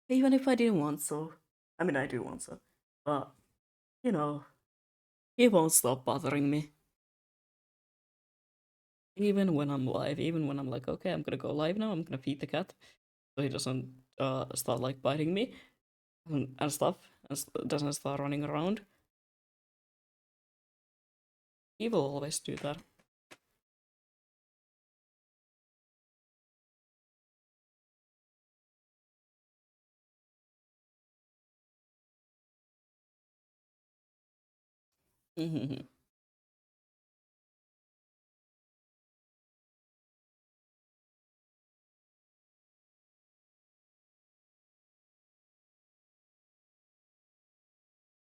Even if I didn't want so. I mean, I do want so, but you know, he won't stop bothering me. Even when I'm live, even when I'm like, okay, I'm gonna go live now. I'm gonna feed the cat so he doesn't start like biting me and stuff and doesn't start running around. He will always do that.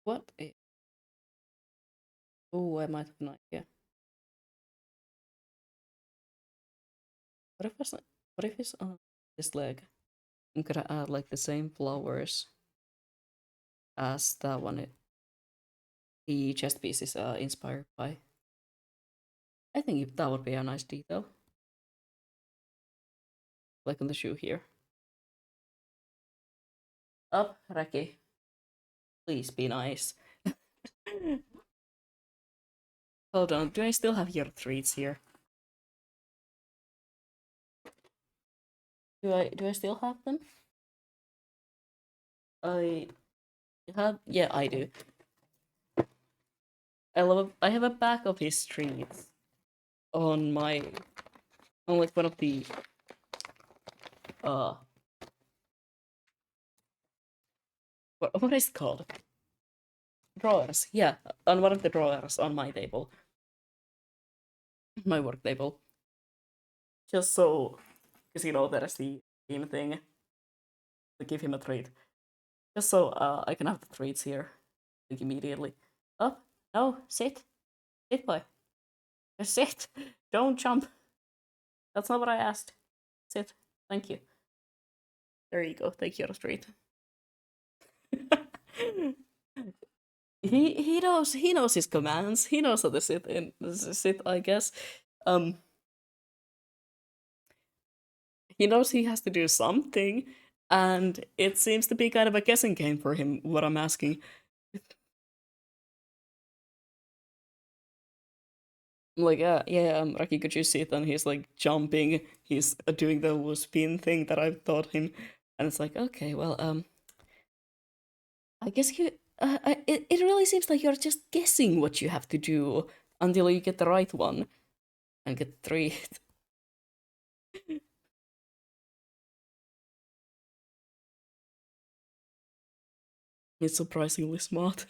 What? Oh, I might have no idea. What if it's what if it's on this leg? I'm gonna add like the same flowers as that one. The chest piece is inspired by. I think that would be a nice detail, like on the shoe here. Up, Raki. Please be nice. Hold on, do I still have your treats here? Do I still have them? I yeah, I do. I have a pack of his treats on my on like one of the uh what is it called? Drawers. Yeah, on one of the drawers on my table, my work table. Just so, because there's the game thing to give him a treat. Just so I can have the treats here, like immediately. Oh no, sit, boy, just sit. Don't jump. That's not what I asked. Sit. Thank you. There you go. Take your treat. he knows his commands. He knows how to sit. I guess. Um, he knows he has to do something, and it seems to be kind of a guessing game for him. What I'm asking. I'm like, yeah, Raki, could you sit? And he's like jumping. He's doing the spin thing that I've taught him, and it's like, okay, well, I guess it really seems like you're just guessing what you have to do until you get the right one and get the treat. It's surprisingly smart.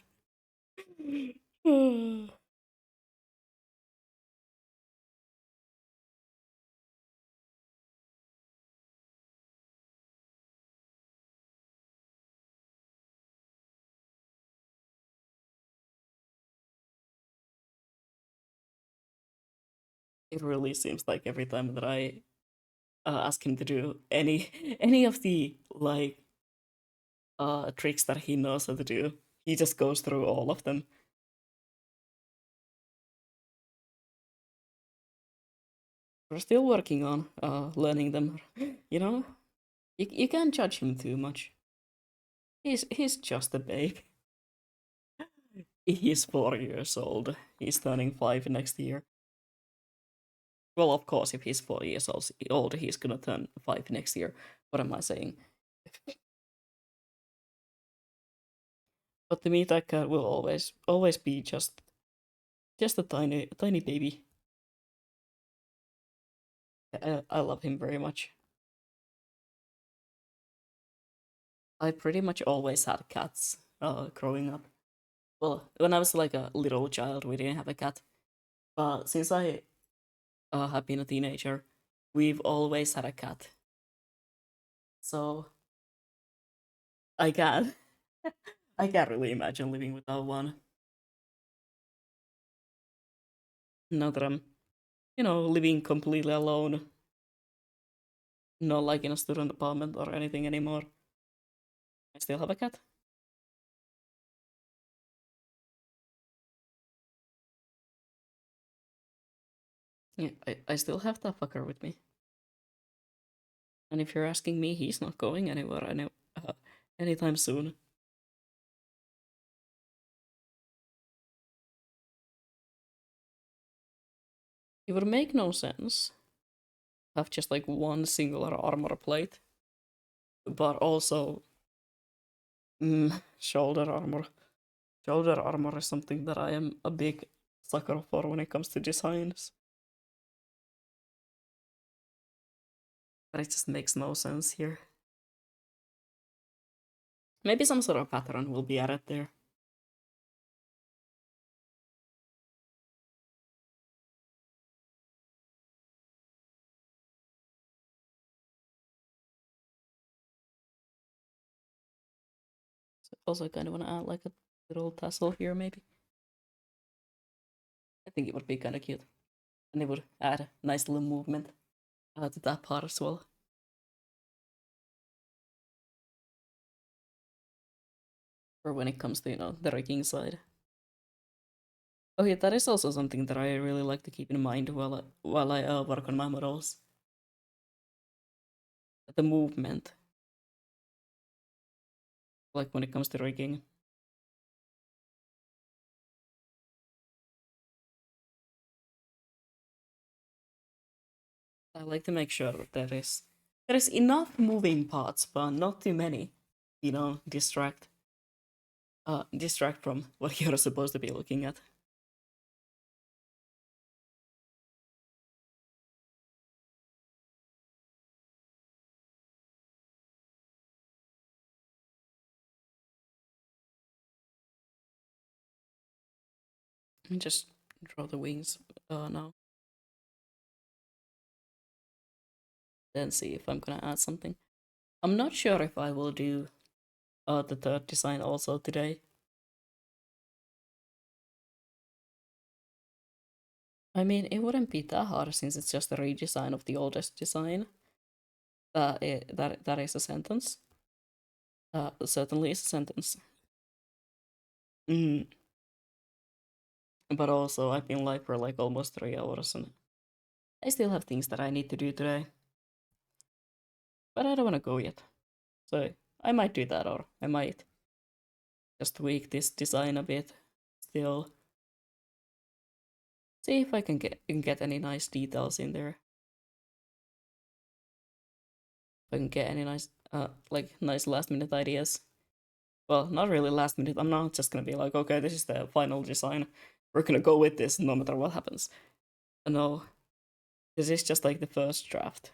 It really seems like every time that I ask him to do any of the like tricks that he knows how to do, he just goes through all of them. We're still working on learning them. You know, you can't judge him too much. He's just a babe. He's 4 years old. He's turning 5 next year. Well, of course, if he's 4 years old, he's gonna turn 5 next year. What am I saying? But to me, that cat will always be just a tiny baby. I love him very much. I pretty much always had cats growing up. Well, when I was like a little child, we didn't have a cat. But since I have been a teenager, we've always had a cat. So I can't I can't really imagine living without one. Now that I'm, living completely alone, not like in a student apartment or anything anymore. I still have a cat. Yeah, I still have that fucker with me. And if you're asking me, he's not going anywhere anytime soon. It would make no sense have just like one singular armor plate, but also shoulder armor. Shoulder armor is something that I am a big sucker for when it comes to designs. But it just makes no sense here. Maybe some sort of pattern will be added there. So also kind of want to add like a little tassel here, maybe. I think it would be kind of cute. And it would add a nice little movement to that part as well. For when it comes to, the rigging side. Oh yeah, that is also something that I really like to keep in mind while I work on my models. The movement, like when it comes to rigging. I like to make sure that there is enough moving parts, but not too many. Distract from what you're supposed to be looking at. Let me just draw the wings now. Then see if I'm gonna add something. I'm not sure if I will do the third design also today. I mean, it wouldn't be that hard since it's just a redesign of the oldest design. That is a sentence. Certainly is a sentence. Mm. But also, I've been live for like almost 3 hours and I still have things that I need to do today. But I don't want to go yet. So I might do that, or I might just tweak this design a bit. Still, see if I can get any nice details in there. If I can get any nice like nice last minute ideas. Well, not really last minute. I'm not just gonna be like, okay, this is the final design. We're gonna go with this no matter what happens. No, this is just like the first draft.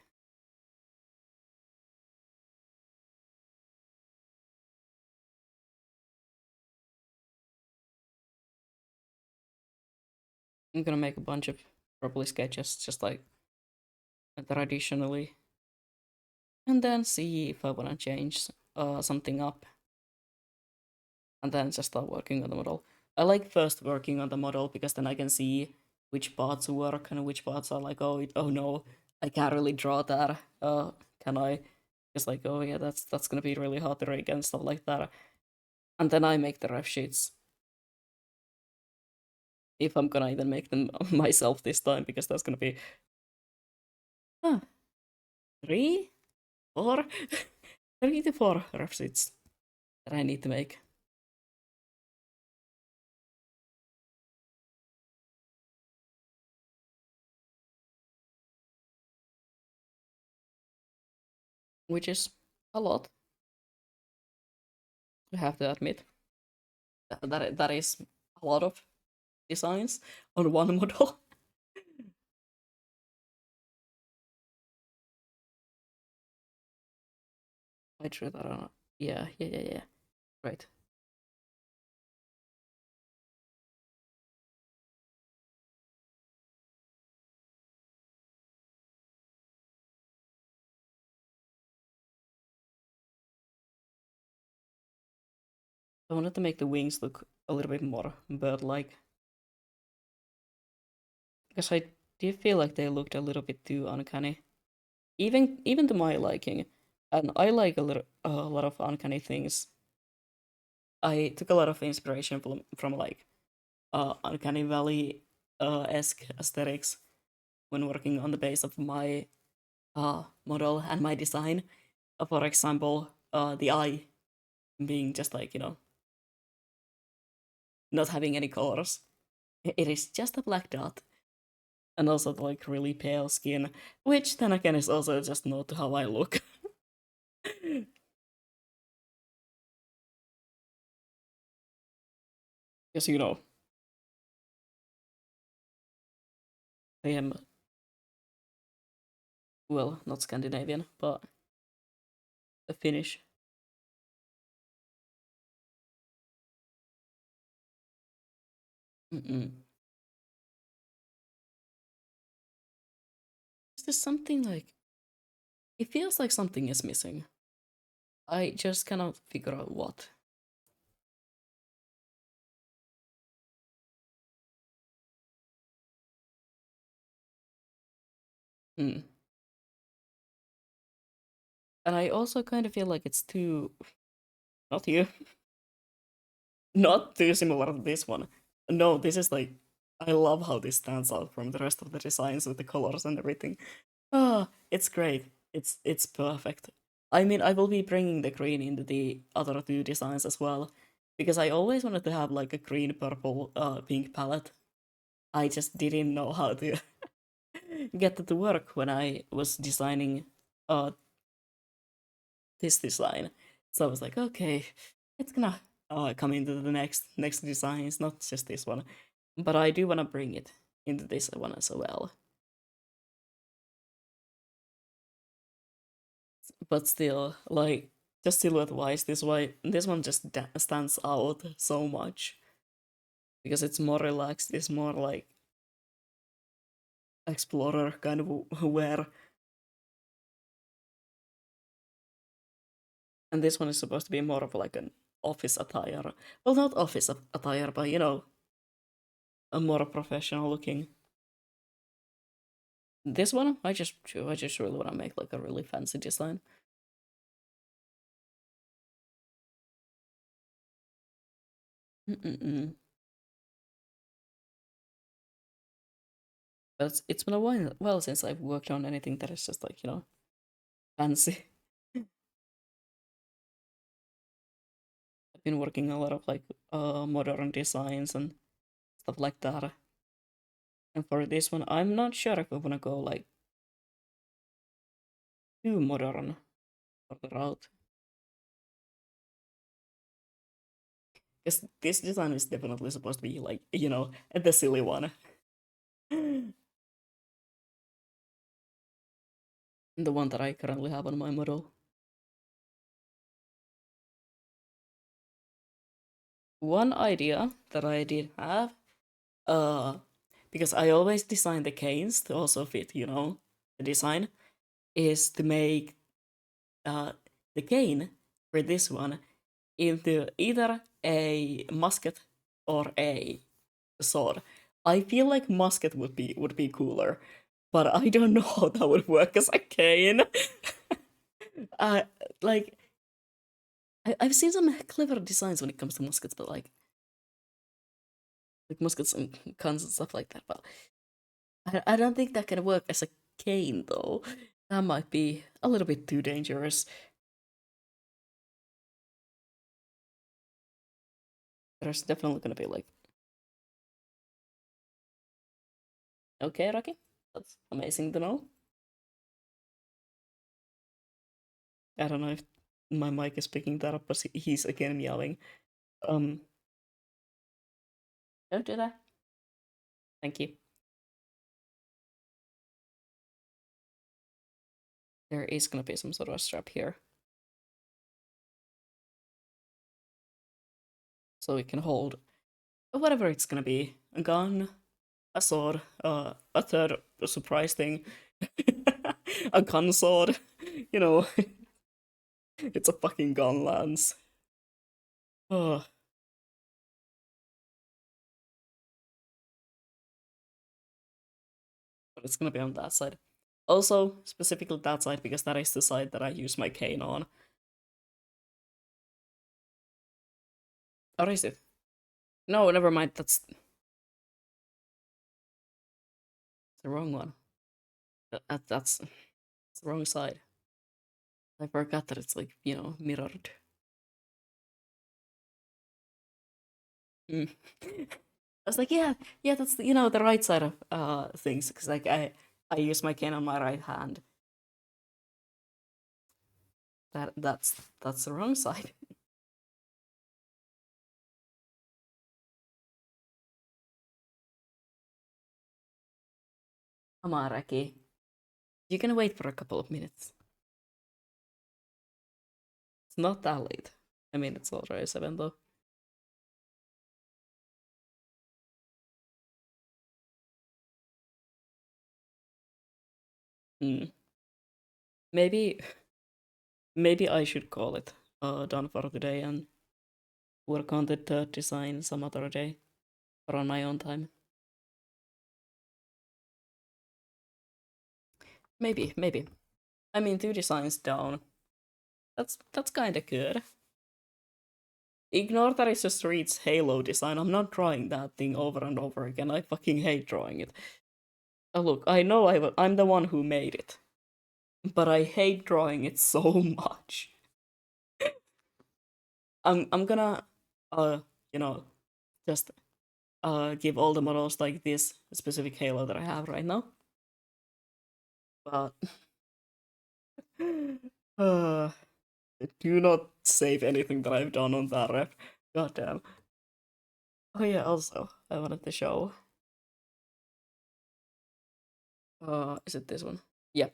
I'm gonna make a bunch of probably sketches, just like traditionally, and then see if I wanna change something up, and then just start working on the model. I like first working on the model because then I can see which parts work and which parts are like, oh no, I can't really draw that. Can I? Just like, oh yeah, that's gonna be really hard to rig and stuff like that. And then I make the ref sheets if I'm gonna even make them myself this time because that's gonna be huh, 3, 4, 3 to 4 ref sheets that I need to make. Which is a lot, I have to admit. That is a lot of designs on one model. I drew that on. Yeah. Right. I wanted to make the wings look a little bit more bird-like because I did feel like they looked a little bit too uncanny, even to my liking. And I like a lot of uncanny things. I took a lot of inspiration from like uncanny valley esque aesthetics when working on the base of my model and my design. For example, the eye being just like not having any colors. It is just a black dot, and also the, like really pale skin, which then again is also just not how I look. Because I am, well, not Scandinavian, but a Finnish. Mm-mm. Is there something like it feels like something is missing? I just cannot figure out what. Hmm. And I also kind of feel like it's too, not you, not too similar to this one. No, this is like, I love how this stands out from the rest of the designs with the colors and everything. Ah, it's great. It's perfect. I mean, I will be bringing the green into the other two designs as well, because I always wanted to have like a green, purple, pink palette. I just didn't know how to get that to work when I was designing uh this design. So I was like, okay, it's gonna come into the next designs, not just this one. But I do wanna bring it into this one as well. But still, like just silhouette wise, this one just stands out so much because it's more relaxed. It's more like explorer kind of wear. And this one is supposed to be more of like an office attire. Well, not office attire, but you know, a more professional looking. This one, I just really want to make like a really fancy design. But it's been a while since I've worked on anything that is just like, you know, fancy. I've been working a lot of like modern designs and stuff like that. And for this one, I'm not sure if I wanna go like too modern for the route. Because this design is definitely supposed to be like, you know, the silly one. The one that I currently have on my model. One idea that I did have, uh, because I always design the canes to also fit, you know, the design, is to make the cane for this one into either a musket or a sword. I feel like musket would be cooler, but I don't know how that would work as a cane. uh, like I've seen some clever designs when it comes to muskets, but like muskets and guns and stuff like that. But I don't think that can work as a cane though. That might be a little bit too dangerous. There's definitely gonna be like, okay, Rocky, that's amazing to know. I don't know if my mic is picking that up, but he's again yelling. Um, don't do that. Thank you. There is gonna be some sort of a strap here, so we can hold whatever it's gonna be. A gun, a sword, a third surprise thing, a gun sword. You know, it's a fucking gun lance. Oh, but it's gonna be on that side. Also, specifically that side because that is the side that I use my cane on. Or is it? No, never mind. That's the wrong one. That's the wrong side. I forgot that it's like, you know, mirrored. Mm. I was like, yeah, yeah, that's you know the right side of things because like I use my cane on my right hand. That's the wrong side. Come on, Raki. You can wait for a couple of minutes. It's not that late. I mean, it's already 7 though. Hmm. Maybe maybe I should call it done for today and work on the third design some other day or on my own time. Maybe. I mean, 2 designs down. That's kind of good. Ignore that it's just Reed's Halo design. I'm not drawing that thing over and over again. I fucking hate drawing it. Oh, look, I know I'm the one who made it, but I hate drawing it so much. I'm gonna, uh, you know, just give all the models like this specific Halo that I have right now. But uh, do not save anything that I've done on that rep. Goddamn. Oh yeah, also I wanted to show. Is it this one? Yeah,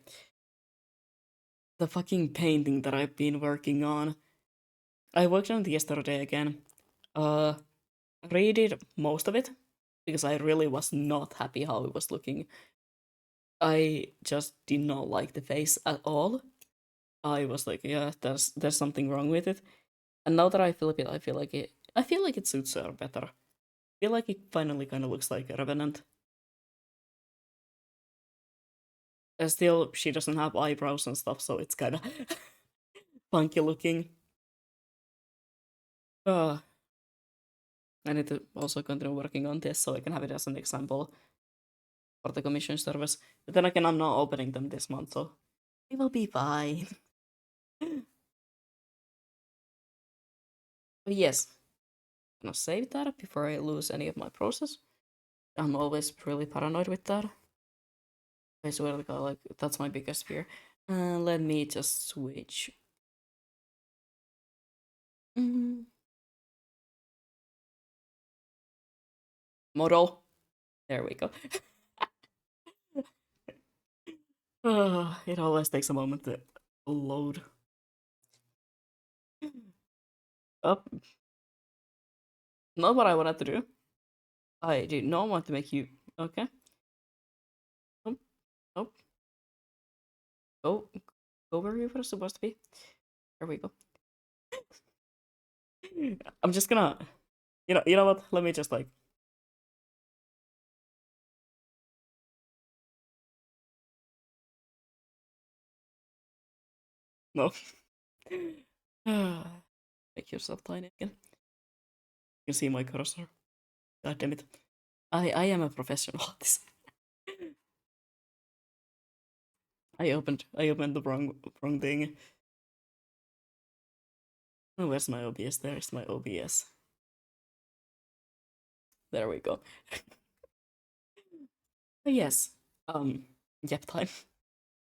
the fucking painting that I've been working on. I worked on it yesterday again. Uh, redid most of it because I really was not happy how it was looking. I just did not like the face at all. I was like, yeah, there's something wrong with it. And now that I feel it, I feel like it suits her better. I feel like it finally kind of looks like a Revenant. Still, she doesn't have eyebrows and stuff, so it's kind of funky looking. Uh, I need to also continue working on this so I can have it as an example for the commission service. But then again, I'm not opening them this month, so it will be fine. But yes, I'm gonna save that before I lose any of my process. I'm always really paranoid with that. I swear to God, like, that's my biggest fear. Let me just switch. Mm. Model. There we go. It always takes a moment to load. Up. Not what I wanted to do. I did not want to make you. Okay. Nope. Nope. Go. Go where you were supposed to be. There we go. I'm just gonna. You know what? Let me just like. No. Make yourself tiny again. You can see my cursor. God damn it. I am a professional at this. I opened the wrong thing. Oh, where's my OBS? There's my OBS. There we go. But yes. Yep time.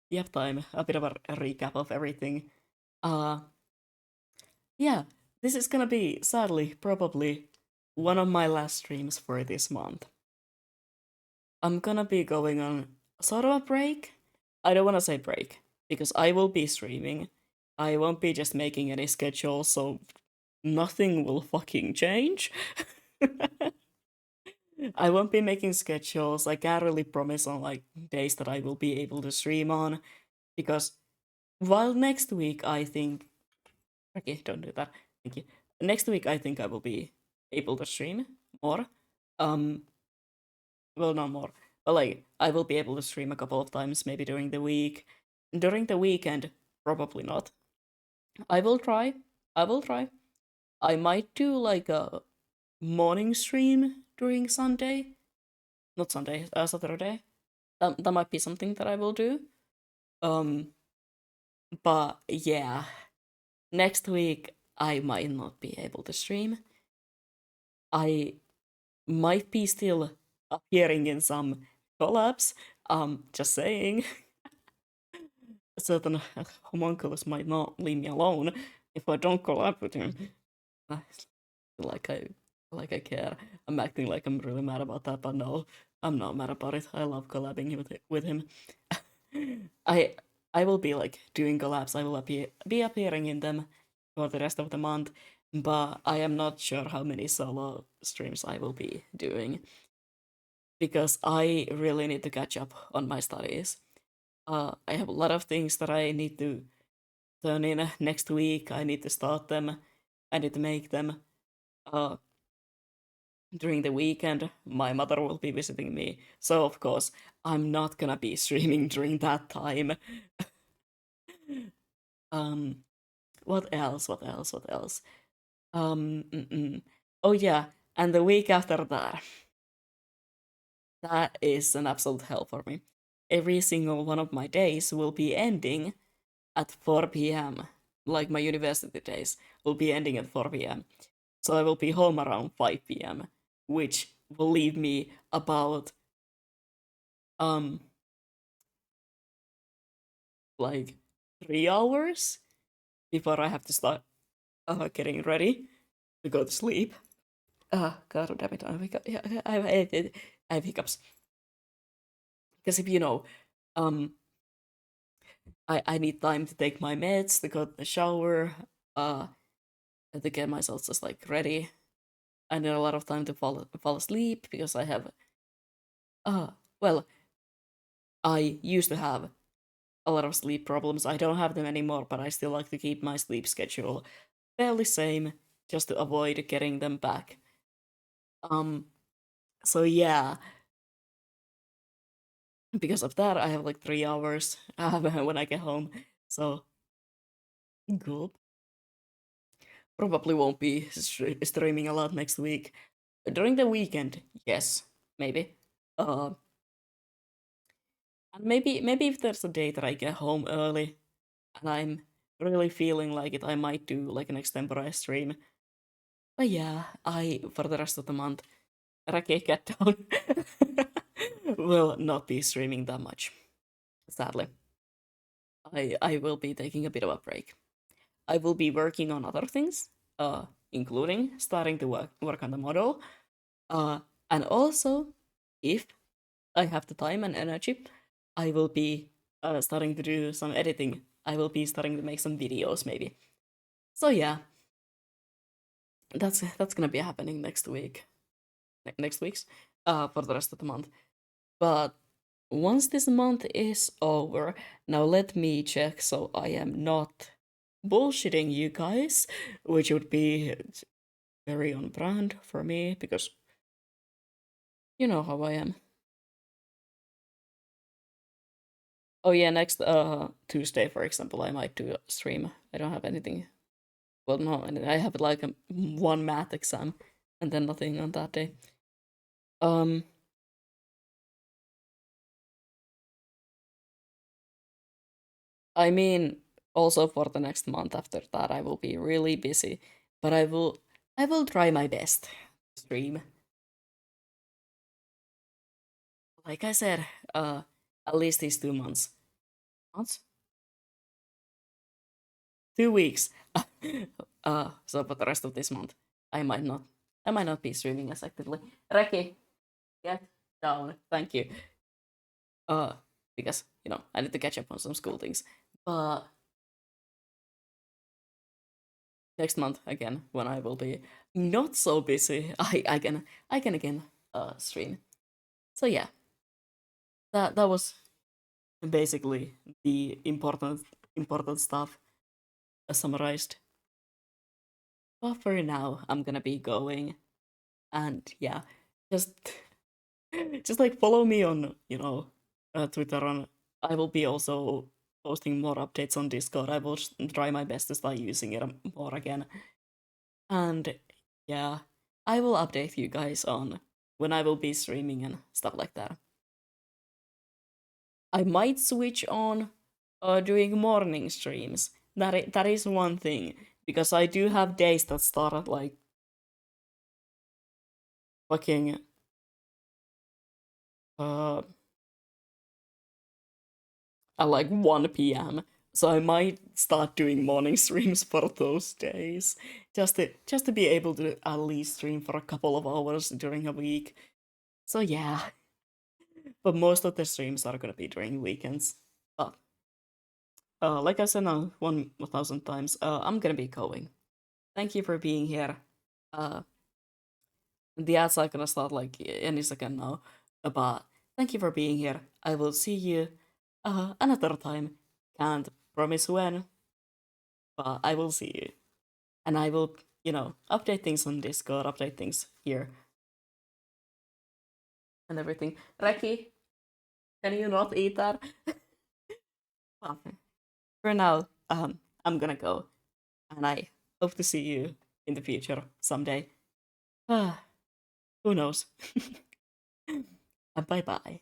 Yep time. A bit of a recap of everything. Uh yeah, this is gonna be sadly probably one of my last streams for this month. I'm gonna be going on sort of a break. I don't wanna say break, because I will be streaming. I won't be just making any schedule, so nothing will fucking change. I won't be making schedules. I can't really promise on like days that I will be able to stream on, because while next week I think, okay, don't do that. Thank you. Next week I think I will be able to stream more. Um, well, not more, but like I will be able to stream a couple of times, maybe during the week. During the weekend, probably not. I will try. I will try. I might do like a morning stream during Sunday. Not Sunday, Saturday. That might be something that I will do. Um, but yeah, next week I might not be able to stream. I might be still appearing in some collabs. Just saying. Certain homunculus might not leave me alone if I don't collab with him. Like I like I care. I'm acting like I'm really mad about that, but no, I'm not mad about it. I love collabing with him. I I will be like doing collabs. I will be appearing in them for the rest of the month, but I am not sure how many solo streams I will be doing because I really need to catch up on my studies. I have a lot of things that I need to turn in next week. I need to start them. I need to make them. Uh, During the weekend, my mother will be visiting me, so of course I'm not gonna be streaming during that time. um, what else? What else? What else? Oh yeah, and the week after that, that is an absolute hell for me. Every single one of my days will be ending at 4 p.m. Like my university days will be ending at 4 p.m. So I will be home around 5 p.m., which will leave me about um like 3 hours before I have to start getting ready to go to sleep. God damn it! I have hiccups. Because if you know, um, I need time to take my meds, to go to the shower, uh, and to get myself just like ready. I need a lot of time to fall asleep because I have well, I used to have a lot of sleep problems. I don't have them anymore, but I still like to keep my sleep schedule fairly same just to avoid getting them back. Um so yeah, because of that I have like 3 hours when I get home. So good. Probably won't be streaming a lot next week. During the weekend, yes, maybe. Uh, and maybe if there's a day that I get home early and I'm really feeling like it, I might do like an extempore stream. But yeah, I for the rest of the month, Rake Cat Down will not be streaming that much. Sadly, I will be taking a bit of a break. I will be working on other things, including starting to work on the model. Uh, and also, if I have the time and energy, I will be starting to do some editing. I will be starting to make some videos, maybe. So yeah, that's gonna be happening next week, next week's, for the rest of the month. But once this month is over, now let me check so I am not bullshitting you guys, which would be very on brand for me because you know how I am. Oh yeah, next Tuesday, for example, I might do a stream. I don't have anything. Well, no, and I have like one math exam, and then nothing on that day. Um, I mean, also for the next month after that, I will be really busy, but I will try my best to stream. Like I said, at least these 2 months. Months? 2 weeks. So for the rest of this month, I might not. I might not be streaming as actively. Reki, get down. Thank you. Uh, because I need to catch up on some school things. But next month again, when I will be not so busy, I can again stream. So yeah, that was basically the important stuff summarized. But for now, I'm gonna be going, and yeah, just just like follow me on Twitter. On I will be also posting more updates on Discord. I will try my best to start using it more again. And yeah, I will update you guys on when I will be streaming and stuff like that. I might switch on doing morning streams. That is one thing because I do have days that start at like fucking uh at like 1 p.m. So I might start doing morning streams for those days, just to be able to at least stream for a couple of hours during a week. So yeah, but most of the streams are gonna be during weekends. But like I said now 1,000 times, I'm gonna be going. Thank you for being here. Uh, the ads are gonna start like any second now. But thank you for being here. I will see you another time. Can't promise when, but I will see you. And I will, update things on Discord, update things here and everything. Reki, can you not eat that? Well, for now, I'm gonna go. And I hope to see you in the future someday. Who knows? Bye bye.